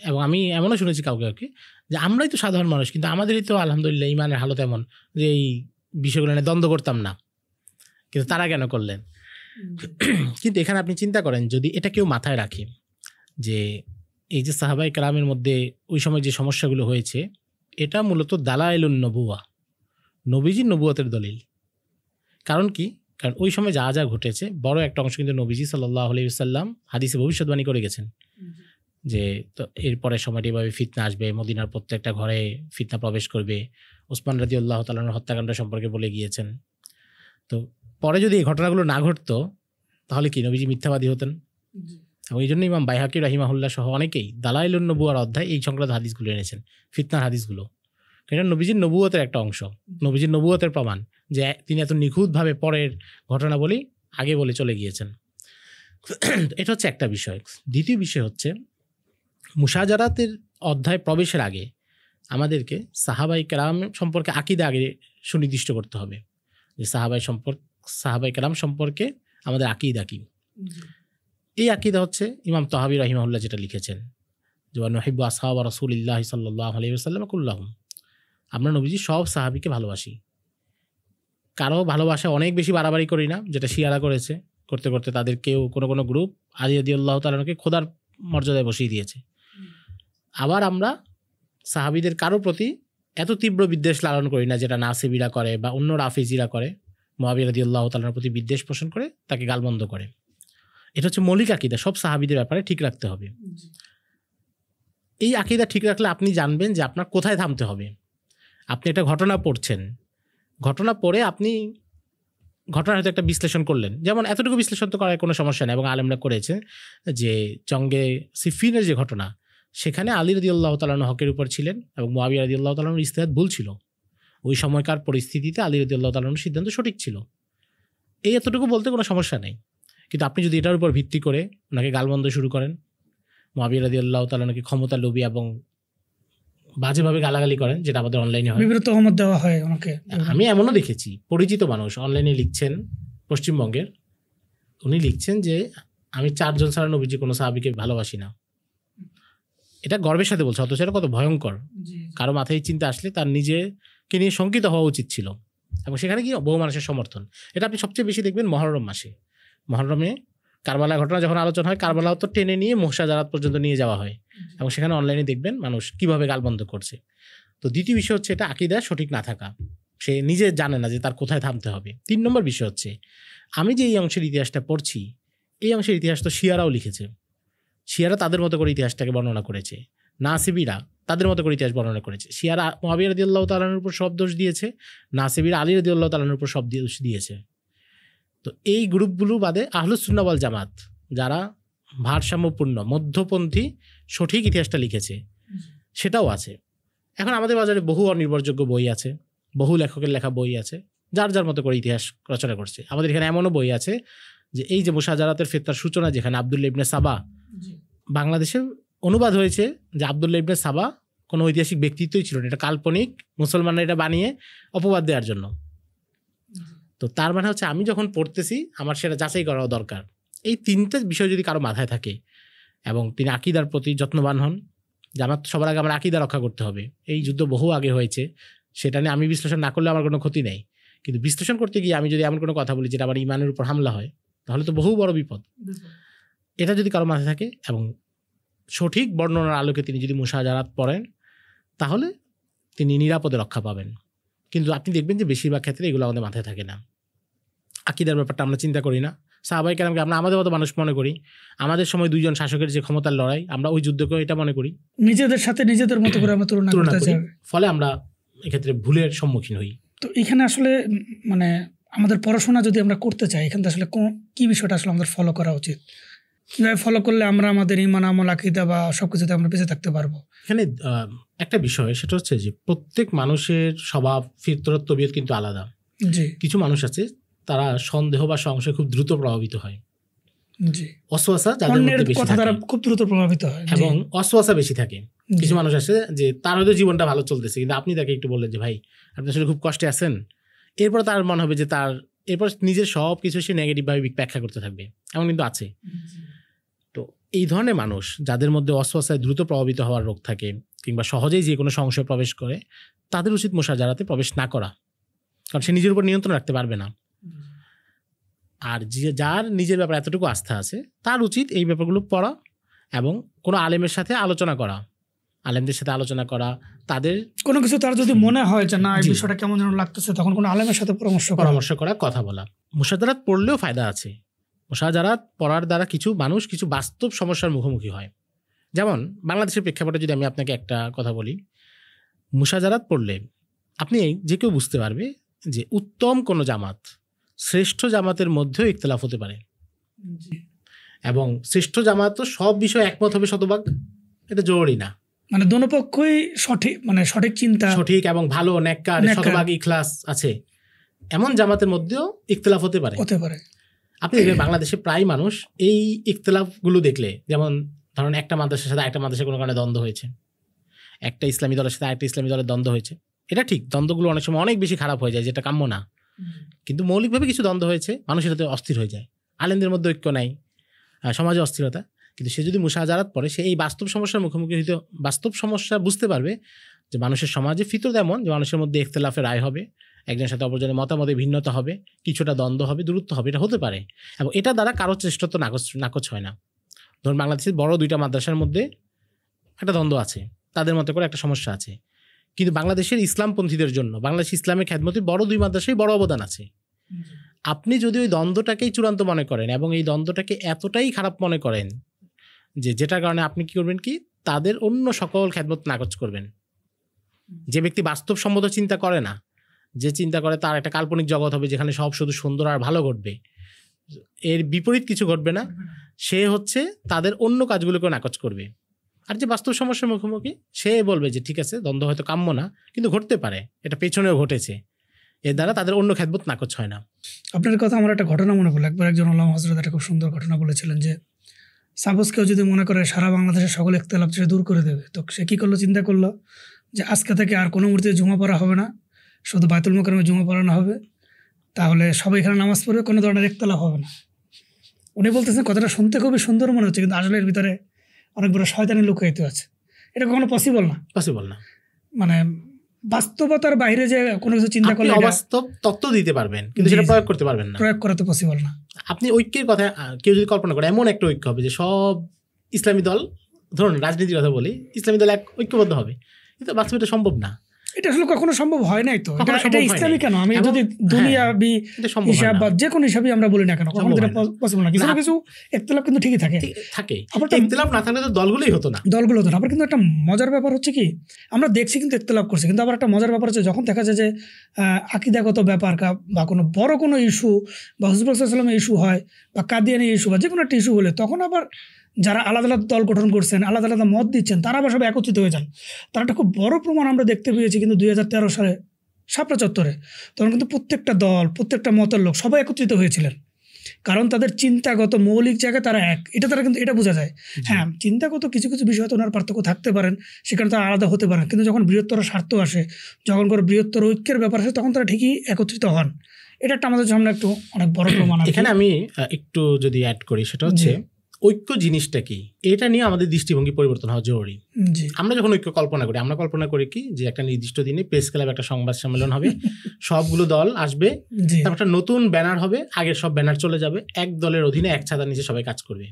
S1: এবং আমি এমনও শুনেছি কাউকে যে আমরাই তো সাধারণ মানুষ, কিন্তু আমাদেরই তো আলহামদুলিল্লাহ ইমানের হালত এমন যে এই বিষয়গুলো নিয়ে দ্বন্দ্ব করতাম না, কিন্তু তারা কেন করলেন। কিন্তু এখানে আপনি চিন্তা করেন, যদি এটা কেউ মাথায় রাখে যে এই যে সাহাবায়ে কেরামের মধ্যে ওই সময় যে সমস্যাগুলো হয়েছে, এটা মূলত দালাইলুন নবুয়া, নবীজির নবুয়তের দলিল। কারণ কি? কারণ ওই সময় যা যা ঘটেছে বড় একটা অংশ কিন্তু নবীজি সাল্লাল্লাহু আলাইহি ওয়াসাল্লাম হাদিসে ভবিষ্যৎবাণী করে গেছেন যে তো এরপরের সময়টি এভাবে ফিতনা আসবে, মদিনার প্রত্যেকটা ঘরে ফিতনা প্রবেশ করবে। ওসমান রাদিয়াল্লাহু তাআলা আনহুর হত্যাকাণ্ড সম্পর্কে বলে গিয়েছেন। তো পরে যদি এই ঘটনাগুলো না ঘটতো তাহলে কি নবীজি মিথ্যাবাদী হতেন? এবং এই জন্য ইমাম বাইহাকি রাহিমাহুল্লাহ সহ অনেকেই দালাইলুন নবুয়ার অধ্যায় এই সংক্রান্ত হাদিসগুলো এনেছেন, ফিতনার হাদিসগুলো। এটা নবীজির নবুয়তের একটা অংশ, নবীজির নবুয়তের প্রমাণ যে তিনি এত নিখুঁতভাবে পরের ঘটনাবলী আগে বলে চলে গিয়েছেন। এটা হচ্ছে একটা বিষয়। দ্বিতীয় বিষয় হচ্ছে, মুশাজারাতের অধ্যায় প্রবেশের আগে আমাদেরকে সাহাবায়ে কেরাম সম্পর্কে আকীদা আগে সুনির্দিষ্ট করতে হবে, যে সাহাবায়ে কেরাম সম্পর্কে আমাদের আকীদা কি। এই আকীদা হচ্ছে ইমাম তাহাবী রাহিমাহুল্লাহ যেটা লিখেছেন, যে নুহিব্বু আসহাবা রাসূলিল্লাহি সাল্লাল্লাহু আলাইহি ওয়াসাল্লাম কুল্লাহুম, আমরা নবীজি সব সাহাবীকে ভালোবাসি। কারো ভালোবাসা অনেক বেশি বাড়াবাড়ি করি না, যেটা শিয়ারা করেছে। করতে করতে তাদের কেউ কোনো গ্রুপ আলী রাদিয়াল্লাহু তাআলা আনহুকে খোদার মর্যাদায় বসিয়ে দিয়েছে। আবার আমরা সাহাবীদের কারো প্রতি এত তীব্র বিদ্বেষ লালন করি না যেটা নাসিবিরা করে বা অন্য রাফিজিরা করে, মুআবিয়া রাদিয়াল্লাহু তাআলার প্রতি বিদ্বেষ পোষণ করে তাকে গালমন্দ করে। এটা হচ্ছে মৌলিক আকীদা, সব সাহাবীদের ব্যাপারে ঠিক রাখতে হবে। এই আকীদা ঠিক রাখলে আপনি জানবেন যে আপনার কোথায় থামতে হবে। আপনি একটা ঘটনা পড়ছেন, ঘটনা পড়ে আপনি ঘটনার হয়তো একটা বিশ্লেষণ করলেন, যেমন এতটুকু বিশ্লেষণ তো করার কোনো সমস্যা নেই এবং আলেমরা করেছে যে জঙ্গে সিফিনের যে ঘটনা, সেখানে আলী রাদিয়াল্লাহু তাআলা হকের উপর ছিলেন এবং মুআবিয়া রাদিয়াল্লাহু তাআলার ইজতিহাদ ভুল ছিল। ওই সময়কার পরিস্থিতিতে আলী রাদিয়াল্লাহু তাআলার সিদ্ধান্ত সঠিক ছিল, এই এতটুকু বলতে কোনো সমস্যা নেই। কিন্তু আপনি যদি এটার উপর ভিত্তি করে ওনাকে গালমন্দ শুরু করেন, মুআবিয়া রাদিয়াল্লাহু তাআলা নাকি ক্ষমতা লোভী এবং বাজেভাবে গালাগালি করেন, যেটা আমাদের অনলাইনে হয়,
S2: বিভিন্ন তহমত দেওয়া হয় ওনাকে।
S1: আমি এমনও দেখেছি পরিচিত মানুষ অনলাইনে লিখছেন, পশ্চিমবঙ্গের, উনি লিখছেন যে আমি 4 জন ছাড়া নবীজি কোনো সাহাবীকে ভালোবাসি না। এটা গর্বের সাথে বলছে, অথচ এটা কত ভয়ঙ্কর। কারো মাথায় চিন্তা আসলে তার নিজেকে নিয়ে শঙ্কিত হওয়া উচিত ছিল, এবং সেখানে কি বহু মানুষের সমর্থন। এটা আপনি সবচেয়ে বেশি দেখবেন মহরম মাসে। মহরমে কারবালা ঘটনা যখন আলোচনা হয়, কারবালাও তো টেনে নিয়ে মোহসাজারাত পর্যন্ত নিয়ে যাওয়া হয়, এবং সেখানে অনলাইনে দেখবেন মানুষ কিভাবে গালবন্ধ করছে। তো দ্বিতীয় বিষয় হচ্ছে এটা আকীদা সঠিক না থাকা, সে নিজে জানে না যে তার কোথায় থামতে হবে। 3 নম্বর বিষয় হচ্ছে আমি যে এই অংশের ইতিহাসটা পড়ছি, এই অংশের ইতিহাস তো শিয়ারাও লিখেছে। শিয়ারা তাদের মতো করে ইতিহাসটাকে বর্ণনা করেছে, নাসিবিরা তাদের মতো করে ইতিহাস বর্ণনা করেছে। শিয়ারা মুআবিয়া রাদিয়াল্লাহু তাআলার উপর সব দোষ দিয়েছে, নাসিবিরা আলী রাদিয়াল্লাহু তাআলার উপর সব দোষ দিয়েছে। তো এই গ্রুপগুলো বাদে আহলুস সুন্নাহ ওয়াল জামাত, যারা ভারসাম্যপূর্ণ মধ্যপন্থী সঠিক ইতিহাসটা লিখেছে, সেটাও আছে। এখন আমাদের বাজারে বহু অনির্ভরযোগ্য বই আছে, বহু লেখকের লেখা বই আছে, যার যার মতো করে ইতিহাস রচনা করছে। আমাদের এখানে এমনও বই আছে যে এই যে মুশাজারাতের ফিতনার সূচনা, যেখানে আব্দুল্লাহ ইবনে সাবা, বাংলাদেশে অনুবাদ হয়েছে যে আব্দুল্লাহ ইবনে সাবা কোনো ঐতিহাসিক ব্যক্তিত্বই ছিল না, এটা কাল্পনিক, মুসলমানরা এটা বানিয়ে অপবাদ দেওয়ার জন্য। তো তার মানে হচ্ছে আমি যখন পড়তেছি আমার সেটা যাচাই করাও দরকার। এই 3টে বিষয় যদি কারো মাথায় থাকে এবং তিনি আকীদার প্রতি যত্নবান হন, যে আমার সবার আগে আমার আকীদা রক্ষা করতে হবে, এই যুদ্ধ বহু আগে হয়েছে, সেটা নিয়ে আমি বিশ্লেষণ না করলে আমার কোনো ক্ষতি নেই, কিন্তু বিশ্লেষণ করতে গিয়ে আমি যদি এমন কোনো কথা বলি যেটা আমার ইমানের উপর হামলা হয়, তাহলে তো বহু বড় বিপদ। এটা যদি কারো মাথায় থাকে এবং সঠিক বর্ণনার আলোকে তিনি যদি মুশাজারাত পড়েন, তাহলে তিনি নিরাপদে রক্ষা পাবেন। কিন্তু আপনি দেখবেন যে বেশিরভাগ ক্ষেত্রে এগুলো আমাদের মাথায় থাকে না। আকীদার ব্যাপারটা আমরা চিন্তা করি না। সাহাবায়ে কেরামকে আমরা আমাদের মতো মানুষ মনে করি। আমাদের সময় 2 জন শাসকের যে ক্ষমতার লড়াই, আমরা ওই যুদ্ধকে এটা মনে করি,
S2: নিজেদের সাথে নিজেদের মতো করে আমরা তুলনা করতে চাই,
S1: ফলে আমরা এক্ষেত্রে ভুলের সম্মুখীন হই।
S2: তো এখানে আসলে মানে আমাদের পড়াশোনা যদি আমরা করতে চাই, এখানে আসলে কি বিষয়টা আসলে আমাদের ফলো করা উচিত, কিভাবে ফলো করলে আমরা আমাদের ঈমান আমল আকীদা বা সবকিছুতে আমরা বেঁচে থাকতে পারবো?
S1: এখানে একটা বিষয়, সেটা হচ্ছে যে প্রত্যেক মানুষের স্বভাব, ফিতরত, তবিয়ত কিন্তু আলাদা।
S2: জি।
S1: কিছু মানুষ আছে তারা সন্দেহ বা সংশয় খুব দ্রুত প্রভাবিত হয়।
S2: জি।
S1: ওয়াসওয়াসা যাদের মধ্যে বেশি থাকে,
S2: তারা খুব দ্রুত প্রভাবিত হয়
S1: এবং ওয়াসওয়াসা বেশি থাকে। কিছু মানুষ আছে যে তার হয়তো জীবনটা ভালো চলতেছে, কিন্তু আপনি তাকে একটু বললেন যে ভাই আপনি আসলে খুব কষ্টে আছেন, এরপর তার মনে হবে যে তার এরপর নিজের সব কিছু সে নেগেটিভভাবে ব্যাখ্যা করতে থাকবে, এমন কিন্তু আছে। তো এই ধরনের মানুষ যাদের মধ্যে ওয়াসওয়াসায় দ্রুত প্রভাবিত হওয়ার রোগ থাকে কিংবা সহজেই যে কোনো সংশয় প্রবেশ করে, তাদের উচিত মুশাজারাতে প্রবেশ না করা, কারণ সে নিজের উপর নিয়ন্ত্রণ রাখতে পারবে না। আর যার নিজের ব্যাপারে এতটুকু আস্থা আছে, তার উচিত এই ব্যাপারগুলো পড়া এবং কোনো আলেমের সাথে আলোচনা করা, আলেমদের সাথে আলোচনা করা, তাদের
S2: কোনো কিছু তার যদি মনে হয় যে না এই বিষয়টা কেমন যেন লাগতেছে, তখন কোনো আলেমের সাথে পরামর্শ করা, কথা বলা। মুশাজারাত পড়লেও ফায়দা আছে। মুশাজারাত পড়ার দ্বারা কিছু মানুষ কিছু বাস্তব সমস্যার মুখোমুখি হয়। যেমন বাংলাদেশের প্রেক্ষাপটে যদি আমি আপনাকে একটা কথা বলি, মুশাজারাত পড়লে আপনি যে কেউ বুঝতে পারবে যে উত্তম কোনো জামাত শ্রেষ্ঠ জামাতের মধ্যেও ইখতিলাফ হতে পারে, এবং শ্রেষ্ঠ জামাত তো সব বিষয়ে একমত হবে শতভাগ, এটা জরুরি না। মানে দোনো পক্ষই সঠিক, মানে সঠিক চিন্তা, সঠিক
S1: এবং ভালো নেককার শতভাগ ইখলাস আছে, এমন জামাতের মধ্যেও ইখতিলাফ হতে পারে। আপনি বাংলাদেশে প্রায় মানুষ এই ইখতিলাফগুলো দেখলে, যেমন ধরুন একটা মাদ্রাসার সাথে একটা মাদ্রাসার কোনো কারণে দ্বন্দ্ব হয়েছে, একটা ইসলামী দলের সাথে একটা ইসলামী দলের দ্বন্দ্ব হয়েছে, এটা ঠিক, দ্বন্দ্বগুলো অনেক সময় অনেক বেশি খারাপ হয়ে যায়, যেটা কাম্য না, কিন্তু মৌলিকভাবে কিছু দ্বন্দ্ব হয়েছে, মানুষ এটাতে অস্থির হয়ে যায়, আলেমদের মধ্যে ঐক্য নাই, সমাজে অস্থিরতা। কিন্তু সে যদি মুশাজারাত পড়ে, সে এই বাস্তব সমস্যার মুখোমুখি হইতে, বাস্তব সমস্যা বুঝতে পারবে যে মানুষের সমাজে ফিতরত এমন যে মানুষের মধ্যে ইখতিলাফের রায় হবে, একজনের সাথে অপরজনের মতামতে ভিন্নতা হবে, কিছুটা দ্বন্দ্ব হবে, দূরত্ব হবে, এটা হতে পারে, এবং এটা দ্বারা কারো শ্রেষ্ঠত্ব নাকচ হয় না। ধরুন বাংলাদেশের বড় 2টা মাদ্রাসার মধ্যে একটা দ্বন্দ্ব আছে, তাদের মতো করে একটা সমস্যা আছে, কিন্তু বাংলাদেশের ইসলামপন্থীদের জন্য বাংলাদেশ ইসলামের খেদমতের বড় 2 মাদ্রাসায় বড় অবদান আছে। আপনি যদি ওই দ্বন্দ্বটাকেই চূড়ান্ত মনে করেন এবং এই দ্বন্দ্বটাকে এতটাই খারাপ মনে করেন যে যেটার কারণে আপনি কি করবেন কি তাদের অন্য সকল খেদমত নাকচ করবেন। যে ব্যক্তি বাস্তবসম্মত চিন্তা করে না, যে চিন্তা করে তার একটা কাল্পনিক জগৎ হবে যেখানে সব শুধু সুন্দর আর ভালো ঘটবে, এর বিপরীত কিছু ঘটবে না, সে হচ্ছে তাদের অন্য কাজগুলোকে নাকচ করবে। আর যে বাস্তব সমস্যার মুখোমুখি সে বলবে যে ঠিক আছে দ্বন্দ্ব হয়তো কাম্য না, কিন্তু ঘটতে পারে, এটা পেছনেও ঘটেছে, এর দ্বারা তাদের অন্য খেদমত নাকচ হয় না।
S2: আপনার কথা আমার একটা ঘটনা মনে পড়লো। একবার একজন আল্লামা হযরত একটা খুব সুন্দর ঘটনা বলেছিলেন যে সাপোজ কেউ যদি মনে করে সারা বাংলাদেশের সকল ইখতিলাফ সে দূর করে দেবে, তো সে কী করলো, চিন্তা করলো যে আজকে থেকে আর কোনো মূর্তিতে জুমা পড়া হবে না, শুধু বায়তুল মোকাররমে জুমা পড়ানো হবে, তাহলে সবাই এখানে নামাজ পড়বে, কোনো ধরনের ইখতিলাফ হবে না। উনি বলতেছেন কথাটা শুনতে খুবই সুন্দর মনে হচ্ছে, কিন্তু আসলে এর ভিতরে অনেক বড় শয়তানি লুকায়িত আছে। এটা কখনো পসিবল না। মানে বাস্তবতার বাইরে যে কোনো কিছু চিন্তা করলে
S1: অবাস্তব তত্ত্ব দিতে পারবেন, কিন্তু সেটা প্রয়োগ করতে পারবেন না।
S2: প্রয়োগ করা তো পসিবল না।
S1: আপনি ঐক্যের কথা কেউ যদি কল্পনা করে, এমন একটা ঐক্য হবে যে সব ইসলামী দল, ধরুন রাজনীতির কথা বলি, ইসলামী দল এক ঐক্যবদ্ধ হবে, কিন্তু বাস্তবে এটা সম্ভব না।
S2: এটা আসলে কখনো সম্ভব হয় নাই। তো এটা ইসলামী কেন, আমি যদি দুনিয়াবি হিসাব বা যে কোনো হিসাবই আমরা বলি না কেন, কখনো এটা পসিবল না। কিছু ইখতিলাফ কিন্তু ঠিকই থাকে।
S1: ইখতিলাফ না থাকলে তো দলগুলোই হতো না।
S2: আবার কিন্তু একটা মজার ব্যাপার হচ্ছে কি, আমরা দেখছি কিন্তু ইখতিলাফ করছে, কিন্তু আবার একটা মজার ব্যাপার হচ্ছে যখন দেখা যায় যে আকীদাগত ব্যাপার বা কোনো বড় কোনো ইস্যু বা হুজুর সাল্লাল্লাহু আলাইহি ওয়াসাল্লামের ইস্যু হয় বা কাদিয়ানি ইস্যু বা যে কোনো একটা ইস্যু হলে, তখন আবার যারা আলাদা আলাদা দল গঠন করছেন, আলাদা আলাদা মত দিচ্ছেন, তারা আবার সব একত্রিত হয়ে যান। তার একটা খুব বড় প্রমাণ আমরা দেখতে পেয়েছি কিন্তু 2013 সালে শাপলা চত্বরে। তখন কিন্তু প্রত্যেকটা দল, প্রত্যেকটা মতের লোক সবাই একত্রিত হয়েছিলেন, কারণ তাদের চিন্তাগত মৌলিক জায়গায় তারা এক। তারা কিন্তু এটা বোঝা যায়। হ্যাঁ, চিন্তাগত কিছু কিছু বিষয় তো ওনার পার্থক্য থাকতে পারেন, সেখানে তারা আলাদা হতে পারেন, কিন্তু যখন বৃহত্তর স্বার্থ আসে, যখন কোনো বৃহত্তর ঐক্যের ব্যাপার আসে, তখন তারা ঠিকই একত্রিত হন। এটা একটা আমাদের সামনে একটু অনেক বড় প্রমাণ।
S1: এখানে আমি একটু যদি অ্যাড করি, সেটা হচ্ছে ঐক্য জিনিসটা কি, এটা নিয়ে আমাদের দৃষ্টিভঙ্গি পরিবর্তন হওয়া জরুরি। আমরা যখন ঐক্য কল্পনা করি, আমরা কল্পনা করি কি যে একটা নির্দিষ্ট দিনে প্রেস ক্লাবে একটা সংবাদ সম্মেলন হবে, সবগুলো দল আসবে, তারপর একটা নতুন ব্যানার হবে, আগের সব ব্যানার চলে যাবে, এক দলের অধীনে এক ছাতার নিচে সবাই কাজ করবে।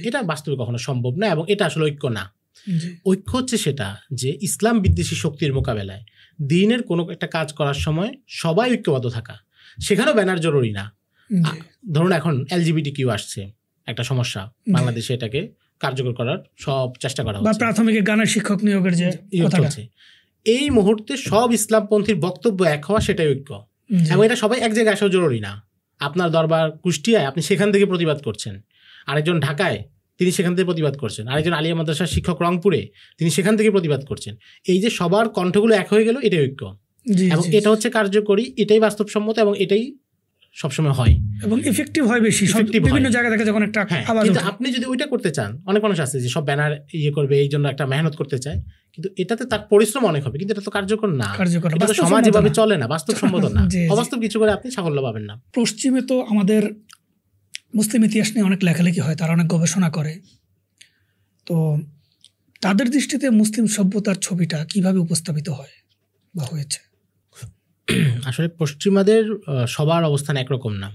S1: এটা বাস্তবে কখনো সম্ভব না, এবং এটা আসলে ঐক্য না। ঐক্য হচ্ছে সেটা যে ইসলাম বিদ্বেষী শক্তির মোকাবেলায় দিনের কোনো একটা কাজ করার সময় সবাই ঐক্যবদ্ধ থাকা, সেখানেও ব্যানার জরুরি না। ধরুন এখন LGBTQ আসছে, একটা সমস্যা, বাংলাদেশে এটাকে কার্যকর করার সব চেষ্টা করা হচ্ছে,
S2: প্রাথমিক গানের শিক্ষক নিয়োগের যে
S1: চলছে। এই মুহূর্তে সব ইসলামপন্থীর বক্তব্য এক হওয়া, সেটাই ঐক্য। এবং এটা সবাই এক জায়গায় আসাও জরুরি না। আপনার দরবার কুষ্টিয়ায়, আপনি সেখান থেকে প্রতিবাদ করছেন, আরেকজন ঢাকায়, তিনি সেখান থেকে প্রতিবাদ করছেন, আরেকজন আলিয়া মাদ্রাসার শিক্ষক রংপুরে, তিনি সেখান থেকে প্রতিবাদ করছেন। এই যে সবার কণ্ঠগুলো এক হয়ে গেল, এটাই ঐক্য। এবং এটা হচ্ছে কার্যকরী, এটাই বাস্তবসম্মত, এবং এটাই সবসময় হয় এবং
S2: ইফেক্টিভ হয় বেশি বিভিন্ন জায়গা থেকে যখন একটা আওয়াজ।
S1: কিন্তু আপনি যদি ওইটা করতে চান, অনেক মানুষ আছে যে সব ব্যানার করবে, এই জন্য একটা মেহনত করতে চায়, কিন্তু এটাতে তার পরিশ্রম অনেক হবে, কিন্তু এটা তো কার্যকর না। এটা তো সমাজ এভাবে চলে না, বাস্তবসম্মত না। অবাস্তব কিছু করে আপনি সাফল্য পাবেন না।
S2: পশ্চিমে তো আমাদের মুসলিম ইতিহাস নিয়ে অনেক লেখালেখি হয়, তারা অনেক গবেষণা করে। তো তাদের দৃষ্টিতে মুসলিম সভ্যতার ছবিটা কিভাবে উপস্থাপিত হয় বা হয়েছে?
S1: আসলে পশ্চিমাদের সবার অবস্থান একরকম না।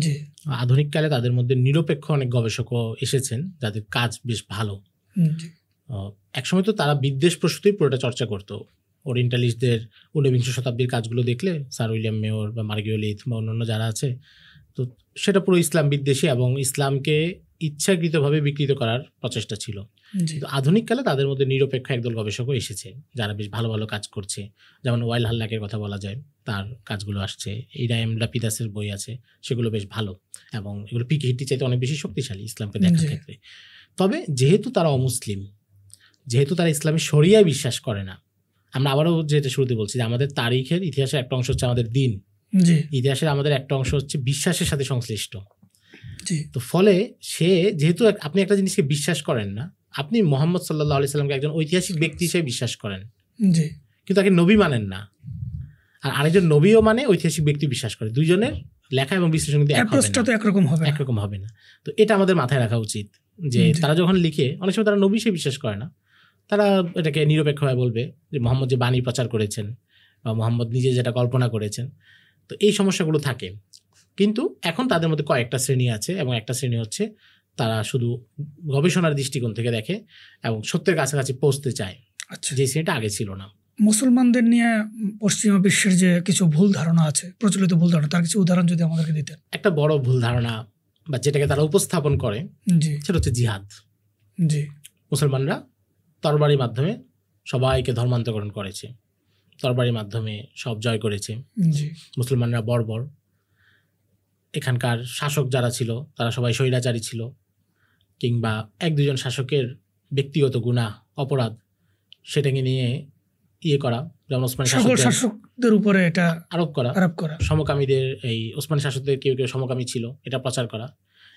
S2: জি,
S1: আধুনিককালে তাদের মধ্যে নিরপেক্ষ অনেক গবেষকও এসেছেন যাদের কাজ বেশ ভালো। একসময় তো তারা বিদ্বেষ প্রসূতির পুরোটা চর্চা করতো। ওরিয়েন্টালিস্টদের 19বিংশ শতাব্দীর কাজগুলো দেখলে, স্যার উইলিয়াম মেয়র বা মার্গিওলিথ বা অন্যান্য যারা আছে, তো সেটা পুরো ইসলাম বিদ্বেষী এবং ইসলামকে ইচ্ছাকৃতভাবে বিকৃত করার প্রচেষ্টা ছিল। কিন্তু আধুনিককালে তাদের মধ্যে নিরপেক্ষ একদল গবেষকও এসেছে যারা বেশ ভালো ভালো কাজ করছে। যেমন ওয়াইল হাল্লাকের কথা বলা যায়, তার কাজগুলো আসছে। ইরাইম লাপিদাসের বই আছে, সেগুলো বেশ ভালো, এবং এগুলো পিকেহিটি চাইতে অনেক বেশি শক্তিশালী ইসলামকে দেখার ক্ষেত্রে। তবে যেহেতু তারা অমুসলিম, যেহেতু তারা ইসলামী শরিয়ায় বিশ্বাস করে না, আমরা আবারও যেটা শুরুতে বলছি যে আমাদের তারিখের ইতিহাসের একটা অংশ হচ্ছে আমাদের দিন, ইতিহাসের আমাদের একটা অংশ হচ্ছে বিশ্বাসের সাথে সংশ্লিষ্ট। তো ফলে সে যেহেতু আপনি একটা জিনিসকে বিশ্বাস করেন না, আপনি মোহাম্মদ সাল্লাল্লাহু আলাইহি সাল্লামকে একজন ঐতিহাসিক ব্যক্তি হিসেবে বিশ্বাস করেন, কিন্তু তাকে নবী মানেন না। আর আরেকজন নবীও মানে ঐতিহাসিক ব্যক্তি বিশ্বাস করে। দুইজনের লেখা এবং বিশ্লেষণ কিন্তু একরকম হবে না। তো এটা আমাদের মাথায় রাখা উচিত যে তারা যখন লিখে, অনেক সময় তারা নবী সে বিশ্বাস করে না, তারা এটাকে নিরপেক্ষভাবে বলবে যে মোহাম্মদ যে বাণী প্রচার করেছেন বা মোহাম্মদ নিজে যেটা কল্পনা করেছেন। তো এই সমস্যাগুলো থাকে। কিন্তু এখন তাদের মধ্যে কয়েকটা শ্রেণী আছে, এবং একটা শ্রেণী হচ্ছে তারা শুধু গবেষণার দৃষ্টিকোণ থেকে দেখে এবং সত্যের কাছাকাছি পৌঁছতে চায়, যে শ্রেণীটা আগে ছিল না।
S2: মুসলমানদের নিয়ে পশ্চিমা বিশ্বের যে কিছু ভুল ধারণা আছে, প্রচলিত ভুল ধারণা, তার কিছু উদাহরণ যদি আমাদেরকে দিতেন।
S1: একটা বড় ভুল ধারণা বা যেটাকে তারা উপস্থাপন করে
S2: জি
S1: সেটা হচ্ছে জিহাদ।
S2: জি
S1: মুসলমানরা তরবারির মাধ্যমে সবাইকে ধর্মান্তকরণ করেছে, তরবারির মাধ্যমে সব জয় করেছে।
S2: জি
S1: মুসলমানরা বর্বর, এখানকার শাসক যারা ছিল তারা সবাই স্বৈরাচারী ছিল, কিংবা এক দুজন শাসকের ব্যক্তিগত গুনাহ অপরাধ সেটাকে নিয়ে করা, যেমন ওসমানী
S2: সকল শাসকদের উপরে এটা
S1: আরোপ করা, সমকামীদের এই ওসমানী শাসকদের কেউ কেউ সমকামী ছিল এটা প্রচার করা।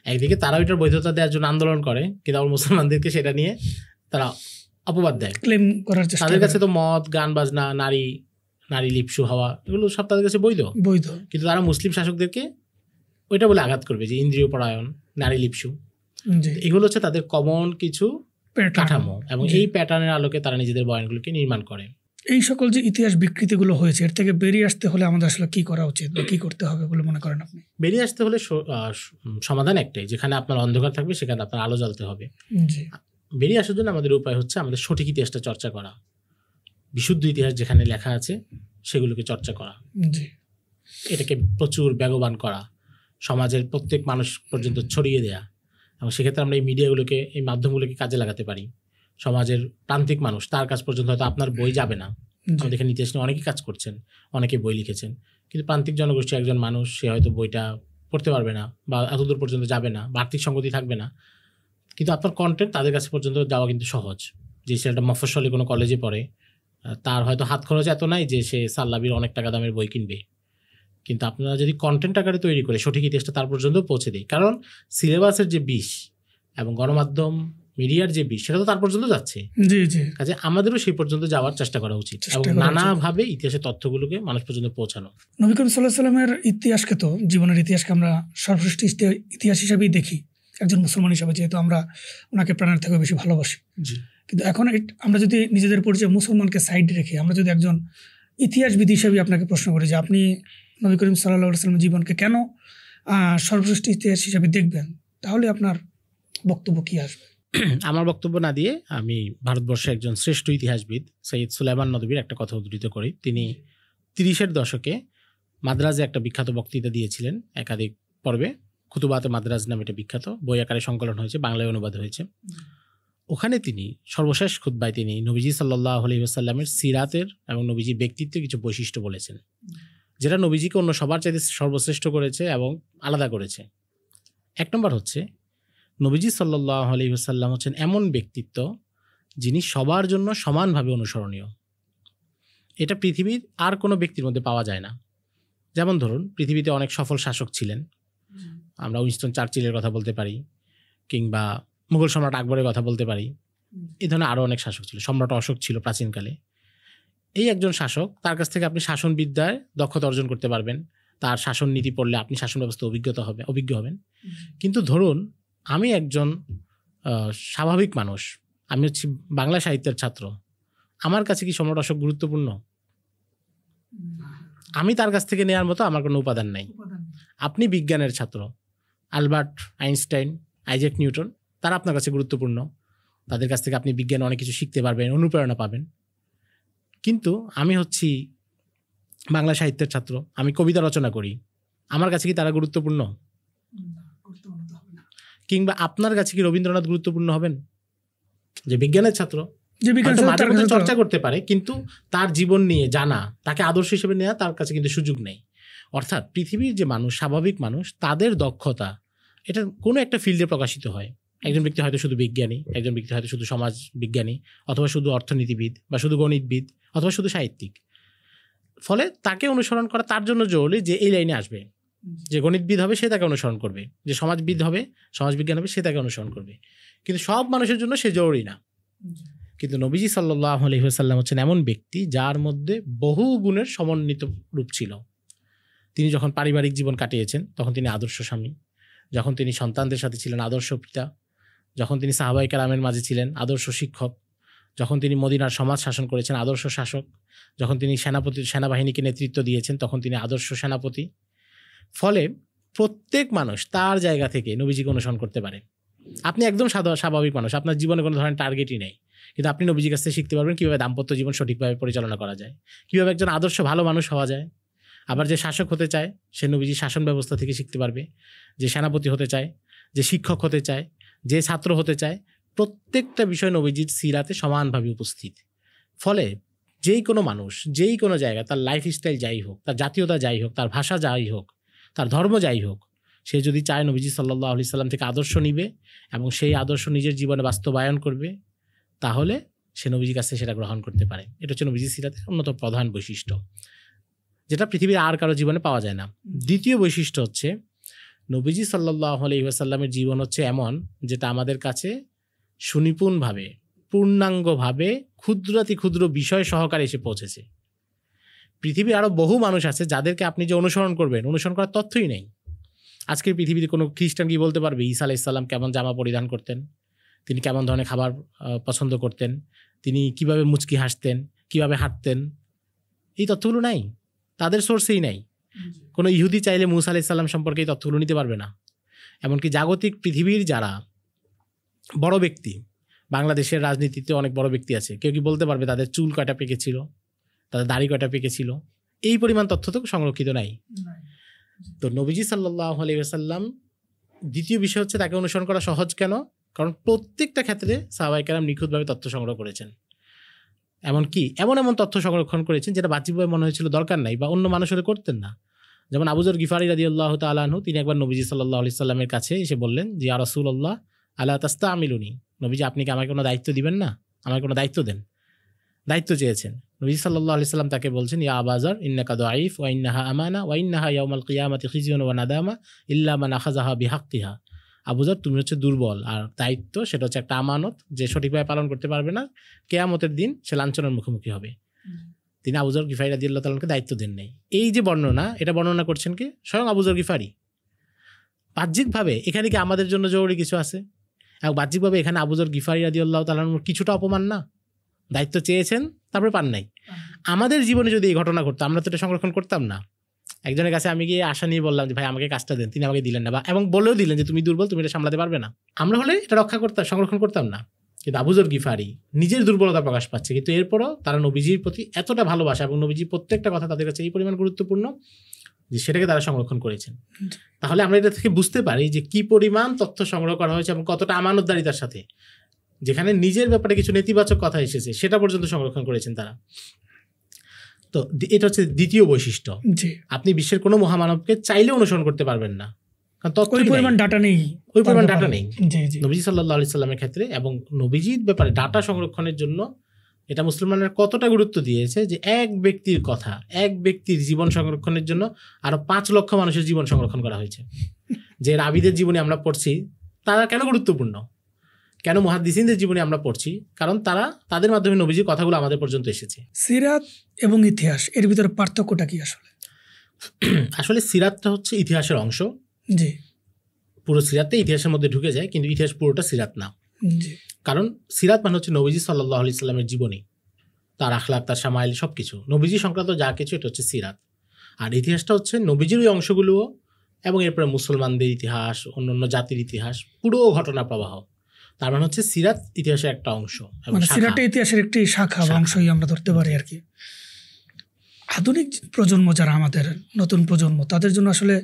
S1: একদিকে তারা ওইটার বৈধতা দেওয়ার জন্য আন্দোলন করে, কিন্তু আবার মুসলমানদেরকে সেটা নিয়ে তারা অপবাদ দেয়,
S2: ক্লেম করার চেষ্টা।
S1: তাদের কাছে তো মদ, গান বাজনা, নারী লিপসু হওয়া এগুলো সব তাদের কাছে বৈধ, কিন্তু তারা মুসলিম শাসকদেরকে ওইটা বলে আঘাত করবে যে ইন্দ্রিয় পরায়ণ, নারী লিপসু। এগুলো হচ্ছে তাদের কমন কিছু কাঠামো, এবং এই প্যাটার্নের আলোকে তারা নিজেদের বয়ানগুলোকে নির্মাণ করে।
S2: এই সকল যে ইতিহাস বিকৃতিগুলো হয়েছে, এর থেকে বেরিয়ে আসতে হলে আমাদের আসলে কি করা উচিত বা কি করতে হবে বলে মনে করেন আপনি?
S1: বেরিয়ে আসতে হলে সমাধান একটাই, যেখানে আপনার অন্ধকার থাকবে সেখানে আপনার আলো জ্বালতে হবে। বেরিয়ে আসার জন্য আমাদের উপায় হচ্ছে আমাদের সঠিক ইতিহাসটা চর্চা করা, বিশুদ্ধ ইতিহাস যেখানে লেখা আছে সেগুলোকে চর্চা করা, এটাকে প্রচুর বেগবান করা, সমাজের প্রত্যেক মানুষ পর্যন্ত ছড়িয়ে দেয়া। এবং সেক্ষেত্রে আমরা এই মিডিয়াগুলোকে, এই মাধ্যমগুলোকে কাজে লাগাতে পারি। সমাজের প্রান্তিক মানুষ, তার কাছ পর্যন্ত হয়তো আপনার বই যাবে না। আমাদের এখানে ইতিহাস নিয়ে অনেকেই কাজ করছেন, অনেকে বই লিখেছেন, কিন্তু প্রান্তিক জনগোষ্ঠী একজন মানুষ, সে হয়তো বইটা পড়তে পারবে না বা এতদূর পর্যন্ত যাবে না বা আর্থিক সঙ্গতি থাকবে না, কিন্তু আপনার কন্টেন্ট তাদের কাছে পর্যন্ত যাওয়া কিন্তু সহজ। যে ছেলেটা মফস্বলে কোনো কলেজে পড়ে, তার হয়তো হাত খরচ এত নাই যে সে সাল্লাবির অনেক টাকা দামের বই কিনবে, কিন্তু আপনারা যদি কন্টেন্ট আকারে তৈরি করে সঠিক ইতিহাসটা তার পর্যন্ত পৌঁছে দেয়, কারণ সিলেবাসের যে বিষ এবং গণমাধ্যম মিডিয়ার যে বিষ সেটা তো তার পর্যন্ত যাচ্ছে। কাজে আমাদেরও সেই পর্যন্ত যাওয়ার চেষ্টা করা উচিত এবং নানাভাবে ইতিহাসের তথ্যগুলোকে মানুষ পর্যন্ত পৌঁছানো।
S2: নবী করিম সাল্লাল্লাহু আলাইহি ওয়াসাল্লামের ইতিহাসকে তো, জীবনের ইতিহাসকে আমরা সর্বশ্রেষ্ঠ ইতিহাস হিসাবেই দেখি একজন মুসলমান হিসাবে, যেহেতু আমরা ওনাকে প্রাণের থেকে বেশি ভালোবাসি। কিন্তু এখন আমরা যদি নিজেদের পরিচয় মুসলমানকে সাইডে রেখে আমরা যদি একজন ইতিহাসবিদ হিসাবে আপনাকে প্রশ্ন করি যে আপনি নবী করিম সাল্লাল্লাহু আলাইহি ওয়াসাল্লামের জীবনকে কেন সর্বশ্রেষ্ঠ ইতিহাস হিসাবে দেখবেন, তাহলে আপনার বক্তব্য কি আসবে?
S1: আমার বক্তব্য না দিয়ে আমি ভারতবর্ষের একজন শ্রেষ্ঠ ইতিহাসবিদ সৈয়দ সুলাইমান নদভীর একটা কথা উদ্ধৃত করি। তিনি 30-এর দশকে মাদ্রাজে একটা বিখ্যাত বক্তৃতা দিয়েছিলেন একাধিক পর্বে। খুতুবাতে মাদ্রাজ নামে এটা বিখ্যাত, বই আকারে সংকলন হয়েছে, বাংলায় অনুবাদ হয়েছে। ওখানে তিনি সর্বশেষ খুতবায় তিনি নবীজি সাল্লাল্লাহু আলাইহি ওয়াসাল্লামের সিরাতের এবং নবীজির ব্যক্তিত্বের কিছু বৈশিষ্ট্য বলেছেন, যেটা নবীজিকে অন্য সবার চাইতে সর্বশ্রেষ্ঠ করেছে এবং আলাদা করেছে। এক নম্বর হচ্ছে, নবীজি সাল্লাল্লাহু আলাইহি ওয়াসাল্লাম হচ্ছেন এমন ব্যক্তিত্ব যিনি সবার জন্য সমানভাবে অনুসরণীয়। এটা পৃথিবীর আর কোনো ব্যক্তির মধ্যে পাওয়া যায় না। যেমন ধরুন, পৃথিবীতে অনেক সফল শাসক ছিলেন, আমরা উইনস্টন চার্চিলের কথা বলতে পারি, কিংবা মুঘল সম্রাট আকবরের কথা বলতে পারি। এই ধরনের আরও অনেক শাসক ছিল, সম্রাট অশোক ছিল প্রাচীনকালে। এই একজন শাসক, তার কাছ থেকে আপনি শাসনবিদ্যায় দক্ষতা অর্জন করতে পারবেন, তার শাসন নীতি পড়লে আপনি শাসন ব্যবস্থা অভিজ্ঞ হবেন। কিন্তু ধরুন আমি একজন স্বাভাবিক মানুষ, আমি হচ্ছি বাংলা সাহিত্যের ছাত্র, আমার কাছে কি সম্রাট অশোক গুরুত্বপূর্ণ? আমি তার কাছ থেকে নেওয়ার মতো আমার কোনো উপাদান নাই। আপনি বিজ্ঞানের ছাত্র, আলবার্ট আইনস্টাইন, আইজ্যাক নিউটন, তারা আপনার কাছে গুরুত্বপূর্ণ, তাদের কাছ থেকে আপনি বিজ্ঞানে অনেক কিছু শিখতে পারবেন, অনুপ্রেরণা পাবেন। কিন্তু আমি হচ্ছি বাংলা সাহিত্যের ছাত্র, আমি কবিতা রচনা করি, আমার কাছে কি তারা গুরুত্বপূর্ণ? কিংবা আপনার কাছে কি রবীন্দ্রনাথ গুরুত্বপূর্ণ হবেন? যে বিজ্ঞানের ছাত্র, মাঝে মধ্যে চর্চা করতে পারে, কিন্তু তার জীবন নিয়ে জানা, তাকে আদর্শ হিসেবে নেওয়া তার কাছে কিন্তু সুযোগ নেই। অর্থাৎ পৃথিবীর যে মানুষ, স্বাভাবিক মানুষ, তাদের দক্ষতা এটা কোনো একটা ফিল্ডে প্রকাশিত হয়। একজন ব্যক্তি হয়তো শুধু বিজ্ঞানী, একজন ব্যক্তি হয়তো শুধু সমাজ বিজ্ঞানী, অথবা শুধু অর্থনীতিবিদ, বা শুধু গণিতবিদ, অথবা শুধু সাহিত্যিক। ফলে তাকে অনুসরণ করা তার জন্য জরুরি যে এই লাইনে আসবে। যে গণিতবিদ হবে সে তাকে অনুসরণ করবে, যে সমাজবিদ হবে, সমাজবিজ্ঞান হবে, সে তাকে অনুসরণ করবে। কিন্তু সব মানুষের জন্য সে জরুরি না। কিন্তু নবীজি সাল্লাল্লাহু আলাইহি ওয়াসাল্লাম হচ্ছেন এমন ব্যক্তি যার মধ্যে বহু গুণের সমন্বিত রূপ ছিল। তিনি যখন পারিবারিক জীবন কাটিয়েছেন তখন তিনি আদর্শ স্বামী, যখন তিনি সন্তানদের সাথে ছিলেন আদর্শ পিতা, যখন তিনি সাহাবায়ে কেরামের মাঝে ছিলেন আদর্শ শিক্ষক, যখন তিনি মদিনার সমাজ শাসন করেছেন আদর্শ শাসক, যখন তিনি সেনাবাহিনীকে নেতৃত্ব দিয়েছেন তখন তিনি আদর্শ সেনাপতি। ফলে প্রত্যেক মানুষ তার জায়গা থেকে নবীজিকে অনুসরণ করতে পারে। আপনি একদম স্বাভাবিক মানুষ, আপনার জীবনে কোনো ধরনের টার্গেটই নেই, কিন্তু আপনি নবীজির কাছ থেকে শিখতে পারবেন কীভাবে দাম্পত্য জীবন সঠিকভাবে পরিচালনা করা যায়, কীভাবে একজন আদর্শ ভালো মানুষ হওয়া যায়। আবার যে শাসক হতে চায় সে নবীজির শাসন ব্যবস্থা থেকে শিখতে পারবে, যে সেনাপতি হতে চায়, যে শিক্ষক হতে চায়, যে ছাত্র হতে চায়, প্রত্যেকটা বিষয় নবীজির সিরাতে সমানভাবে উপস্থিত। ফলে যেই কোনো মানুষ যেই কোনো জায়গায় তার লাইফস্টাইল যাই হোক, তার জাতীয়তা যাই হোক, তার ভাষা যাই হোক, তার ধর্ম যাই হোক, সে যদি চায় নবীজি সাল্লাল্লাহু আলাইহি সাল্লাম থেকে আদর্শ নিবে এবং সেই আদর্শ নিজের জীবনে বাস্তবায়ন করবে, তাহলে সে নবীজির কাছে সেটা গ্রহণ করতে পারে। এটা হচ্ছে নবীজির সিরাতের অন্যতম প্রধান বৈশিষ্ট্য, যেটা পৃথিবীর আর কারো জীবনে পাওয়া যায় না। দ্বিতীয় বৈশিষ্ট্য হচ্ছে নবীজি সাল্লাল্লাহু আলাইহি ওয়াসাল্লামের জীবন হচ্ছে এমন যেটা আমাদের কাছে সুনিপুণভাবে, পূর্ণাঙ্গভাবে, ক্ষুদ্রাতি ক্ষুদ্র বিষয় সহকারে এসে পৌঁছেছে। পৃথিবীর আরও বহু মানুষ আছে যাদেরকে আপনি যে অনুসরণ করবেন, অনুসরণ করার তথ্যই নেই। আজকের পৃথিবীতে কোনো খ্রিস্টান কি বলতে পারবে ঈসা আলাইহিস সালাম কেমন জামা পরিধান করতেন, তিনি কেমন ধরনের খাবার পছন্দ করতেন, তিনি কিভাবে মুচকি হাসতেন, কিভাবে হাঁটতেন? এই তথ্যগুলো নাই, তাদের সোর্সেই নাই। কোনো ইহুদি চাইলে মুসা আলাইহিস সালাম সম্পর্কে এই তথ্যগুলো নিতে পারবে না। এমনকি জাগতিক পৃথিবীর যারা বড় ব্যক্তি, বাংলাদেশের রাজনীতিতে অনেক বড় ব্যক্তি আছে, কেউ কি বলতে পারবে তাদের চুল কয়টা পেকেছিল, তাদের দাড়ি কয়টা পেকেছিল? এই পরিমাণ তথ্য তো সংরক্ষিত নাই। তো নবীজি সাল্লাল্লাহু আলাইহি ওয়াসাল্লাম, দ্বিতীয় বিষয় হচ্ছে তাকে অনুসরণ করা সহজ কেন? কারণ প্রত্যেকটা ক্ষেত্রে সাহাবায়ে কেরাম নিখুঁতভাবে তথ্য সংগ্রহ করেছেন। এমনকি এমন এমন তথ্য সংরক্ষণ করেছেন যেটা বাহ্যিকভাবে মনে হয়েছিল দরকার নাই বা অন্য মানুষ হলে করতেন না। যেমন আবু যর গিফারি রাদিয়াল্লাহু তাআলা আনহু, তিনি একবার নবীজি সাল্লাল্লাহু আলাইহি সাল্লামের কাছে এসে বললেন যে ইয়া রাসূলুল্লাহ আলা তাস্তামিলুনি, নবীজি আপনি কি আমাকে কোনো দায়িত্ব দিবেন না, আমাকে কোনো দায়িত্ব দেন। দায়িত্ব চেয়েছেন। নবী সাল্লাল্লাহু আলাইহি সাল্লাম তাকে বলছেন ইয়া আবা যর ইন্নাকা দাঈফ ওয়া ইন্নাহা আমানা ওয়া ইন্নাহা ইয়াউমাল কিয়ামাতি খিজিয়ুন ওয়া নাদামা ইল্লা মান আখাযাহা বিহাক্কিহা। আবু যর, তুমি হচ্ছে দুর্বল, আর দায়িত্ব সেটা হচ্ছে একটা আমানত, যে সঠিকভাবে পালন করতে পারবে না, কিয়ামতের দিন সে লাঞ্ছনার মুখোমুখি হবে। তিনি আবু যর গিফারি রাদিয়াল্লাহু তাআলাকে দায়িত্ব দেন নাই। এই যে বর্ণনা, এটা বর্ণনা করছেন কি? স্বয়ং আবু যর গিফারি। বাহ্যিকভাবে এখানে কি আমাদের জন্য জরুরি কিছু আছে? এবং বাহ্যিকভাবে এখানে আবু যর গিফারি রাদিয়াল্লাহু তাআলার কিছুটা অপমান না? দায়িত্ব চেয়েছেন, তারপরে পান নাই। আমাদের জীবনে যদি এই ঘটনা ঘটতো, আমরা তো এটা সংরক্ষণ করতাম না। একজনের কাছে আমি গিয়ে আশা নিয়ে বললাম যে ভাই আমাকে কাজটা দেন, তিনি আমাকে দিলেন না, বা এবং বলেও দিলেন যে তুমি দুর্বল, তুমি এটা সামলাতে পারবে না। আমরা হলে এটা রক্ষা করতাম, সংরক্ষণ করতাম না। কিন্তু আবু যর গিফারি নিজের দুর্বলতা প্রকাশ পাচ্ছে, কিন্তু এরপরও তারা নবীজির প্রতি এতটা ভালোবাসা এবং নবীজির প্রত্যেকটা কথা তাদের কাছে এই পরিমাণ গুরুত্বপূর্ণ যে সেটাকে তারা সংরক্ষণ করেছেন। তাহলে আমরা এটা থেকে বুঝতে পারি যে কি পরিমাণ তথ্য সংগ্রহ করা হয়েছে এবং কতটা আমানতদারিতার সাথে, যেখানে নিজের ব্যাপারে কিছু নেতিবাচক কথা এসেছে সেটা পর্যন্ত সংরক্ষণ করেছেন তারা। তো এটা হচ্ছে দ্বিতীয় বৈশিষ্ট্য। আপনি বিশ্বের কোনো মহামানবকে চাইলে অনুসরণ করতে পারবেন না, কারণ ওই পরিমাণ ডাটা নেই, ওই পরিমাণ ডাটা নেই নবীজি সাল্লাল্লাহু আলাইহি সাল্লামের ক্ষেত্রে। এবং নবীজির ব্যাপারে ডাটা সংরক্ষণের জন্য এটা মুসলমানরা কতটা গুরুত্ব দিয়েছে যে এক ব্যক্তির কথা, এক ব্যক্তির জীবন সংরক্ষণের জন্য আরো 5 লক্ষ মানুষের জীবন সংরক্ষণ করা হয়েছে। যে রাবিদের জীবনে আমরা পড়ছি, তারা কেন গুরুত্বপূর্ণ, কেন মুহাদ্দিসিনদের জীবনে আমরা পড়ছি? কারণ তাদের মাধ্যমে নবীজির কথাগুলো আমাদের পর্যন্ত এসেছে।
S2: সিরাত এবং ইতিহাস, এর ভিতরে পার্থক্যটা কি আসলে?
S1: আসলে সিরাতটা হচ্ছে ইতিহাসের অংশ।
S2: জি,
S1: পুরো সিরাতটা ইতিহাসের মধ্যে ঢুকে যায়, কিন্তু ইতিহাস পুরোটা সিরাত না।
S2: জি,
S1: কারণ সিরাত মানে হচ্ছে নবীজি সাল্লাল্লাহু আলাইহি সাল্লামের জীবনী, তার আখলাক, তার শামাইল, সবকিছু নবীজি সংক্রান্ত যা কিছু, এটা হচ্ছে সিরাত। আর ইতিহাসটা হচ্ছে নবীজির ওই অংশগুলো এবং এরপরে মুসলমানদের ইতিহাস, অন্যান্য জাতির ইতিহাস, পুরো ঘটনা প্রবাহ। তার মানে হচ্ছে সিরাত ইতিহাসের একটা অংশ,
S2: মানে সিরাত ইতিহাসের একটি শাখা বা অংশই আমরা ধরতে পারি আর কি। আধুনিক প্রজন্ম যারা, আমাদের নতুন প্রজন্ম, তাদের জন্য আসলে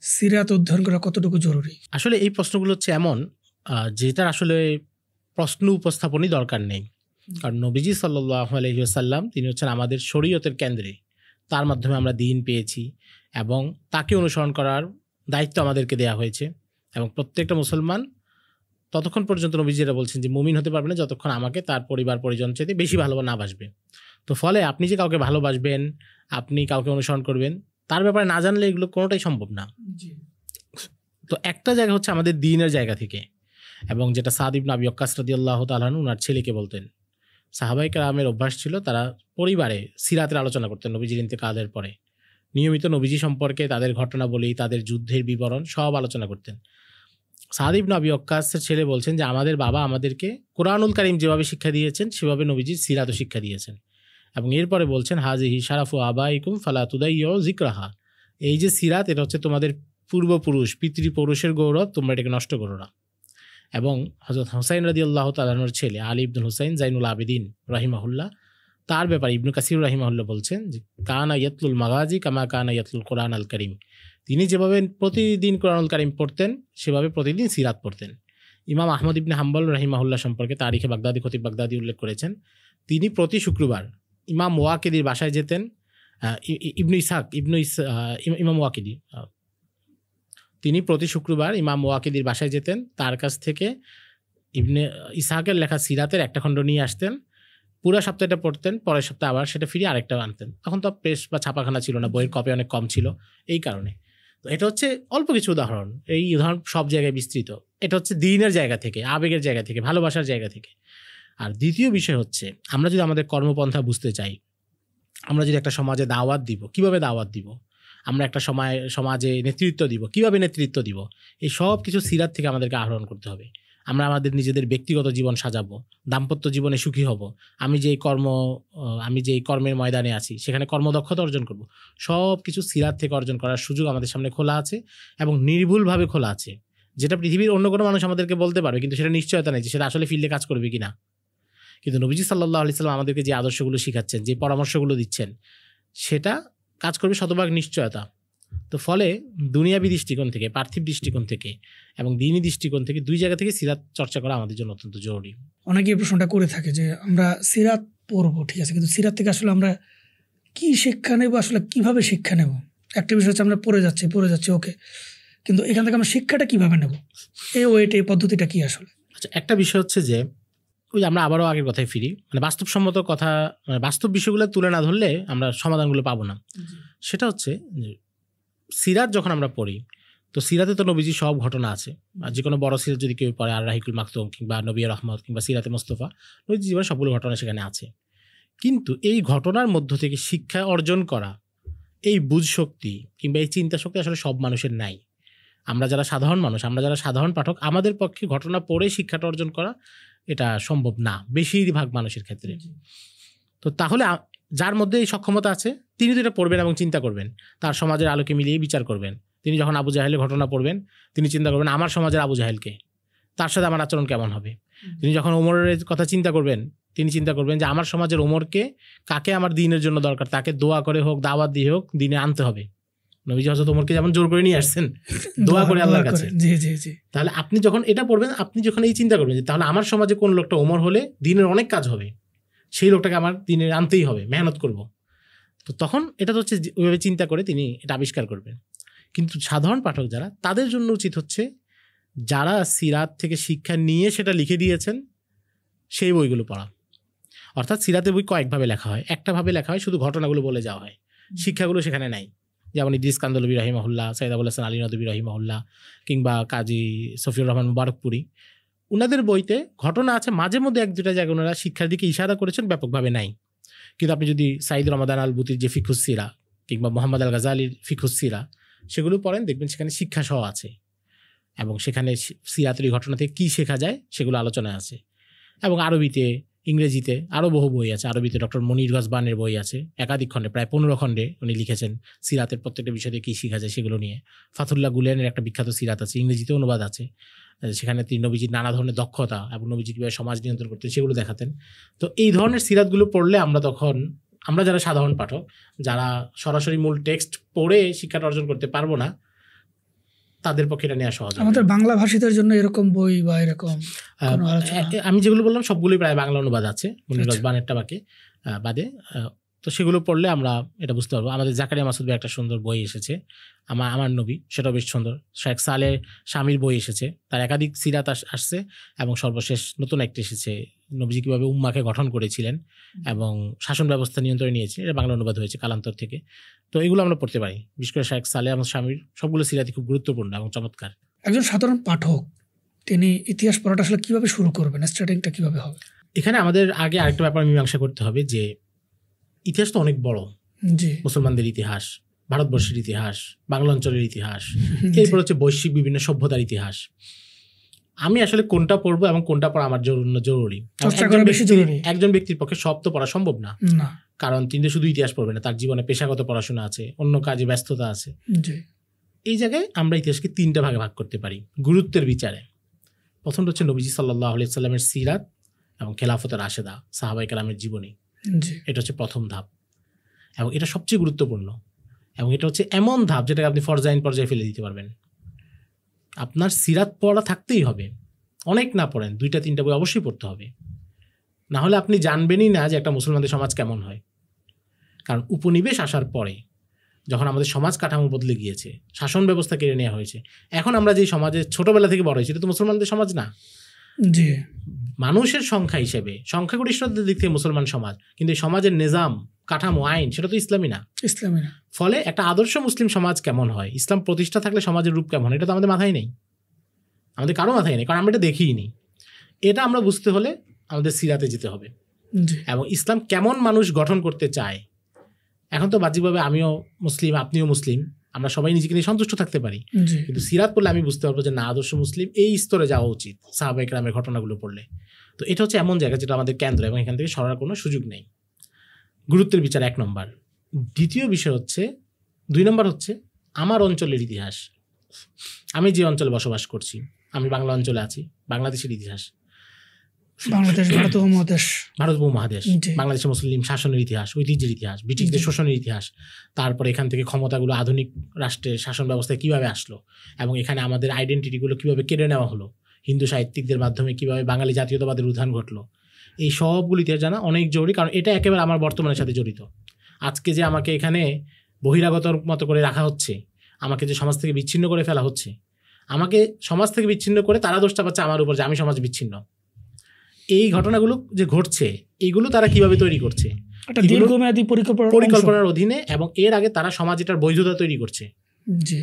S2: সিরাত অধ্যয়ন করা কতটুকু জরুরি?
S1: আসলে এই প্রশ্নগুলো হচ্ছে এমন যেটার আসলে প্রশ্ন উপস্থাপনই দরকার নেই। কারণ নবীজি সাল্লাল্লাহু আলাইহি ওয়াসাল্লাম তিনি হচ্ছেন আমাদের শরীয়তের কেন্দ্রে, তার মাধ্যমে আমরা দ্বীন পেয়েছি এবং তাকে অনুসরণ করার দায়িত্ব আমাদেরকে দেয়া হয়েছে। এবং প্রত্যেকটা মুসলমান ততক্ষণ পর্যন্ত নবীজিরা বলছেন যে মুমিন হতে পারবে না যতক্ষণ আমাকে তার পরিবার পরিজন চেয়ে বেশি ভালোবাসা না বাসবে। তো ফলে আপনি যে কাউকে ভালোবাসবেন, আপনি কাউকে অনুসরণ করবেন, তার ব্যাপারে না জানলে এগুলো কোনোটাই সম্ভব না। তো একটা জায়গা হচ্ছে আমাদের দ্বীনের জায়গা থেকে, এবং যেটা সাদ ইবনে আবি ওয়াক্কাস রাদিয়াল্লাহু তাআলা আনহু ওনার ছেলেকে বলতেন। সাহাবায়ে কেরামের অভ্যাস ছিল তারা পরিবারে সিরাতের আলোচনা করতেন নবীজির ইন্তেকালের পরে। নিয়মিত নবীজি সম্পর্কে তাদের ঘটনাবলী, তাদের যুদ্ধের বিবরণ সব আলোচনা করতেন। সাদ ইবনে আবি ওয়াক্কাসের ছেলে বলছেন যে আমাদের বাবা আমাদেরকে কোরআনুল কারীম যেভাবে শিক্ষা দিয়েছেন সেভাবে নবীজির সিরাতও শিক্ষা দিয়েছেন। এবং এরপরে বলছেন হাজিহি শারাফু আবাইকুম ফালা তুদাইয়ু যিকরাহা, এই যে সিরাত, এটা হচ্ছে তোমাদের পূর্বপুরুষ, পিতৃপুরুষের গৌরব, তোমরা এটাকে নষ্ট করো না। এবং হযরত হুসাইন রাদিয়াল্লাহু তাআলা আনহুর ছেলে আলী ইবনুল হুসাইন জাইনুল আবেদিন রাহিমাহুল্লাহ, তার ব্যাপারে ইবনু কাসির রাহিমাহুল্লাহ বলছেন যে কানা ইয়াতলুল মাগাজি কামা কানা ইয়াতলুল কোরআন আল কারীম। তিনি যেভাবে প্রতিদিন কোরআনুল কারীম পড়তেন সেভাবে প্রতিদিন সিরাত পড়তেন। ইমাম আহমদ ইবনে হাম্বল রাহিমাহুল্লাহ সম্পর্কে তারিখে বাগদাদি খতিব বাগদাদি উল্লেখ করেছেন, তিনি প্রতি শুক্রবার ইমাম ওয়াকিদির বাসায় যেতেন। ইমাম ওয়াকিদি তিনি প্রতি শুক্রবার ইমাম ওয়াকিদির বাসায় যেতেন, তার কাছ থেকে ইবনে ইসহাকের লেখা সিরাতের একটা খণ্ড নিয়ে আসতেন, পুরো সপ্তাহটা পড়তেন, পরের সপ্তাহে আবার সেটা ফিরিয়ে আরেকটা আনতেন। তখন তো প্রেস বা ছাপাখানা ছিল না, বইয়ের কপি অনেক কম ছিল, এই কারণে। তো এটা হচ্ছে অল্প কিছু উদাহরণ, এই উদাহরণ সব জায়গায় বিস্তৃত। এটা হচ্ছে দ্বীনের জায়গা থেকে, আবেগের জায়গা থেকে, ভালোবাসার জায়গা থেকে। আর দ্বিতীয় বিষয় হচ্ছে, আমরা যদি আমাদের কর্মপন্থা বুঝতে চাই, আমরা যদি একটা সমাজে দাওয়াত দিব, কিভাবে দাওয়াত দিব, আমরা একটা সমাজে নেতৃত্ব দিব, কিভাবে নেতৃত্ব দিব, এই সব কিছু সিরাত থেকে আমাদেরকে আহরণ করতে হবে। আমরা আমাদের নিজেদের ব্যক্তিগত জীবন সাজাবো, দাম্পত্য জীবনে সুখী হব, আমি যেই কর্মের ময়দানে আছি সেখানে কর্মদক্ষতা অর্জন করব, সব কিছু সিরাত থেকে অর্জন করার সুযোগ আমাদের সামনে খোলা আছে এবং নির্ভুলভাবে খোলা আছে, যেটা পৃথিবীর অন্য কোনো মানুষ আমাদেরকে বলতে পারবে, কিন্তু সেটা নিশ্চয়তা নেই যে সেটা আসলে ফিল্ডে কাজ করবে কিনা। কিন্তু নবীজি সাল্লাল্লাহু আলাইহি সাল্লাম আমাদেরকে যে আদর্শগুলো শিখাচ্ছেন, যে পরামর্শগুলো দিচ্ছেন, সেটা কাজ করবে শতভাগ নিশ্চয়তা। তো ফলে দুনিয়াবী দৃষ্টিকোণ থেকে, পার্থিব দৃষ্টিকোণ থেকে এবং দ্বীনি দৃষ্টিকোণ থেকে, দুই জায়গা থেকে সিরাত চর্চা করা আমাদের জন্য অত্যন্ত জরুরি।
S2: অনেকে এই প্রশ্নটা করে থাকে যে আমরা সিরাত পড়বো, ঠিক আছে, কিন্তু সিরাত থেকে আসলে আমরা কি শিক্ষা নেব, আসলে কিভাবে শিক্ষা নেব? একটা বিষয় হচ্ছে আমরা পড়ে যাচ্ছি ওকে, কিন্তু এখান থেকে আমরা শিক্ষাটা কিভাবে নেব, এই ওয়েট, এই পদ্ধতিটা কি আসলে?
S1: আচ্ছা, একটা বিষয় হচ্ছে যে ওই আমরা আবারও আগের কথায় ফিরি, মানে বাস্তবসম্মত কথা, মানে বাস্তব বিষয়গুলো তুলে না ধরলে আমরা সমাধানগুলো পাবো না। সেটা হচ্ছে সিরাত যখন আমরা পড়ি, তো সিরাতে তো নবীজি সব ঘটনা আছে। আর যে কোনো বড় সিরাত যদি কেউ পড়ে, আর রাহিকুল মাকতুম কিংবা নবী রহমত কিংবা সিরাতে মোস্তফা, নবীজি জীবনে সবগুলো ঘটনা সেখানে আছে। কিন্তু এই ঘটনার মধ্য থেকে শিক্ষা অর্জন করা, এই বুঝ শক্তি কিংবা এই চিন্তা শক্তি আসলে সব মানুষের নাই। আমরা যারা সাধারণ মানুষ, আমরা যারা সাধারণ পাঠক, আমাদের পক্ষে ঘটনা পড়ে শিক্ষাটা অর্জন করা এটা সম্ভব না বেশিরভাগ মানুষের ক্ষেত্রে। তো তাহলে যার মধ্যে এই সক্ষমতা আছে তিনি তো এটা পড়বেন এবং চিন্তা করবেন, তার সমাজের আলোকে মিলিয়ে বিচার করবেন। তিনি যখন আবু জাহেলের ঘটনা পড়বেন, তিনি চিন্তা করবেন আমার সমাজের আবু জাহেলকে, তার সাথে আমার আচরণ কেমন হবে। তিনি যখন ওমরের কথা চিন্তা করবেন, তিনি চিন্তা করবেন যে আমার সমাজের ওমরকে, কাকে আমার দিনের জন্য দরকার, তাকে দোয়া করে হোক, দাওয়াত দিয়ে হোক, দিনে আনতে হবে। নবীজি হযরত ওমরকে যেমন জোর করে নিয়ে আসছেন দোয়া করে আল্লাহর কাছে। তাহলে আপনি যখন এটা পড়বেন, আপনি যখন এই চিন্তা করবেন যে তাহলে আমার সমাজে কোন লোকটা ওমর হলে দিনের অনেক কাজ হবে, সেই লোকটাকে আমার দিনে আনতেই হবে, মেহনত করব। তো তখন এটা তো হচ্ছে ওইভাবে চিন্তা করে তিনি এটা আবিষ্কার করবেন। কিন্তু সাধারণ পাঠক যারা, তাদের জন্য উচিত হচ্ছে যারা সিরাত থেকে শিক্ষা নিয়ে সেটা লিখে দিয়েছেন সেই বইগুলো পড়া। অর্থাৎ সিরাতের বই কয়েকভাবে লেখা হয়, একটা ভাবে লেখা হয় শুধু ঘটনাগুলো বলে যাওয়া হয়, শিক্ষাগুলো সেখানে নাই। যেমন ইদ্রিস কান্দলবী রাহিমাহুল্লাহ, সৈয়দ আবুল হাসান আলী নদভী রাহিমাহুল্লাহ কিংবা কাজী সফিউর রহমান মুবারকপুরি, ওনাদের বইতে ঘটনা আছে, মাঝে মধ্যে এক দুটা জায়গায় ওনারা শিক্ষার দিকে ইশারা করেছেন, ব্যাপকভাবে নাই। কিন্তু আপনি যদি সাইদ রমাদান আল বুতির যে ফিকহুস সিরা কিংবা মোহাম্মদ আল গাজালির ফিকহুস সিরা সেগুলো পড়েন, দেখবেন সেখানে শিক্ষা সহ আছে এবং সেখানে সিরাতের ঘটনা থেকে কী শেখা যায় সেগুলো আলোচনায় আছে। এবং আরবিতে, ইংরেজিতে আরও বহু বই আছে। আরবিতে ডক্টর মনির গজবানের বই আছে, একাধিক খণ্ডে, প্রায় 15 খণ্ডে উনি লিখেছেন সিরাতের প্রত্যেকটা বিষয় থেকে কী শেখা যায় সেগুলো নিয়ে। ফাতুল্লাহ গুলেনের একটা বিখ্যাত সিরাত আছে, ইংরেজিতে অনুবাদ আছে, সেখানে তিনি নবীজির নানা ধরনের দক্ষতা এবং নবীজি কীভাবে সমাজ নিয়ন্ত্রণ করতেন সেগুলো দেখাতেন। তো এই ধরনের সিরাতগুলো পড়লে আমরা যারা সাধারণ পাঠক, যারা সরাসরি মূল টেক্সট পড়ে শিক্ষাটা অর্জন করতে পারবো না, তাদের পক্ষে এটা নেওয়া সহজ।
S2: আমাদের বাংলা ভাষীদের জন্য এরকম বই বা এরকম
S1: আমি যেগুলো বললাম সবগুলোই প্রায় বাংলা অনুবাদ আছে, মনির গজবানেরটা বাদে। তো সেগুলো পড়লে আমরা এটা বুঝতে পারবো। আমাদের জাকারিয়া মাসুদ ভাই একটা সুন্দর বই এসেছে, আমার নবী, সেটাও বেশ সুন্দর। শেখ সালেহ স্বামীর বই এসেছে, তার একাধিক সিরাত আসছে এবং সর্বশেষ নতুন একটা এসেছে, নবীজি কীভাবে উম্মাকে গঠন করেছিলেন এবং শাসন ব্যবস্থা নিয়ন্ত্রণে নিয়েছিলেন, এটা বাংলা অনুবাদ হয়েছে কালান্তর থেকে। তো এগুলো আমরা পড়তে পারি। বিশেষ করে শেখ সালেহ আমার স্বামীর সবগুলো সিরাতই খুব গুরুত্বপূর্ণ এবং চমৎকার।
S2: একজন সাধারণ পাঠক তিনি ইতিহাস পড়াটা আসলে কিভাবে শুরু করবেন, স্টার্টিংটা কিভাবে হবে?
S1: এখানে আমাদের আগে আরেকটা ব্যাপার মীমাংসা করতে হবে যে ইতিহাস তো অনেক বড়। মুসলমানদের ইতিহাস, ভারতবর্ষের ইতিহাস, বাংলা অঞ্চলের ইতিহাস, এরপর হচ্ছে বৈশ্বিক বিভিন্ন সভ্যতার ইতিহাস। আমি আসলে কোনটা পড়বো এবং কোনটা পড়া আমার জন্য জরুরি, একজন ব্যক্তির পক্ষে সব তো পড়া সম্ভব না, কারণ তিনি শুধু ইতিহাস পড়বে না, তার জীবনে পেশাগত পড়াশোনা আছে, অন্য কাজে ব্যস্ততা আছে। এই জায়গায় আমরা ইতিহাসকে 3টা ভাগে ভাগ করতে পারি গুরুত্বের বিচারে। প্রথমটা হচ্ছে নবীজি সাল্লাল্লাহু আলাইহি সাল্লামের সিরাত এবং খেলাফতের রাশেদা সাহাবায়ে কেরামের জীবনী।
S2: জি
S1: এটা হচ্ছে প্রথম ধাপ এবং এটা সবচেয়ে গুরুত্বপূর্ণ এবং এটা হচ্ছে এমন ধাপ যেটাকে আপনি ফরজাইন পর্যায়ে ফেলে দিতে পারবেন। আপনার সিরাত পড়া থাকতেই হবে, অনেক না পড়েন 2-3টা বই অবশ্যই পড়তে হবে, না হলে আপনি জানবেনই না যে একটা মুসলমানদের সমাজ কেমন হয়। কারণ উপনিবেশ আসার পরে যখন আমাদের সমাজ কাঠামো বদলে গিয়েছে, শাসন ব্যবস্থা কেড়ে নেওয়া হয়েছে, এখন আমরা যে সমাজে ছোটবেলা থেকে বড় হয়েছি এটা তো মুসলমানদের সমাজ না।
S2: জি
S1: মানুষের সংখ্যা হিসেবে সংখ্যাগরিষ্ঠতার দিক থেকে মুসলমান সমাজ, কিন্তু এই সমাজের নিজাম কাঠামো আইন সেটা তো ইসলামী না।
S2: ইসলামী না।
S1: ফলে একটা আদর্শ মুসলিম সমাজ কেমন হয়, ইসলাম প্রতিষ্ঠা থাকলে সমাজের রূপ কেমন, এটা তো আমাদের মাথায় নেই, আমাদের কারো মাথায় নেই, কারণ আমরা এটা দেখিই নি। এটা আমরা বুঝতে হলে আমাদের সিরাতে যেতে হবে
S2: জি
S1: এবং ইসলাম কেমন মানুষ গঠন করতে চায়। এখন তো বাহ্যিকভাবে আমিও মুসলিম, আপনিও মুসলিম, আমরা সবাই নিজেকে নিয়ে সন্তুষ্ট থাকতে পারি,
S2: জি
S1: কিন্তু সিরাত পড়লে আমি বুঝতে পারবো যে না, আদর্শ মুসলিম এই স্তরে যাওয়া উচিত সাহাবায়ে কেরামের ঘটনাগুলো পড়লে। তো এটা হচ্ছে এমন জায়গা যেটা আমাদের কেন্দ্র এবং এখান থেকে সরার কোনো সুযোগ নেই। গুরুত্বের বিচার 1 নম্বর। দ্বিতীয় বিষয় হচ্ছে 2 নম্বর হচ্ছে আমার অঞ্চলের ইতিহাস। আমি যে অঞ্চলে বসবাস করছি, আমি বাংলা অঞ্চলে আছি, বাংলাদেশের ইতিহাস,
S2: বাংলাদেশ ভারত উপমহাদেশ,
S1: ভারত উপমহাদেশ,
S2: জি
S1: বাংলাদেশের মুসলিম শাসনের ইতিহাস, ঐতিহ্যের ইতিহাস, ব্রিটিশদের শোষণের ইতিহাস, তারপরে এখান থেকে ক্ষমতাগুলো আধুনিক রাষ্ট্রের শাসন ব্যবস্থায় কীভাবে আসলো এবং এখানে আমাদের আইডেন্টিটিগুলো কীভাবে কেড়ে নেওয়া হলো, হিন্দু সাহিত্যিকদের মাধ্যমে কীভাবে বাঙালি জাতীয়তাবাদের উত্থান ঘটলো, এই সবগুলো ইতিহাস জানা অনেক জরুরি, কারণ এটা একেবারে আমার বর্তমানের সাথে জড়িত। আজকে যে আমাকে এখানে বহিরাগতর মতো করে রাখা হচ্ছে, আমাকে যে সমাজ থেকে বিচ্ছিন্ন করে ফেলা হচ্ছে, আমাকে সমাজ থেকে বিচ্ছিন্ন করে তারা দোষটা পাচ্ছে আমার উপর যে আমি সমাজ বিচ্ছিন্ন। এই ঘটনাগুলো যে ঘটছে এইগুলো তারা কিভাবে তৈরি করছে,
S2: একটা দীর্ঘমেয়াদী
S1: পরিকল্পনার অধীনে, এবং এর আগে তারা সমাজ এটার বৈধতা তৈরি করছে।
S2: জি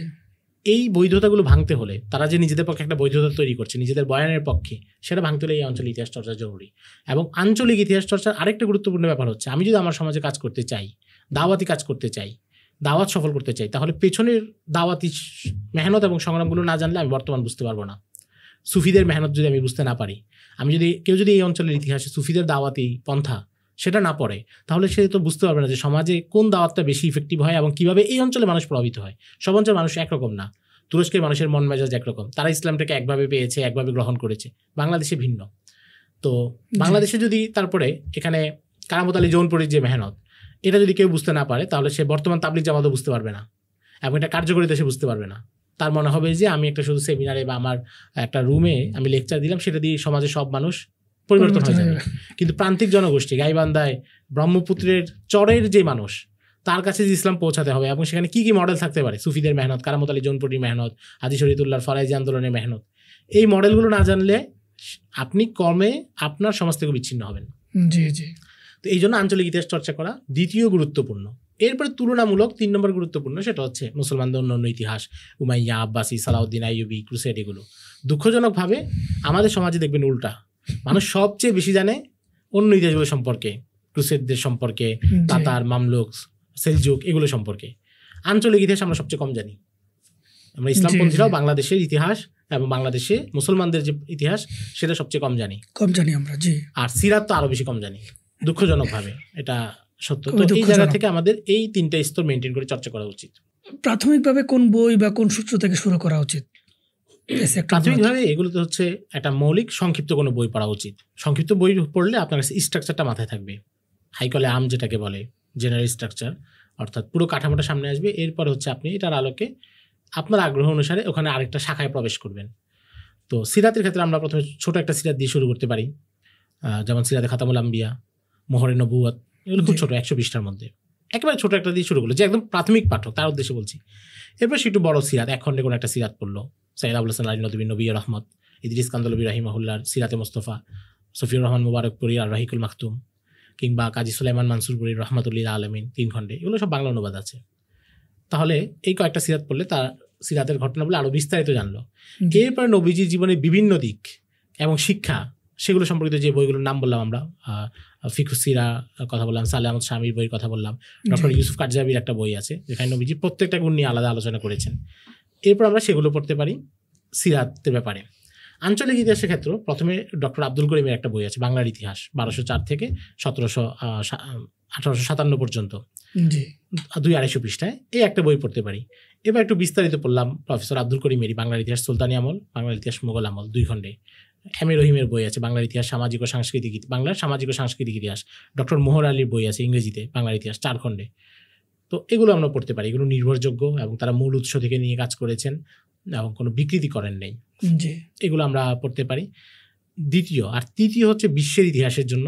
S1: এই বৈধতাগুলো ভাঙতে হলে তারা যে নিজেদের পক্ষে একটা বৈধতা তৈরি করছে নিজেদের বয়ানের পক্ষে, সেটা ভাঙতে হলে এই অঞ্চলের ইতিহাস চর্চা জরুরি। এবং আঞ্চলিক ইতিহাস চর্চার আরেকটা গুরুত্বপূর্ণ ব্যাপার হচ্ছে, আমি যদি আমার সমাজে কাজ করতে চাই, দাওয়াতি কাজ করতে চাই, দাওয়াত সফল করতে চাই, তাহলে পেছনের দাওয়াতি মেহনত এবং সংগ্রামগুলো না জানলে আমি বর্তমান বুঝতে পারবো না। সুফিদের মেহনত যদি আমি বুঝতে না পারি, আমি যদি কেউ যদি এই অঞ্চলের ইতিহাসে সুফিদের দাওয়াতি পন্থা সেটা না পড়ে, তাহলে সে তো বুঝতে পারবে না যে সমাজে কোন দাওয়াতটা বেশি ইফেক্টিভ হয় এবং কিভাবে এই অঞ্চলে মানুষ প্রভাবিত হয়। সব অঞ্চলের মানুষ একরকম না, তুরস্কের মানুষের মন মেজাজ একরকম, তারা ইসলামটাকে একভাবে পেয়েছে, একভাবে গ্রহণ করেছে, বাংলাদেশে ভিন্ন। তো বাংলাদেশে যদি তারপরে এখানে কারামত আলী জৌনপুরীর যে মেহনত, এটা যদি কেউ বুঝতে না পারে, তাহলে সে বর্তমান তাবলিগ জামাতও বুঝতে পারবে না এবং এটা কার্যকরিতা সে বুঝতে পারবে না। তার মনে হবে যে আমি একটা শুধু সেমিনারে বা আমার একটা রুমে আমি লেকচার দিলাম, সেটা দিয়ে সমাজের সব মানুষ পরিবর্তন হয়ে যাবে। কিন্তু প্রান্তিক জনগোষ্ঠী, গাইবান্ধায় ব্রহ্মপুত্রের চরের যে মানুষ, তার কাছে যে ইসলাম পৌঁছাতে হবে এবং সেখানে কি কি মডেল থাকতে পারে, সুফিদের মেহনত, কারামত আলী জৌনপুরীর মেহনত, হাজী শরীয়তুল্লাহর ফরাইজি আন্দোলনের মেহনত, এই মডেলগুলো না জানলে আপনি কমে আপনার সমাজ থেকে বিচ্ছিন্ন হবেন।
S2: জি জি
S1: তো এই জন্য আঞ্চলিক ইতিহাস চর্চা করা দ্বিতীয় গুরুত্বপূর্ণ। এরপরে তুলনামূলক 3 নম্বর গুরুত্বপূর্ণ, সেটা হচ্ছে মুসলমানদের অন্যান্য ইতিহাস, উমাইয়া, আব্বাসি, সালাউদ্দিন আইয়ুবি, ক্রুসেড, এগুলো। দুঃখজনকভাবে আমাদের সমাজে দেখবেন উল্টা, মানুষ সবচেয়ে বেশি জানে অন্য ইতিহাসগুলো সম্পর্কে, ক্রুসেডদের সম্পর্কে, তাতার, মামলুক, সেলজুক, এগুলো সম্পর্কে। আঞ্চলিক ইতিহাস আমরা সবচেয়ে কম জানি। আমরা ইসলামপন্থীরাও বাংলাদেশের ইতিহাস এবং বাংলাদেশে মুসলমানদের যে ইতিহাস সেটা সবচেয়ে কম জানি আমরা। জি। আর সিরাত তো আরো বেশি কম জানি, দুঃখজনকভাবে, এটা সত্য। তো এই জায়গা থেকে আমাদের এই 3টা স্তর মেনটেন করে চর্চা করা উচিত।
S2: প্রাথমিকভাবে কোন বই বা কোন সূত্র থেকে শুরু করা উচিত?
S1: প্রাথমিকভাবে এগুলোতে হচ্ছে একটা মৌলিক সংক্ষিপ্ত কোনো বই পড়া উচিত। সংক্ষিপ্ত বই পড়লে আপনার কাছে স্ট্রাকচারটা মাথায় থাকবে, হাইকলে আম যেটাকে বলে জেনারেল স্ট্রাকচার, অর্থাৎ পুরো কাঠামোটা সামনে আসবে। এরপর হচ্ছে আপনি এটার আলোকে আপনার আগ্রহ অনুসারে ওখানে আরেকটা শাখায় প্রবেশ করবেন। তো সিরাতের ক্ষেত্রে আমরা প্রথমে ছোট একটা সিরাত দিয়ে শুরু করতে পারি, যেমন সিরাতে খাতামুল আম্বিয়া, মোহরে নবুয়ত, এগুলো খুব ছোট, 120 পৃষ্ঠার মধ্যে, একেবারে ছোট একটা দিয়ে শুরু করলো, যে একদম প্রাথমিক পাঠক তার উদ্দেশ্যে বলছি। এরপর সে একটু বড় সিরাত, 1 খণ্ডে কোনো একটা সিরাত পড়লো, সাইয়েদ আবুল হাসান আলী নদভী, নবী রহমত, ইদ্রিস কান্দলবী রাহিমাহুল্লাহর সিরাতে মোস্তফা, সফিউর রহমান মুবারকপুরী আর রাহিকুল মাখতুম, কিংবা কাজী সুলাইমান মানসুরপুরীর রহমাতুল্লিল আলমিন, 3 খণ্ডে, এগুলো সব বাংলা অনুবাদ আছে। তাহলে এই কয়েকটা সিরাত পড়লে তার সিরাতের ঘটনাগুলো আরো বিস্তারিত জানলো। এরপর নবীজির জীবনের বিভিন্ন দিক এবং শিক্ষা, সেগুলো সম্পর্কিত যে বইগুলোর নাম বললাম আমরা, ফিকুস সিরা কথা বললাম, সালেহ আহমদ শামীর বইয়ের কথা বললাম, ডক্টর ইউসুফ কারজাবির একটা বই আছে যেখানে নবীজি প্রত্যেকটা গুণ নিয়ে আলাদা আলোচনা করেছেন। এরপর আমরা সেগুলো পড়তে পারি সিরাতের ব্যাপারে। আঞ্চলিক ইতিহাসের ক্ষেত্রে প্রথমে ডক্টর আব্দুল করিমের একটা বই আছে, বাংলার ইতিহাস, 1204 থেকে 1857 পর্যন্ত, 200-250 পৃষ্ঠায়, এই একটা বই পড়তে পারি। এবার একটু বিস্তারিত পড়লাম প্রফেসর আব্দুল করিমেরই বাংলার ইতিহাস সুলতানি আমল, বাংলার ইতিহাস মোগল আমল, 2 খণ্ডে, এম এ রহিমের বই আছে বাংলার ইতিহাস সামাজিক ও সাংস্কৃতিক বাংলার সামাজিক ও সাংস্কৃতিক ইতিহাস, ডক্টর মোহর আলীর বই আছে ইংরেজিতে বাংলার ইতিহাস 4 খণ্ডে। তো এগুলো আমরা পড়তে পারি, এগুলো নির্ভরযোগ্য এবং তারা মূল উৎস থেকে নিয়ে কাজ করেছেন এবং কোনো বিকৃতি করেন নেই,
S2: জি
S1: এগুলো আমরা পড়তে পারি। দ্বিতীয় আর তৃতীয় হচ্ছে বিশ্বের ইতিহাসের জন্য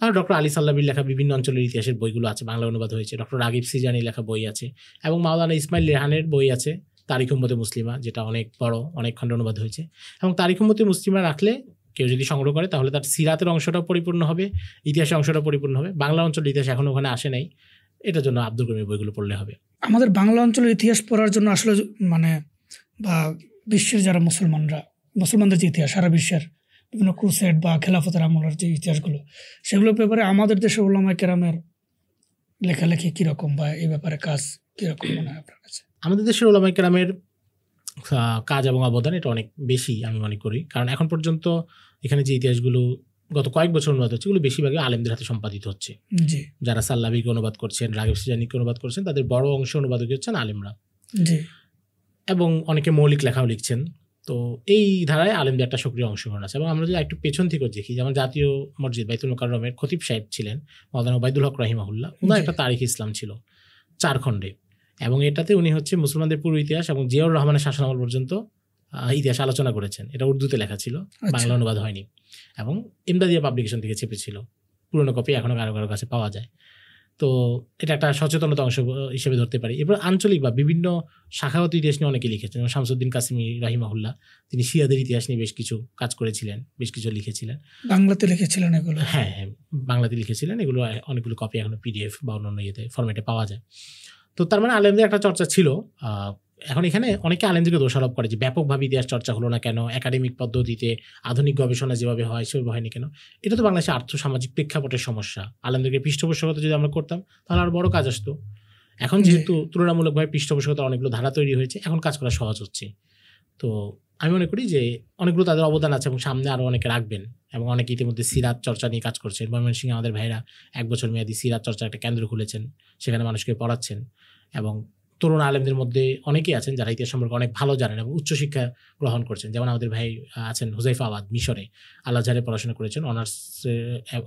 S1: আর ডক্টর আলী সাল্লাবির লেখা বিভিন্ন অঞ্চলের ইতিহাসের বইগুলো আছে, বাংলা অনুবাদ হয়েছে। ডক্টর রাগিব সিজানির লেখা বই আছে এবং মাওলানা ইসমাইল রেহানের বই আছে তারিখ উম্মতে মুসলিমা, যেটা অনেক বড়, অনেক খণ্ড অনুবাদ হয়েছে। এবং তারিখ উম্মতে মুসলিমা রাখলে কেউ যদি সংগ্রহ করে তাহলে তার সিরাতের অংশটাও পরিপূর্ণ হবে, ইতিহাসের অংশটা পরিপূর্ণ হবে। বাংলা অঞ্চলের ইতিহাস এখনো ওখানে আসে নাই, এটার জন্য আব্দুল করিমের বইগুলো পড়লে হবে।
S2: আমাদের বাংলা অঞ্চলের ইতিহাস পড়ার জন্য আসলে মানে বা বিশ্বের যারা মুসলমানদের যে ইতিহাস, সারা বিশ্বের বিভিন্ন ক্রুসেড বা খেলাফতের আমলের যে ইতিহাসগুলো, সেগুলোর ব্যাপারে আমাদের দেশের উলামায়ে কেরামের লেখালেখি কীরকম বা এই ব্যাপারে কাজ কীরকম মনে হয় আপনার কাছে?
S1: আমাদের দেশের ওলামায়ে কেরামের কাজ এবং অবদান এটা অনেক বেশি আমি মনে করি, কারণ এখন পর্যন্ত এখানে যে ইতিহাসগুলো গত কয়েক বছর অনুবাদ হচ্ছে এগুলো বেশিরভাগই আলেমদের হাতে সম্পাদিত হচ্ছে।
S2: জি,
S1: যারা সাল্লাবিকে অনুবাদ করছেন, রাগিব সিজানিকে অনুবাদ করছেন, তাদের বড় অংশ অনুবাদক হচ্ছেন আলেমরা।
S2: জি,
S1: এবং অনেকে মৌলিক লেখাও লিখছেন। তো এই ধারায় আলেমদের একটা সক্রিয় অংশগ্রহণ আছে। এবং আমরা যদি একটু পেছন থেকে দেখি, যেমন জাতীয় মসজিদ বাইতুল মোকাররমের খতিব সাহেব ছিলেন মাওলানা ওবায়দুল হক রাহিমাহুল্লাহ, ওনার একটা তারিখ ইসলাম ছিল 4 খণ্ডে, এবং এটাতে উনি হচ্ছে মুসলমানদের পূর্ব ইতিহাস এবং জিয়াউর রহমানের শাসনামল পর্যন্ত ইতিহাস আলোচনা করেছেন। এটা উর্দুতে লেখা ছিল, বাংলা অনুবাদ হয়নি, এবং ইমদাদিয়া পাবলিকেশন থেকে ছেপেছিল। পুরোনো কপি এখনও কারো কারো কাছে পাওয়া যায়। তো এটা একটা সচেতনতা অংশ হিসেবে ধরতে পারি। এরপর আঞ্চলিক বা বিভিন্ন শাখাগত ইতিহাস নিয়ে অনেকে লিখেছেন, যেমন শামসুদ্দিন কাসিমি রাহিমাহুল্লাহ, তিনি শিয়াদের ইতিহাস নিয়ে বেশ কিছু কাজ করেছিলেন, বেশ কিছু লিখেছিলেন।
S2: বাংলাতে লিখেছিলেন এগুলো?
S1: হ্যাঁ, বাংলাতে লিখেছিলেন। এগুলো অনেকগুলো কপি এখনো পিডিএফ বা অন্যান্য ইয়েতে ফরম্যাটে পাওয়া যায়। তো তার মানে আলেমদের একটা চর্চা ছিল। এখন এখানে অনেকে আলেমদেরকে দোষারোপ করে যে ব্যাপকভাবে ইতিহাস চর্চা হলো না কেন, একাডেমিক পদ্ধতিতে আধুনিক গবেষণা যেভাবে হয় সেভাবে হয়নি কেন। এটা তো বাংলাদেশের আর্থসামাজিক প্রেক্ষাপটের সমস্যা। আলেমদেরকে পৃষ্ঠপোষকতা যদি আমরা করতাম তাহলে আরও বড় কাজ আসতো। এখন যেহেতু তুলনামূলকভাবে পৃষ্ঠপোষকতার অনেকগুলো ধারা তৈরি হয়েছে, এখন কাজ করা সহজ হচ্ছে। তো আমি মনে করি যে অনেকগুলো তাদের অবদান আছে এবং সামনে আরও অনেকে রাখবেন, এবং অনেকে ইতিমধ্যে সিরাত চর্চা নিয়ে কাজ করছেন। ময়মনসিংহে আমাদের ভাইরা 1 বছর মেয়াদী সিরাত চর্চার একটা কেন্দ্র খুলেছেন, সেখানে মানুষকে পড়াচ্ছেন। এবং তরুণ আলেমদের মধ্যে অনেকেই আছেন যারা ইতিহাস সম্পর্কে অনেক ভালো জানেন এবং উচ্চশিক্ষা গ্রহণ করছেন। যেমন আমাদের ভাই আছেন হুজাইফা আবাদ, মিশরে আল আজহারে পড়াশোনা করেছেন, অনার্স,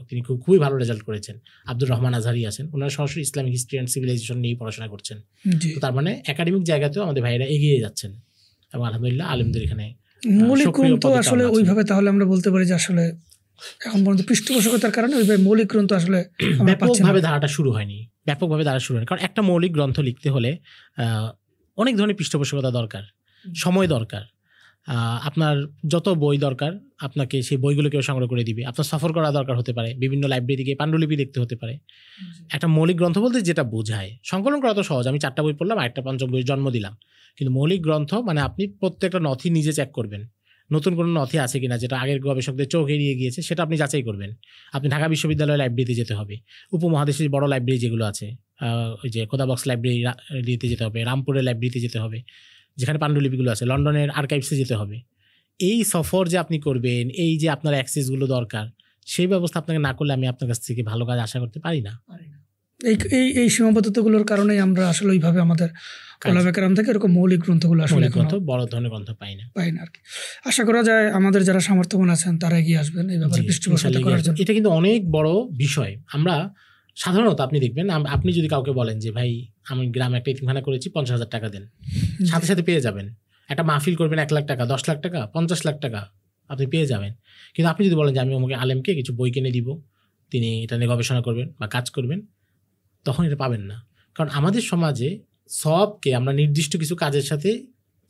S1: তিনি খুবই ভালো রেজাল্ট করেছেন। আব্দুর রহমান আজহারি আছেন, ওনারা সরাসরি ইসলামিক হিস্ট্রি অ্যান্ড সিভিলাইজেশন নিয়েই পড়াশোনা করছেন। তো তার মানে একাডেমিক জায়গাতেও আমাদের ভাইয়েরা এগিয়ে যাচ্ছেন, এবং আলহামদুলিল্লাহ আলেমদের এখানে
S2: মৌলিক গ্রন্থ আসলে ওইভাবে তাহলে আমরা বলতে পারি যে আসলে এখন পর্যন্ত পৃষ্ঠপোষকতার কারণে ওইভাবে মৌলিক গ্রন্থ আসলে
S1: ব্যাপকভাবে ধারাটা শুরু হয়নি, কারণ একটা মৌলিক গ্রন্থ লিখতে হলে অনেক ধরনের পৃষ্ঠপোষকতা দরকার, সময় দরকার। আপনার যত বই দরকার আপনাকে সেই বইগুলো কেউ সংগ্রহ করে দিবে, আপনার সফর করা দরকার হতে পারে, বিভিন্ন লাইব্রেরি গিয়ে পাণ্ডুলিপি দেখতে হতে পারে। একটা মৌলিক গ্রন্থ বলতে যেটা বোঝায়, সংকলন করা তো সহজ, আমি 4টা বই পড়লাম, একটা 5ম বইয়ের জন্ম দিলাম। কিন্তু মৌলিক গ্রন্থ মানে আপনি প্রত্যেকটা নথি নিজে চেক করবেন, নতুন কোনো নথি আছে কিনা যেটা আগের গবেষকদের চোখ এড়িয়ে গিয়েছে সেটা আপনি যাচাই করবেন। আপনি ঢাকা বিশ্ববিদ্যালয় লাইব্রেরিতে যেতে হবে, উপমহাদেশের বড় লাইব্রেরি যেগুলো আছে, ওই যে খোদাবক্স লাইব্রেরিতে যেতে হবে, রামপুরের লাইব্রেরিতে যেতে হবে যেখানে পাণ্ডুলিপিগুলো আছে, লন্ডনের আর্কাইভসে যেতে হবে। এই সফর যে আপনি করবেন, এই যে আপনার অ্যাক্সেসগুলো দরকার, সেই ব্যবস্থা আপনাকে না করলে আমি আপনার কাছ থেকে ভালো কাজ আশা করতে পারি না।
S2: এই সীমাবদ্ধতাগুলোর কারণেই আমরা আসলে ওইভাবে আমাদের ওলামায়ে কেরাম থেকে এরকম মৌলিক গ্রন্থগুলো আসলে
S1: বড় ধরনের গ্রন্থ পাই না
S2: আর কি। আশা করা যায় আমাদের যারা সামর্থ্যবান আছেন তারা এগিয়ে আসবেন এই ব্যাপারে পৃষ্ঠপোষকতা করার জন্য।
S1: এটা কিন্তু অনেক বড় বিষয়। আমরা সাধারণত আপনি দেখবেন, আপনি যদি কাউকে বলেন যে ভাই আমি গ্রামে একটা ইতিমখানা করেছি 50,000 টাকা দেন, সাথে সাথে পেয়ে যাবেন। একটা মাহফিল করবেন 1 লাখ টাকা, 10 লাখ টাকা, 50 লাখ টাকা আপনি পেয়ে যাবেন। কিন্তু আপনি যদি বলেন যে আমি আমাকে আলেমকে কিছু বই কিনে দিব, তিনি এটা নিয়ে গবেষণা করবেন বা কাজ করবেন, তখন এটা পাবেন না। কারণ আমাদের সমাজে সবকে আমরা নির্দিষ্ট কিছু কাজের সাথে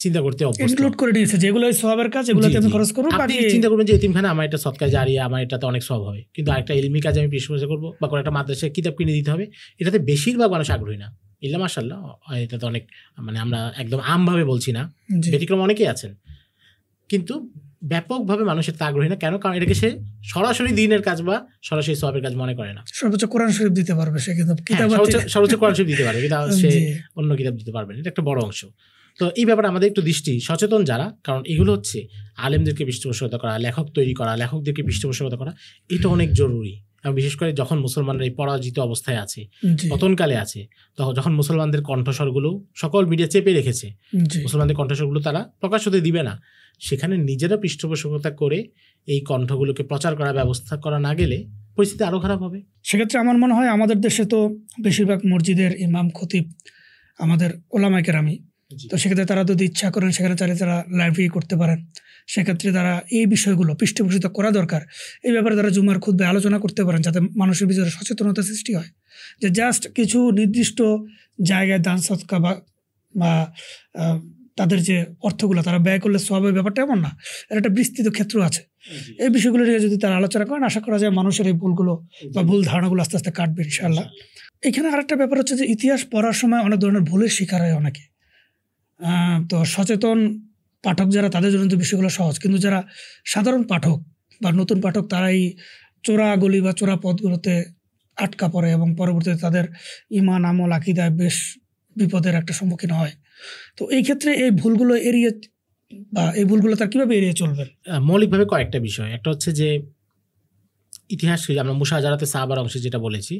S1: চিন্তা করতে
S2: ইনক্লুড করে নিয়েছে, যেগুলো সওয়াবের কাজ এগুলোতে আমি খরচ করব।
S1: আপনি চিন্তা করবেন যে এতিমখানা আমার এটা সদকা জারিয়া, আমার এটাতে অনেক সওয়াব হবে, কিন্তু আরেকটা ইলমি কাজ আমি পৃষ্ঠপোষকতা করব বা কোনো একটা মাদ্রাসায় কিতাব কিনে দিতে হবে, এটাতে বেশিরভাগ মানুষ আগ্রহী না। ইল্লা মাশাআল্লাহ, এটা তো অনেক, মানে আমরা একদম আমভাবে বলছি না, ব্যতিক্রম অনেকেই আছেন, কিন্তু ব্যাপকভাবে মানুষের তা আগ্রহী না। কেন? কারণ এটাকে সে সরাসরি দিনের কাজ বা সরাসরি সওয়াবের কাজ মনে করে না।
S2: সর্বোচ্চ কোরআন শরীফ দিতে পারবে সে, কিন্তু
S1: সর্বোচ্চ কোরআন শরীফ দিতে পারবে, কিন্তু সে অন্য কিতাব দিতে পারবে না। এটা একটা বড় অংশ। তো এই ব্যাপারে আমাদের একটু দৃষ্টি সচেতন যারা, কারণ এগুলো হচ্ছে আলেমদেরকে পৃষ্ঠপোষকতা করা, লেখক তৈরি করা, লেখকদেরকে পৃষ্ঠপোষকতা করা, এটা অনেক জরুরি। এবং বিশেষ করে যখন মুসলমানরা এই পরাজিত অবস্থায় আছে,
S2: জি
S1: পতনকালে আছে, তখন যখন মুসলমানদের কণ্ঠস্বরগুলো সকল মিডিয়া চেপে রেখেছে,
S2: জি
S1: মুসলমানদের কণ্ঠস্বরগুলো তারা প্রকাশ হতে দিবে না, সেখানে নিজেরা পৃষ্ঠপোষকতা করে এই কণ্ঠগুলোকে প্রচার করার ব্যবস্থা করা না গেলে পরিস্থিতি আরও খারাপ হবে।
S2: সেক্ষেত্রে আমার মনে হয় আমাদের দেশে তো বেশিরভাগ মসজিদের ইমাম খতিব আমাদের ওলামায়ে কেরামি, তো সেক্ষেত্রে তারা যদি ইচ্ছা করেন সেখানে চাইলে তারা লাইব্রেরি করতে পারেন। সেক্ষেত্রে তারা এই বিষয়গুলো পৃষ্ঠপোষিত করা দরকার। এই ব্যাপারে তারা জুমার খুতবায় আলোচনা করতে পারেন, যাতে মানুষের ভিতরে সচেতনতা সৃষ্টি হয় যে জাস্ট কিছু নির্দিষ্ট জায়গায় দান সদকা বা তাদের যে অর্থগুলো তারা ব্যয় করলে সব ওই ব্যাপারটা এমন না, এর একটা বিস্তৃত ক্ষেত্র আছে। এই বিষয়গুলো নিয়ে যদি তারা আলোচনা করেন, আশা করা যায় মানুষের এই ভুলগুলো বা ভুল ধারণাগুলো আস্তে আস্তে কাটবে ইনশাআল্লাহ। এখানে আরেকটা ব্যাপার হচ্ছে যে ইতিহাস পড়ার সময় অনেক ধরনের ভুলের শিকার হয় অনেকে। তো সচেতন পাঠক যারা, তাদের জন্য তো বিষয়গুলো সহজ, কিন্তু যারা সাধারণ পাঠক বা নতুন পাঠক, তারা এই চোরা গলি বা চোরা পথগুলোতে আটকা পড়ে এবং পরবর্তীতে তাদের ঈমান আমল আকীদায় বেশ বিপদের একটা সম্মুখীন হয়। তো এই ক্ষেত্রে এই ভুলগুলো এড়িয়ে বা এই ভুলগুলো তার কীভাবে এড়িয়ে চলবেন?
S1: মৌলিকভাবে কয়েকটা বিষয়। একটা হচ্ছে যে ইতিহাস, আমরা মুশাজারাতে সাহাবার অংশে যেটা বলেছি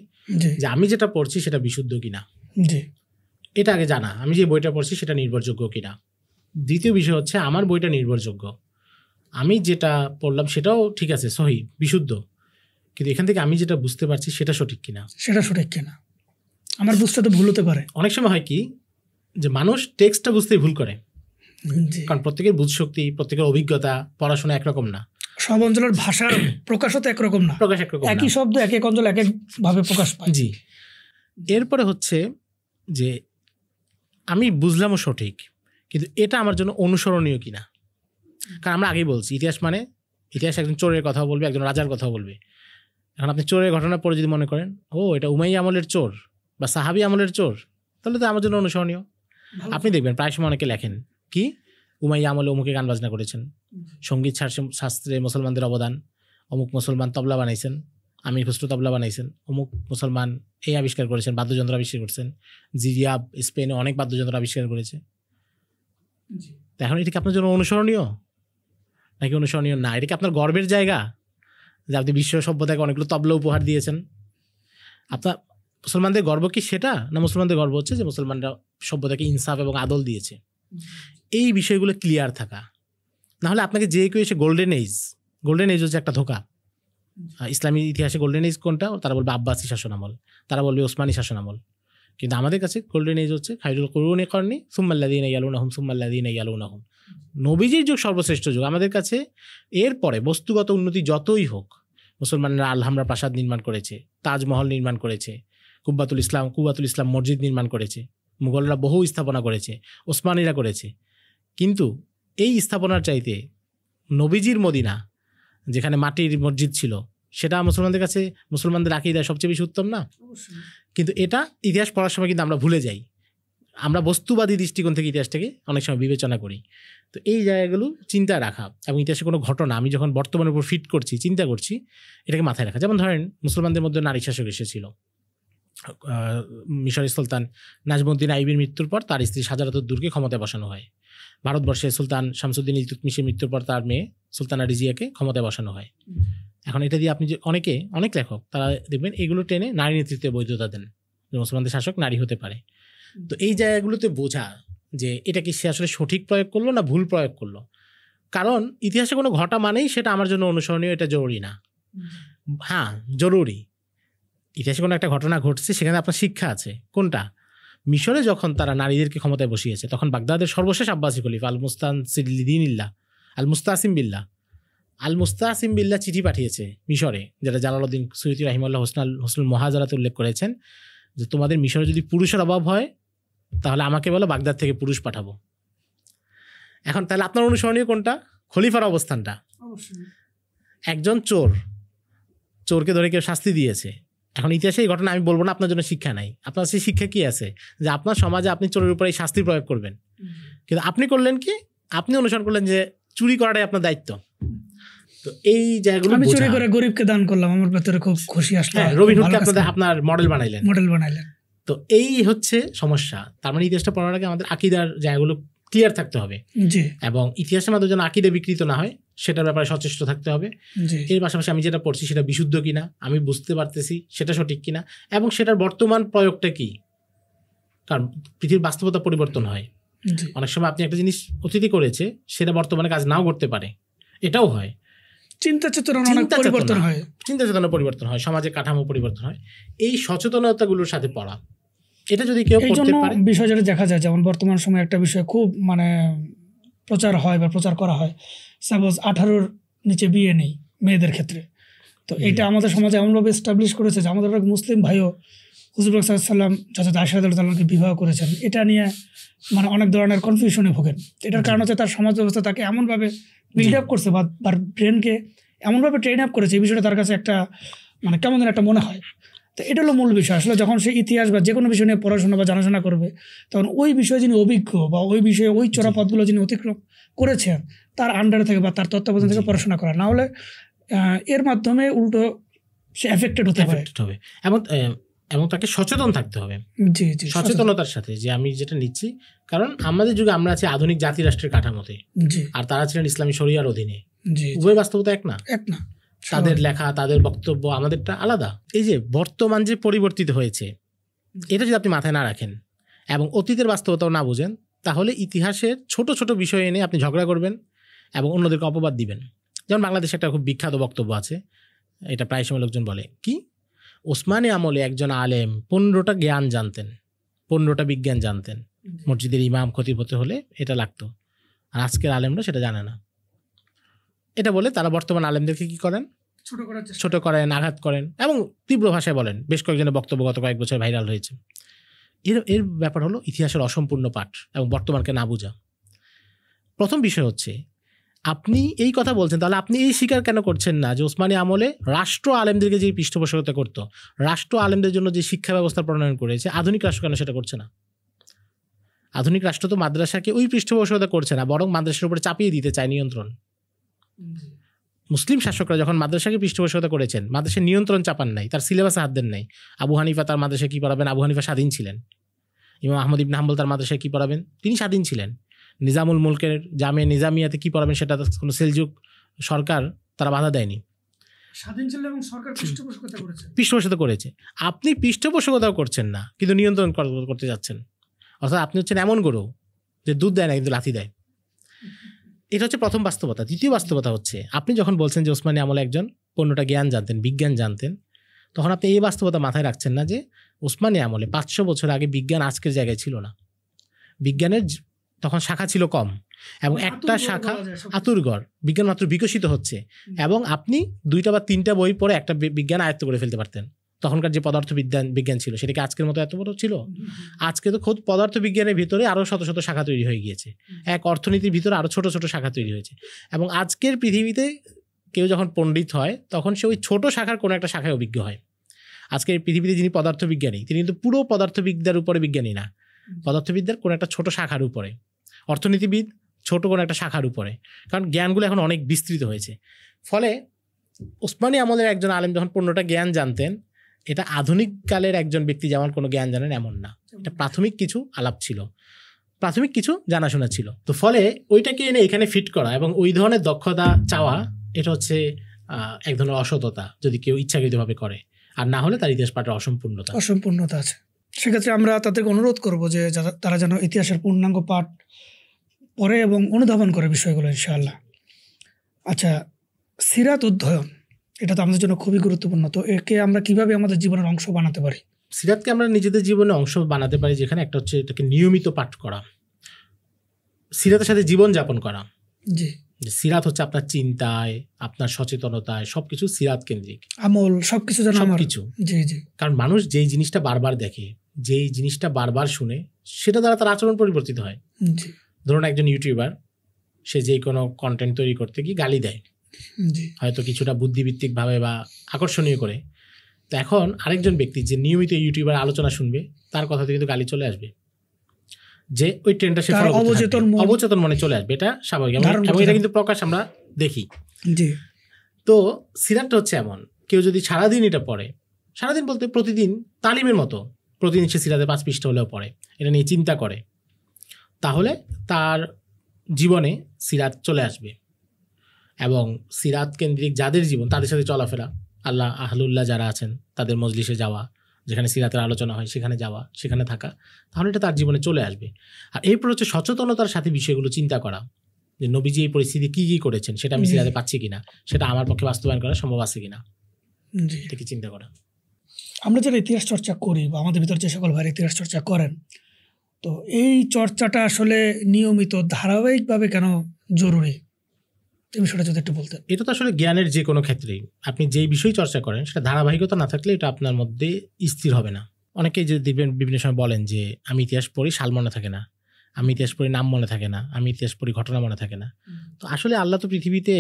S1: যে আমি যেটা পড়ছি সেটা বিশুদ্ধ কিনা,
S2: জি
S1: এটা আগে জানা, আমি যে বইটা পড়ছি সেটা নির্ভরযোগ্য কিনা। দ্বিতীয় বিষয় হচ্ছে আমার বইটা নির্ভরযোগ্য, আমি যেটা পড়লাম সেটাও ঠিক আছে, সহি বিশুদ্ধ, কিন্তু এখান থেকে আমি যেটা বুঝতে পারছি সেটা সঠিক কিনা।
S2: আমার বুঝতে তো ভুল হতে পারে।
S1: অনেক সময় হয় কি যে মানুষ টেক্সটটা বুঝতেই ভুল করে, কারণ প্রত্যেকের বুঝশক্তি, প্রত্যেকের অভিজ্ঞতা, পড়াশোনা একরকম না,
S2: সব অঞ্চলের ভাষার প্রকাশও তো একরকম না,
S1: প্রকাশ একরকম,
S2: একই শব্দ এক এক অঞ্চল এক একভাবে প্রকাশ পায়।
S1: জি। এরপরে হচ্ছে যে আমি বুঝলামও সঠিক, কিন্তু এটা আমার জন্য অনুসরণীয় কিনা। কারণ আমরা আগেই বলছি ইতিহাস একজন চোরের কথা বলবে, একজন রাজার কথা বলবে। এখন আপনি চোরের ঘটনা পরে যদি মনে করেন এটা উমাইয়া আমলের চোর বা সাহাবী আমলের চোর, তাহলে তো আমার জন্য অনুসরণীয়। আপনি দেখবেন প্রায় সময় অনেকে লেখেন কি উমাইয়া আমলে অমুকে গান বাজনা করেছেন, সঙ্গীত শাস্ত্রে মুসলমানদের অবদান, অমুক মুসলমান তবলা বানাইছেন, আমির খুসরো তবলা বানাইছেন, অমুক মুসলমান এই আবিষ্কার করেছেন, বাদ্যযন্ত্র আবিষ্কার করেছেন, জিরিয়াব স্পেনে অনেক বাদ্যযন্ত্র আবিষ্কার করেছে। এখন এটা কি আপনার জন্য অনুসরণীয় নাকি অনুসরণীয় না? এটা কি আপনার গর্বের জায়গা যে আপনি বিশ্ব সভ্যতাকে অনেকগুলো তবলা উপহার দিয়েছেন? আপনার মুসলমানদের গর্ব কি সেটা, না মুসলমানদের গর্ব হচ্ছে যে মুসলমানরা সভ্যতাকে ইনসাফ এবং আদল দিয়েছে? এই বিষয়গুলো ক্লিয়ার থাকা, নাহলে আপনাকে যে কেউ এসে গোল্ডেন এজ হচ্ছে একটা ধোকা। ইসলামী ইতিহাসে গোল্ডেন এজ কোনটা? তারা বলবে আব্বাসী শাসনামল, তারা বলবে ওসমানী শাসনামল, কিন্তু আমাদের কাছে গোল্ডেন এজ হচ্ছে খায়রুল কুরুনি করনি সুম্মাল্লাযীনা ইয়ালুনাহুম। নবীজির যুগ সর্বশ্রেষ্ঠ যুগ আমাদের কাছে। এরপরে বস্তুগত উন্নতি যতই হোক, মুসলমানরা আলহামরা প্রাসাদ নির্মাণ করেছে, তাজমহল নির্মাণ করেছে, কুব্বাতুল ইসলাম মসজিদ নির্মাণ করেছে, মুঘলরা বহু স্থাপনা করেছে, ওসমানীরা করেছে, কিন্তু এই স্থাপনার চাইতে নবীজির মদিনা, যেখানে মাটির মসজিদ ছিল, সেটা মুসলমানদের কাছে, মুসলমানদের আকীদা সবচেয়ে বেশি উত্তম না? কিন্তু এটা ইতিহাস পড়ার সময় কিন্তু আমরা ভুলে যাই, আমরা বস্তুবাদী দৃষ্টিকোণ থেকে ইতিহাসটাকে অনেক সময় বিবেচনা করি। তো এই জায়গাগুলো চিন্তা রাখা এবং ইতিহাসে কোনো ঘটনা আমি যখন বর্তমানের উপর ফিট করছি, চিন্তা করছি, এটাকে মাথায় রাখা। যেমন ধরেন মুসলমানদের মধ্যে নারী শাসক এসেছিল, মিশরের সুলতান নাজমুদ্দিন আইবির মৃত্যুর পর তার স্ত্রী শাহজালাতুদ দুরকে ক্ষমতায় বসানো হয়। ভারতবর্ষে সুলতান শামসুদ্দিন ইলতুৎমিশের মৃত্যুর পর তার মেয়ে সুলতানা রিজিয়াকে ক্ষমতায় বসানো হয়। এখন এটা দিয়ে আপনি যে অনেক লেখক তারা দেখবেন এগুলো টেনে নারী নেতৃত্বে বৈধতা দেন, যে মুসলমানদের শাসক নারী হতে পারে। তো এই জায়গাগুলোতে বোঝা যে এটা কি সে আসলে সঠিক প্রয়োগ করলো না ভুল প্রয়োগ করলো। কারণ ইতিহাসে কোনো ঘটা মানেই সেটা আমার জন্য অনুসরণীয়, এটা জরুরি না। হ্যাঁ জরুরি, ইতিহাসে কোনো একটা ঘটনা ঘটছে, সেখানে আপনার শিক্ষা আছে। কোনটা? মিশরে যখন তারা নারীদেরকে ক্ষমতায় বসিয়েছে, তখন বাগদাদের সর্বশেষ আব্বাসী খলিফা আল মুস্তাসিম বিল্লাহ চিঠি পাঠিয়েছে মিশরে, যেটা জালালউদ্দিন সুয়ুতী রাহিমাহুল্লাহ হোসনুল মুহাজারাতে উল্লেখ করেছেন, যে তোমাদের মিশরে যদি পুরুষের অভাব হয় তাহলে আমাকে বলো, বাগদাদ থেকে পুরুষ পাঠাবো। এখন তাহলে আপনার অনুসরণীয় কোনটা? খলিফার অবস্থানটা। একজন চোরকে ধরে কেউ শাস্তি দিয়েছে। এখন ইতিহাসে এই ঘটনা আমি বলবো না আপনার জন্য শিক্ষা নাই, আপনার সেই শিক্ষা কি আছে যে আপনার সমাজে আপনি চোরের উপরে এই শাস্তি প্রয়োগ করবেন, কিন্তু আপনি করলেন কি, আপনি অনুসরণ করলেন যে চুরি করাটাই আপনার দায়িত্ব। তো এই জায়গাগুলো
S2: আমি চুরি করে গরিবকে দান করলাম, আমার ভেতরে খুব খুশি আসলো,
S1: রবিন হুডকে আপনার মডেল বানাইলেন। তো এই হচ্ছে সমস্যা। তার মানে ইতিহাসটা পড়ার আগে আমাদের আকীদার জায়গাগুলো ক্লিয়ার থাকতে হবে, এবং ইতিহাসের মাধ্যমে যেন আকীদা বিকৃত না হয় সেটার ব্যাপারে সচেষ্ট থাকতে হবে।
S2: জি
S1: এর পাশাপাশি আমি যেটা পড়ছি সেটা বিশুদ্ধ কিনা, আমি বুঝতে পারতেছি সেটা সঠিক কিনা, এবং সেটার বর্তমান প্রয়োগটা কি। কারণ পৃথিবীর বাস্তবতা পরিবর্তন হয়,
S2: জি
S1: অনেক সময় আপনি একটা জিনিস অতীতে করেছে সেটা বর্তমানে কাজ নাও করতে পারে, এটাও হয়।
S2: চিন্তা চেতনা অনেক
S1: চিন্তা
S2: পরিবর্তন
S1: চেতনা।
S2: হয়।
S1: চিন্তা চেতনা পরিবর্তন হয়, সমাজের কাঠামো পরিবর্তন হয়, এই সচেতনতাগুলোর সাথে পড়া, এটা যদি কেউ
S2: এই
S1: পড়তে
S2: জন্য
S1: পারে।
S2: বিষয় যেটা দেখা যায়, যেমন বর্তমান সময়ে একটা বিষয় খুব মানে প্রচার হয় বা প্রচার করা হয়, সাপোজ 18-র নিচে বিয়ে নেই মেয়েদের ক্ষেত্রে। তো এটা আমাদের সমাজে এমনভাবে এস্টাবলিশ করেছে যে আমাদের এক মুসলিম ভাইও হুজুর পাক সাল্লাল্লাহু আলাইহি ওয়াসাল্লাম যত আয়েশা রাদিয়াল্লাহু তাআলাকে বিবাহ করেছেন, এটা নিয়ে মানে অনেক ধরনের কনফিউশনে ভোগেন। এটার কারণ হচ্ছে তার সমাজ ব্যবস্থা তাকে এমনভাবে বিল্ড আপ করছে বা তার ব্রেনকে এমনভাবে ট্রেন আপ করেছে, এই বিষয়টা তার কাছে একটা মানে কেমন যেন একটা মনে হয়। তো এটা হলো মূল বিষয়। আসলে যখন সে ইতিহাস বা যে কোনো বিষয় নিয়ে পড়াশোনা বা জানাশোনা করবে, তখন ওই বিষয়ে যিনি অভিজ্ঞ বা ওই বিষয়ে ওই চোরা পথগুলো যিনি অতিক্রম করেছেন তার আন্ডারে থেকে বা তার তত্ত্বাবধান থেকে পড়াশোনা করা, না হলে এর মাধ্যমে উল্টো সে এফেক্টেড হতে পারে।
S1: Affected হবে, এবং তাকে সচেতন থাকতে হবে,
S2: জি জি
S1: সচেতনতার সাথে যে আমি যেটা নিচ্ছি। কারণ আমাদের যুগে আমরা আছি আধুনিক জাতি রাষ্ট্রের কাঠামোতে,
S2: জি
S1: আর তারা ছিলেন ইসলামী শরিয়ার অধীনে।
S2: জি
S1: উভয় বাস্তবতা এক না,
S2: এক না।
S1: তাদের লেখা, তাদের বক্তব্য, আমাদেরটা আলাদা। এই যে বর্তমান যে পরিবর্তিত হয়েছে, এটা যদি আপনি মাথায় না রাখেন এবং অতীতের বাস্তবতাও না বুঝেন, তাহলে ইতিহাসের ছোট ছোট বিষয় এনে আপনি ঝগড়া করবেন এবং অন্যদেরকে অপবাদ দিবেন। যেমন বাংলাদেশে একটা খুব বিখ্যাত বক্তব্য আছে, এটা প্রায় সময় লোকজন বলে কি, ওসমানী আমলে একজন আলেম 15টা জ্ঞান জানতেন, 15টা বিজ্ঞান জানতেন, মসজিদের ইমাম খতিব হতে হলে এটা লাগতো, আর আজকের আলেমরা সেটা জানে না। এটা বলে তারা বর্তমান আলেমদেরকে কি করেন, ছোট করেন, আঘাত করেন এবং তীব্র ভাষায় বলেন। বেশ কয়েকজনের বক্তব্য গত কয়েক বছর ভাইরাল হয়েছে। এর ব্যাপার হলো ইতিহাসের অসম্পূর্ণ পাঠ এবং বর্তমানকে না বোঝা। প্রথম বিষয় হচ্ছে, আপনি এই কথা বলছেন, তাহলে আপনি এই স্বীকার কেন করছেন না যে ওসমানী আমলে রাষ্ট্র আলেমদেরকে যে পৃষ্ঠপোষকতা করতো, রাষ্ট্র আলেমদের জন্য যে শিক্ষা ব্যবস্থা প্রণয়ন করেছে, আধুনিক রাষ্ট্র কেন সেটা করছে না? আধুনিক রাষ্ট্র তো মাদ্রাসাকে ওই পৃষ্ঠপোষকতা করছে না, বরং মাদ্রাসার উপরে চাপিয়ে দিতে চায় নিয়ন্ত্রণ। মুসলিম শাসকরা যখন মাদ্রাসাকে পৃষ্ঠপোষকতা করেছেন, মাদ্রাসার নিয়ন্ত্রণ চাপান নাই, তার সিলেবাসে হাত দেন নাই। আবু হানিফা তার মাদ্রাসায় কি পড়াবেন, আবু হানিফা স্বাধীন ছিলেন। ইমাম আহমদ ইবনে হাম্বল তার মাদ্রাসায় কি পড়াবেন, তিনি স্বাধীন ছিলেন। নিজামুল মুলকের জামে নিজামিয়াতে কি পড়াবেন, সেটা কোনো সেলজুক সরকার তারা বাধা দেয়নি,
S2: স্বাধীন ছিল এবং সরকার পৃষ্ঠপোষকতা করেছে।
S1: পৃষ্ঠপোষকতা করেছে। আপনি পৃষ্ঠপোষকতাও করছেন না, কিন্তু নিয়ন্ত্রণ করতে যাচ্ছেন। অর্থাৎ আপনি হচ্ছেন এমন গরু যে দুধ দেয় না কিন্তু লাথি দেয়। এটা হচ্ছে প্রথম বাস্তবতা। দ্বিতীয় বাস্তবতা হচ্ছে, আপনি যখন বলছেন যে ওসমানী আমলে একজন 15টা জ্ঞান জানতেন, বিজ্ঞান জানতেন, তখন আপনি এই বাস্তবতা মাথায় রাখছেন না যে ওসমানী আমলে 500 বছর আগে বিজ্ঞান আজকের জায়গায় ছিল না। বিজ্ঞানের তখন শাখা ছিল কম, এবং একটা শাখা আতুরগড়, বিজ্ঞান মাত্র বিকশিত হচ্ছে, এবং আপনি 2টা বা 3টা বই পড়ে একটা বিজ্ঞান আয়ত্ত করে ফেলতে পারতেন। তখনকার যে বিজ্ঞান ছিল সেটা কি আজকের মতো এত বড় ছিল? আজকে তো খোদ পদার্থবিজ্ঞানের ভিতরে আরও শত শত শাখা তৈরি হয়ে গিয়েছে, এক অর্থনীতির ভিতরে আরও ছোট ছোট শাখা তৈরি হয়েছে। এবং আজকের পৃথিবীতে কেউ যখন পণ্ডিত হয়, তখন সে ওই ছোট শাখার কোনো একটা শাখায় অভিজ্ঞ হয়। আজকের পৃথিবীতে যিনি পদার্থবিজ্ঞানী, তিনি কিন্তু পুরো পদার্থবিদ্যার উপরে বিজ্ঞানী না, পদার্থবিদ্যার কোনো একটা ছোট শাখার উপরে। অর্থনীতিবিদ ছোট কোনো একটা শাখার উপরে, কারণ জ্ঞানগুলো এখন অনেক বিস্তৃত হয়েছে। ফলে ওসমানী আমলের একজন আলেম যখন 15টা জ্ঞান জানতেন, এটা আধুনিক কালের একজন ব্যক্তি যেমন কোনো জ্ঞান জানেন এমন না। এটা প্রাথমিক কিছু আলাপ ছিল, প্রাথমিক কিছু জানাশোনা ছিল। তো ফলে ওইটাকে এনে এখানে ফিট করা এবং ওই ধরনের দক্ষতা চাওয়া, এটা হচ্ছে এক ধরনের অসততা, যদি কেউ ইচ্ছাকৃতভাবে করে, আর না হলে তার ইতিহাস পাঠের অসম্পূর্ণতা
S2: আছে। সেক্ষেত্রে আমরা তাদেরকে অনুরোধ করব যে তারা যেন ইতিহাসের পূর্ণাঙ্গ পাঠ পড়ে এবং অনুধাবন করে বিষয়গুলো, ইনশাআল্লাহ। আচ্ছা, সিরাত অধ্যয়ন, এটা তো আমাদের জন্য খুবই গুরুত্বপূর্ণ। তো একে আমরা কিভাবে আমাদের জীবনের অংশ বানাতে পারি?
S1: সিরাতকে আমরা নিজেদের জীবনের অংশ বানাতে পারি, যেখানে একটা হচ্ছে এটাকে নিয়মিত পাঠ করা, সিরাতের সাথে জীবন যাপন করা।
S2: জি,
S1: সিরাত হচ্ছে আপনার চিন্তায়, আপনার সচেতনতায়, সবকিছু সিরাত কেন্দ্রিক,
S2: আমল সবকিছু যেন
S1: সবকিছু।
S2: জি জি।
S1: কারণ মানুষ যেই জিনিসটা বারবার দেখে, যেই জিনিসটা বারবার শুনে, সেটা দ্বারা তার আচরণ পরিবর্তিত হয়।
S2: জি।
S1: ধরুন একজন ইউটিউবার, সে যে কোনো কন্টেন্ট তৈরি করতে গিয়ে গালি দেয়, হয়তো কিছুটা বুদ্ধিভিত্তিকভাবে বা আকর্ষণীয় করে। তো এখন আরেকজন ব্যক্তি যে নিয়মিত ইউটিউবার আলোচনা শুনবে, তার কথাতে কিন্তু গালি চলে আসবে, যে ওই ট্রেন্ডটা সে অবচেতন মনে চলে আসবে। এটা স্বাভাবিক, এবং এটা কিন্তু প্রকাশ আমরা দেখি। তো সিরাতটা হচ্ছে এমন, কেউ যদি সারাদিন এটা পড়ে, সারাদিন বলতে প্রতিদিন তালিমের মতো প্রতিদিন সে সিরাতে 5 পৃষ্ঠা হলেও পড়ে, এটা নিয়ে চিন্তা করে, তাহলে তার জীবনে সিরাত চলে আসবে। এবং সিরাত কেন্দ্রিক যাদের জীবন, তাদের সাথে চলাফেরা, আল্লাহ আহলুল্লাহ যারা আছেন তাদের মজলিসে যাওয়া, যেখানে সিরাতের আলোচনা হয় সেখানে যাওয়া, সেখানে থাকা, তাহলে এটা তার জীবনে চলে আসবে। আর এরপর হচ্ছে সচেতনতার সাথে বিষয়গুলো চিন্তা করা, যে নবীজি এই পরিস্থিতি কী কী করেছেন সেটা আমি সিরাতে পাচ্ছি কিনা, সেটা আমার পক্ষে বাস্তবায়ন করা সম্ভব আছে কিনা, এটা কি চিন্তা করা।
S2: আমরা যারা ইতিহাস চর্চা করি বা আমাদের ভিতর যে সকল ভাইয়ের ইতিহাস চর্চা করেন, তো এই চর্চাটা আসলে নিয়মিত ধারাবাহিকভাবে কেন জরুরি, এই বিষয়টা যদি একটু বলতেন।
S1: এটা তো আসলে জ্ঞানের যে কোনো ক্ষেত্রেই আপনি যেই বিষয় চর্চা করেন সেটা ধারাবাহিকতা না থাকলে এটা আপনার মধ্যে স্থির হবে না। অনেকেই যে দেখবেন বিভিন্ন সময় বলেন যে আমি ইতিহাস পড়ি, সাল মনে থাকে না, আমি ইতিহাস পড়ি, নাম মনে থাকে না, আমি ইতিহাস পড়ি, ঘটনা মনে থাকে না। তো আসলে আল্লাহ তো পৃথিবীতে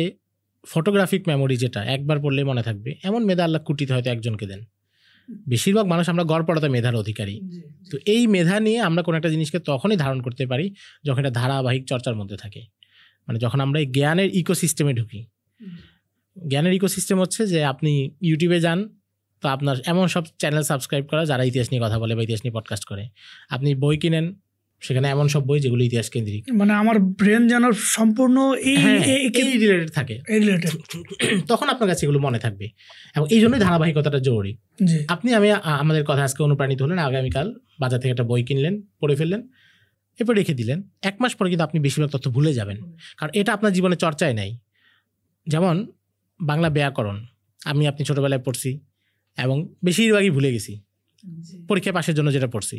S1: ফটোগ্রাফিক মেমোরি, যেটা একবার পড়লেই মনে থাকবে, এমন মেধা আল্লাহ কুটিতে হয়তো একজনকে দেন। বেশিরভাগ মানুষ আমরা গড় পড়াতে মেধার অধিকারী। তো এই মেধা নিয়ে আমরা কোনো একটা জিনিসকে তখনই ধারণ করতে পারি যখন এটা ধারাবাহিক চর্চার মধ্যে থাকে, মানে যখন আমরা এই জ্ঞানের ইকোসিস্টেমে ঢুকি। জ্ঞানের ইকোসিস্টেম হচ্ছে যে আপনি ইউটিউবে যান, তো আপনার এমন সব চ্যানেল সাবস্ক্রাইব করা যারা ইতিহাস নিয়ে কথা বলে বা ইতিহাস নিয়ে পডকাস্ট করে। আপনি বই কিনেন, সেখানে এমন সব বই যেগুলো ইতিহাস কেন্দ্রিক,
S2: মানে আমার ব্রেন যেন সম্পূর্ণ এই
S1: রিলেটেড থাকে, তখন আপনার কাছে এগুলো মনে থাকবে। এবং এই জন্যই ধারাবাহিকতাটা জরুরি। আমি আমাদের কথা আজকে অনুপ্রাণিত হলেন, আগামীকাল বাজার থেকে একটা বই কিনলেন, পড়ে ফেললেন, এরপর রেখে দিলেন, 1 মাস পরে কিন্তু আপনি বেশিরভাগ তথ্য ভুলে যাবেন, কারণ এটা আপনার জীবনে চর্চায় নাই। যেমন বাংলা ব্যাকরণ আপনি ছোটবেলায় পড়ছি এবং বেশিরভাগই ভুলে গেছি, পরীক্ষা পাশের জন্য যেটা পড়ছি।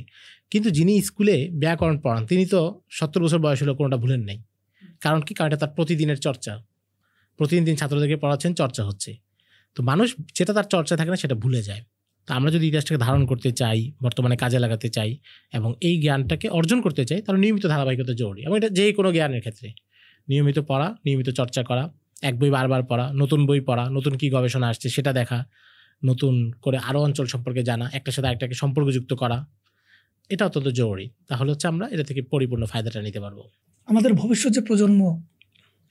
S1: কিন্তু যিনি স্কুলে ব্যাকরণ পড়ান তিনি তো 70 বছর বয়স হলেও কোনোটা ভুলেন নাই। কারণ কি? কারণ এটা তার প্রতিদিনের চর্চা, প্রতিদিন তিনি ছাত্রদেরকে পড়াচ্ছেন, চর্চা হচ্ছে। তো মানুষ যেটা তার চর্চা থাকে না সেটা ভুলে যায়। তো আমরা যদি ইতিহাসটাকে ধারণ করতে চাই, বর্তমানে কাজে লাগাতে চাই এবং এই জ্ঞানটাকে অর্জন করতে চাই, তাহলে নিয়মিত ধারাবাহিকতা জরুরি। এবং এটা যে কোনো জ্ঞানের ক্ষেত্রে নিয়মিত পড়া, নিয়মিত চর্চা করা, এক বই বারবার পড়া, নতুন বই পড়া, নতুন কী গবেষণা আসছে সেটা দেখা, নতুন করে আরও অঞ্চল সম্পর্কে জানা, একটার সাথে আরেকটাকে সম্পর্কযুক্ত করা, এটা অত্যন্ত জরুরি। তাহলে হচ্ছে আমরা এটা থেকে পরিপূর্ণ ফায়দাটা নিতে পারবো।
S2: আমাদের ভবিষ্যৎ যে প্রজন্ম,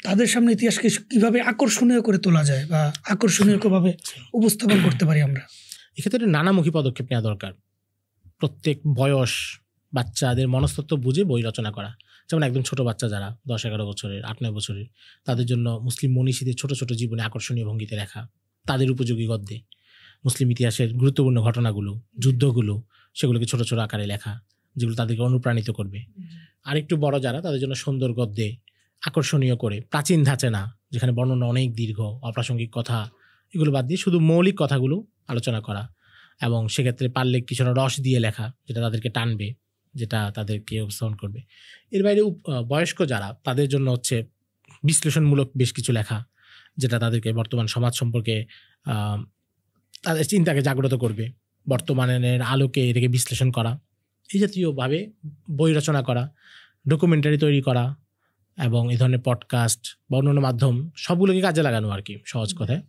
S2: তাদের সামনে ইতিহাসকে কীভাবে আকর্ষণীয় করে তোলা যায় বা আকর্ষণীয়ভাবে উপস্থাপন করতে পারি আমরা,
S1: এক্ষেত্রে নানামুখী পদক্ষেপ নেওয়া দরকার। প্রত্যেক বয়স বাচ্চাদের মনস্তত্ত্ব বুঝে বই রচনা করা। যেমন একদম ছোট বাচ্চা যারা 10-11 বছরের, 8-9 বছরের, তাদের জন্য মুসলিম মনীষীদের ছোট ছোট জীবনে আকর্ষণীয় ভঙ্গিতে লেখা, তাদের উপযোগী গদ্যে মুসলিম ইতিহাসের গুরুত্বপূর্ণ ঘটনাগুলো, যুদ্ধগুলো, সেগুলোকে ছোট ছোট আকারে লেখা, যেগুলো তাদেরকে অনুপ্রাণিত করবে। আর একটু বড় যারা, তাদের জন্য সুন্দর গদ্যে আকর্ষণীয় করে, প্রাচীন ধাঁচে না, যেখানে বর্ণনা অনেক দীর্ঘ, অপ্রাসঙ্গিক কথা, এগুলো বাদ দিয়ে শুধু মৌলিক কথাগুলো আলোচনা করা। এবং সেক্ষেত্রে পারলে কিছুটা রস দিয়ে লেখা, যেটা তাদেরকে টানবে, যেটা তাদেরকে উপস্থাপন করবে। এর বাইরে বয়স্ক যারা, তাদের জন্য হচ্ছে বিশ্লেষণমূলক বেশ কিছু লেখা, যেটা তাদেরকে বর্তমান সমাজ সম্পর্কে তাদের চিন্তাকে জাগ্রত করবে, বর্তমানের আলোকে এটাকে বিশ্লেষণ করা, এই জাতীয়ভাবে বই রচনা করা, ডকুমেন্টারি তৈরি করা এবং এই ধরনের পডকাস্ট বা অন্যান্য মাধ্যম, সবগুলোকে কাজে লাগানো আর কি, সহজ কথায়।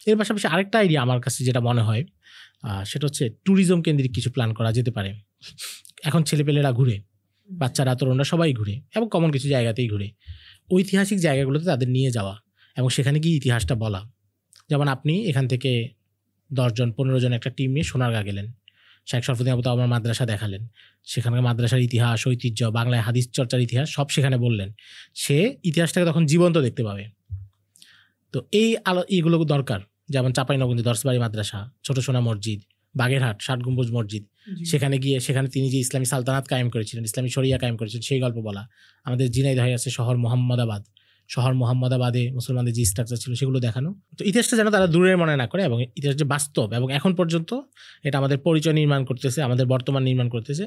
S1: এর পাশাপাশি আরেকটা আইডিয়া আমার কাছে যেটা মনে হয়, সেটা হচ্ছে ট্যুরিজম কেন্দ্রিক কিছু প্ল্যান করা যেতে পারে। এখন ছেলেপেলেরা ঘুরে, বাচ্চারা, তরুণরা সবাই ঘুরে এবং কমন কিছু জায়গাতেই ঘুরে। ঐতিহাসিক জায়গাগুলোতে তাদের নিয়ে যাওয়া এবং সেখানে গিয়ে ইতিহাসটা বলা। যেমন আপনি এখান থেকে 10-15 জন একটা টিম নিয়ে সোনারগাঁ গেলেন, শেখ শরফুদ্দিন আবু তাওয়ামার মাদ্রাসা দেখালেন, সেখানকার মাদ্রাসার ইতিহাস, ঐতিহ্য, বাংলায় হাদিস চর্চার ইতিহাস সব সেখানে বললেন। সে ইতিহাসটাকে তখন জীবন্ত দেখতে পাবে। তো এইগুলো দরকার। যেমন চাঁপাইনবাবগঞ্জে দর্শবাড়ি মাদ্রাসা, ছোট সোনা মসজিদ, বাগেরহাট 60 গম্বুজ মসজিদ, সেখানে গিয়ে সেখানে তিনি যে ইসলামী সালতানাত কায়েম করেছিলেন, ইসলামী শরিয়া কায়েম করেছিলেন, সেই গল্প বলা। আমাদের ঝিনাইদহে আছে শহর মোহাম্মদাবাদে মুসলমানদের যে স্ট্রাকচার ছিল সেগুলো দেখানো। তো ইতিহাসটা যেন তারা দূরের মনে না করে এবং ইতিহাস যে বাস্তব এবং এখন পর্যন্ত এটা আমাদের পরিচয় নির্মাণ করতেছে, আমাদের বর্তমান নির্মাণ করতেছে,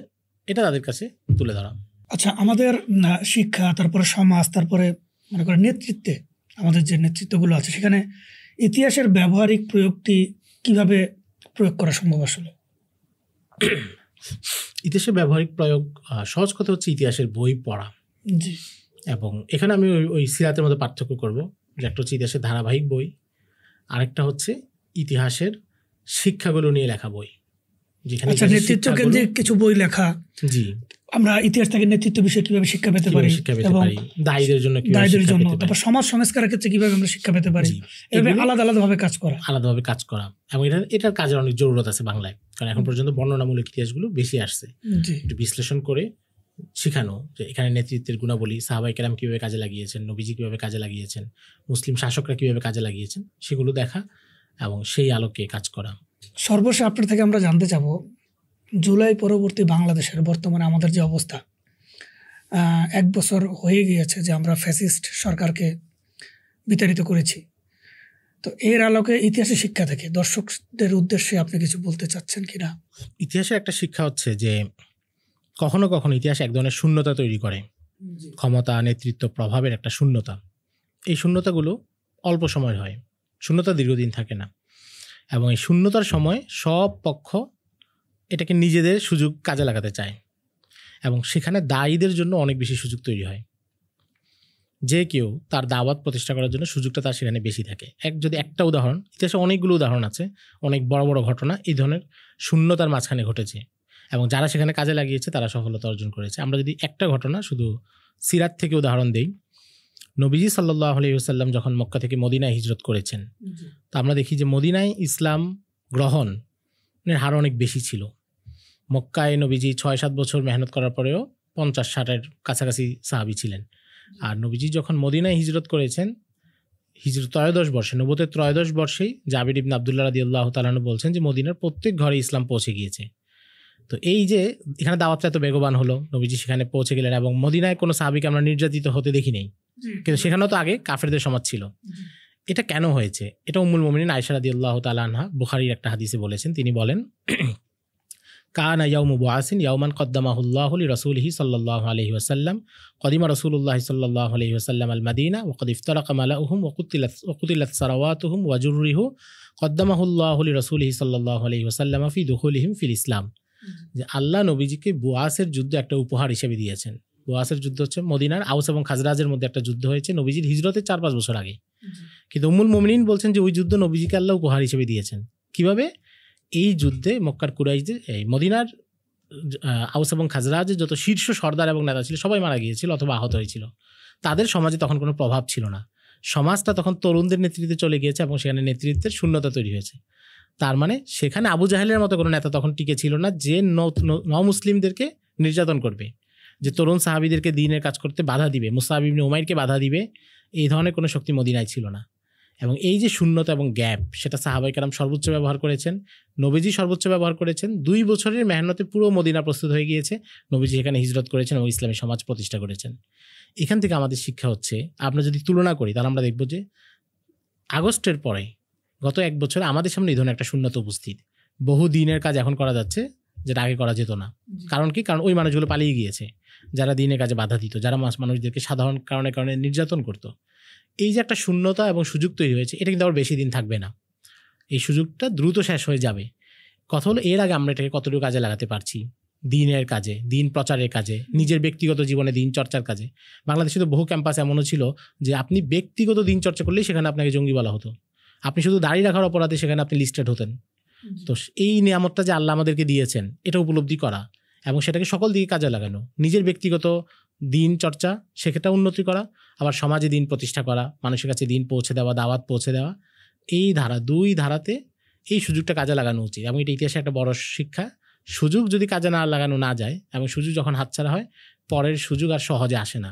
S1: এটা তাদের কাছে তুলে ধরা।
S2: আচ্ছা, আমাদের শিক্ষা, তারপরে সমাজ, তারপরে মনে করেন নেতৃত্বে, আমাদের যে নেতৃত্বগুলো আছে, সেখানে ইতিহাসের ব্যবহারিক প্রয়োগটি কিভাবে প্রয়োগ করা সম্ভব আসলে?
S1: ইতিহাসের ব্যবহারিক প্রয়োগ সহজ কথা হচ্ছে ইতিহাসের বই পড়া।
S2: জি। এবং
S1: এখানে আমি ওই সিরাতের মধ্যে পার্থক্য করব, যে একটা হচ্ছে ইতিহাসের ধারাবাহিক বই, আরেকটা হচ্ছে ইতিহাসের শিক্ষাগুলো নিয়ে লেখা বই, যেখানে
S2: নেতৃত্ব কেন্দ্রিক কিছু বই লেখা।
S1: জি।
S2: আমরা ইতিহাস থেকে নেতৃত্ব বিষয়ে কিভাবে শিক্ষা পেতে পারি,
S1: দায়ীদের জন্য,
S2: তারপর সমাজ সংস্কারের ক্ষেত্রে কিভাবে আমরা শিক্ষা পেতে পারি, এভাবে আলাদাভাবে কাজ করা
S1: এবং এটার কাজের অনেক জরুরত আছে বাংলায়, কারণ এখন পর্যন্ত বর্ণনামূলক ইতিহাসগুলো বেশি আসছে। একটু বিশ্লেষণ করে শিখানো যে এখানে নেতৃত্বের গুণাবলী, সাহাবায়ে কেরাম কীভাবে কাজে লাগিয়েছেন, নবীজি কীভাবে কাজে লাগিয়েছেন, মুসলিম শাসকরা কীভাবে কাজে লাগিয়েছেন, সেগুলো দেখা এবং সেই আলোকে কাজ করা।
S2: সর্বশেষ আপনার থেকে আমরা জানতে চাব, জুলাই পরবর্তী বাংলাদেশের বর্তমানে আমাদের যে অবস্থা, 1 বছর হয়ে গিয়েছে যে আমরা ফ্যাসিস্ট সরকারকে বিতাড়িত করেছি। তো এর আলোকে ইতিহাসের শিক্ষা থেকে দর্শকদের উদ্দেশ্যে আপনি কিছু বলতে চাচ্ছেন কিনা?
S1: ইতিহাসের একটা শিক্ষা হচ্ছে যে কখনো কখনো ইতিহাস এক ধরনের শূন্যতা তৈরি করে, ক্ষমতা, নেতৃত্ব, প্রভাবের একটা শূন্যতা। এই শূন্যতাগুলো অল্প সময় হয়, শূন্যতা দীর্ঘদিন থাকে না। এবং এই শূন্যতার সময় সব পক্ষ এটাকে নিজেদের সুযোগ কাজে লাগাতে চায় এবং সেখানে দায়ীদের জন্য অনেক বেশি সুযোগ তৈরি হয়। যে কেউ তার দাওয়াত প্রতিষ্ঠা করার জন্য সুযোগটা তার সেখানে বেশি থাকে। যদি একটা উদাহরণ, ইতিহাসে অনেকগুলো উদাহরণ আছে, অনেক বড় বড় ঘটনা এই ধরনের শূন্যতার মাঝখানে ঘটেছে এবং যারা সেখানে কাজে লাগিয়েছে তারা সফলতা অর্জন করেছে। আমরা যদি একটা ঘটনা শুধু সিরাত থেকে উদাহরণ দিই, নবীজি সাল্লাল্লাহু আলাইহি ওয়াসাল্লাম যখন মক্কা থেকে মদিনায় হিজরত করেছেন, তো আমরা দেখি যে মদিনায় ইসলাম গ্রহণের হার অনেক বেশি ছিল। মক্কায় নবীজি 6-7 বছর মেহনত করার পরেও 50-60-এর কাছাকাছি সাহাবী ছিলেন। আর নবীজি যখন মদিনায় হিজরত করেছেন, হিজরত ত্রয়োদশ বর্ষে, নবুয়তের ত্রয়োদশ বর্ষেই জাবির ইবনে আব্দুল্লাহ রাদিয়াল্লাহু তাআলা আনহু বলছেন যে মদিনার প্রত্যেক ঘরে ইসলাম পৌঁছে গিয়েছে। তো এই যে এখানে দাওয়াতটা এত বেগবান হলো, নবীজি সেখানে পৌঁছে গেলেন এবং মদিনায় কোনো সাহাবীকে আমরা নির্যাতিত হতে দেখি নাই, কিন্তু সেখানেও তো আগে কাফেরদের সমাজ ছিল। এটা কেন হয়েছে? এটা উম্মুল মুমিনিন আয়েশা রাদিয়াল্লাহু তাআলা আনহা বুখারীর একটা হাদিসে বলেছেন। তিনি বলেন, কানা ইয়াউমু বুআসিন ইয়াউমান কদ্দামাহুল্লাহু লিরাসূলিহি সাল্লাল্লাহু আলাইহি ওয়াসাল্লাম কদিমা রাসূলুল্লাহ সাল্লাল্লাহু আলাইহি ওয়াসাল্লাম আল মাদিনা ওয়া কদ ইফতারাকা মালাউহুম ওয়া কুতিলাত সারাওয়াতুহুম ওয়া জুররিহু কদ্দামাহুল্লাহু লিরাসূলিহি সাল্লাল্লাহু আলাইহি ওয়াসাল্লাম ফি দুখুলিহিম ফিল ইসলাম। যে আল্লাহ নবীজিকে বুআসের যুদ্ধ একটা উপহার হিসেবে দিয়েছেন। বুআসের যুদ্ধ হচ্ছে মদিনার আউস এবং খাজরাজের মধ্যে একটা যুদ্ধ হয়েছে নবীজির হিজরতের 4-5 বছর আগে, কিন্তু উম্মুল মুমিনিন বলছেন যে ওই যুদ্ধ নবীজিকে আল্লাহ উপহার হিসেবে দিয়েছেন। কিভাবে? এই যুদ্ধে মক্কার কুরাইশদের, এই মদিনার আউস এবং খাজরাজের যত শীর্ষ সর্দার এবং নেতা ছিল সবাই মারা গিয়েছিল অথবা আহত হয়েছিল। তাদের সমাজে তখন কোনো প্রভাব ছিল না, সমাজটা তখন তরুণদের নেতৃত্বে চলে গিয়েছে এবং সেখানে নেতৃত্বের শূন্যতা তৈরি হয়েছে। তার মানে সেখানে আবু জাহেলের মতো কোনো নেতা তখন টিকে ছিল না যে মুসলিমদেরকে নির্যাতন করবে, যে তরুণ সাহাবীদেরকে দ্বীনের কাজ করতে বাধা দিবে, মুসআব ইবনে উমাইরকে বাধা দিবে। এই ধরনের কোনো শক্তি মদিনায় ছিল না। এবং এই যে শূন্যতা এবং গ্যাপ, সেটা সাহাবায়ে কেরাম সর্বোচ্চ ব্যবহার করেছেন, নবীজি সর্বোচ্চ ব্যবহার করেছেন। 2 বছরের মেহনতে পুরো মদিনা প্রস্তুত হয়ে গিয়েছে, নবীজি এখানে হিজরত করেছেন এবং ইসলামী সমাজ প্রতিষ্ঠা করেছেন। এখান থেকে আমাদের শিক্ষা হচ্ছে, আমরা যদি তুলনা করি তাহলে আমরা দেখব যে আগস্টের পরে গত 1 বছরে আমাদের সামনে এই ধরনের একটা শূন্যতা উপস্থিত। বহু দিনের কাজ এখন করা যাচ্ছে যেটা আগে করা যেত না। কারণ কি? কারণ ওই মানুষগুলো পালিয়ে গিয়েছে যারা দিনের কাজে বাধা দিত, যারা মানুষদেরকে সাধারণ কারণে নির্যাতন করতো। এই যে একটা শূন্যতা এবং সুযোগ তৈরি হয়েছে, এটা কিন্তু আবার বেশি দিন থাকবে না, এই সুযোগটা দ্রুত শেষ হয়ে যাবে। কথা হলো এর আগে আমরা এটাকে কতটুকু কাজে লাগাতে পারছি, দিনের কাজে, দিন প্রচারের কাজে, নিজের ব্যক্তিগত জীবনে দিন চর্চার কাজে। বাংলাদেশে তো বহু ক্যাম্পাস এমনও ছিল যে আপনি ব্যক্তিগত দিন চর্চা করলেই সেখানে আপনাকে জঙ্গি বলা হতো, আপনি শুধু দাড়ি রাখার অপরাধে সেখানে আপনি লিস্টেড হতেন। তো এই নিয়ামতটা যে আল্লাহ আমাদেরকে দিয়েছেন এটা উপলব্ধি করা এবং সেটাকে সকল দিকে কাজে লাগানো, নিজের ব্যক্তিগত দিন চর্চা সেটা উন্নতি করা, আবার সমাজে দিন প্রতিষ্ঠা করা, মানুষের কাছে দিন পৌঁছে দেওয়া, দাওয়াত পৌঁছে দেওয়া, এই ধারা 2 ধারাতে এই সুযোগটা কাজে লাগানো উচিত। এবং এটা ইতিহাসে একটা বড় শিক্ষা। সুযোগ যদি কাজে না লাগানো না যায় এবং সুযোগ যখন হাতছাড়া হয়, পরের সুযোগ আর সহজে আসে না।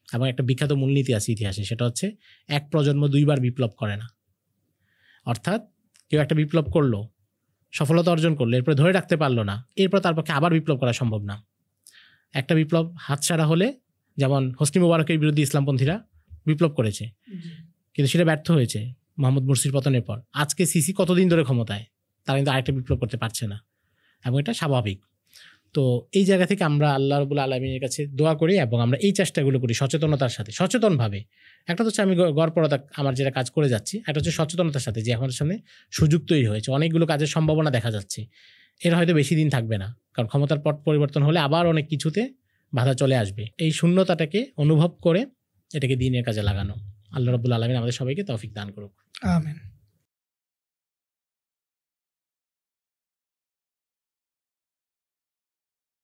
S1: এবং একটা বিখ্যাত মূলনীতি আছে ইতিহাসে, সেটা হচ্ছে 1 প্রজন্ম 2 বার বিপ্লব করে না। অর্থাৎ কেউ একটা বিপ্লব করলো, সফলতা অর্জন করলো, এরপরে ধরে রাখতে পারলো না, এরপর তার পক্ষে আবার বিপ্লব করা সম্ভব না। একটা বিপ্লব হাতছাড়া হলে, যেমন হোসনি মোবারকের বিরুদ্ধে ইসলামপন্থীরা বিপ্লব করেছে কিন্তু সেটা ব্যর্থ হয়েছে মোহাম্মদ মুরসির পতনের পর। আজকে সিসি কতদিন ধরে ক্ষমতায়, তারা কিন্তু আরেকটা বিপ্লব করতে পারছে না এবং এটা স্বাভাবিক। তো এই জায়গা থেকে আমরা আল্লাহ রাব্বুল আলামিনের কাছে দোয়া করি এবং আমরা এই চেষ্টাগুলো করি সচেতনতার সাথে, সচেতনভাবে। একটা হচ্ছে আমি গড়পড়তা আমার যেটা কাজ করে যাচ্ছি, একটা হচ্ছে সচেতনতার সাথে যে আমার সামনে সুযোগ তৈরি হয়েছে, অনেকগুলো কাজের সম্ভাবনা দেখা যাচ্ছে, এর হয়তো বেশি দিন থাকবে না, কারণ ক্ষমতার পট পরিবর্তন হলে আবার অনেক কিছুতে বাধা চলে আসবে। এই শূন্যতাটাকে অনুভব করে এটাকে দ্বীনের কাজে লাগানো। আল্লাহ রাব্বুল আলামিন আমাদের সবাইকে তৌফিক দান করুক।
S2: আমিন।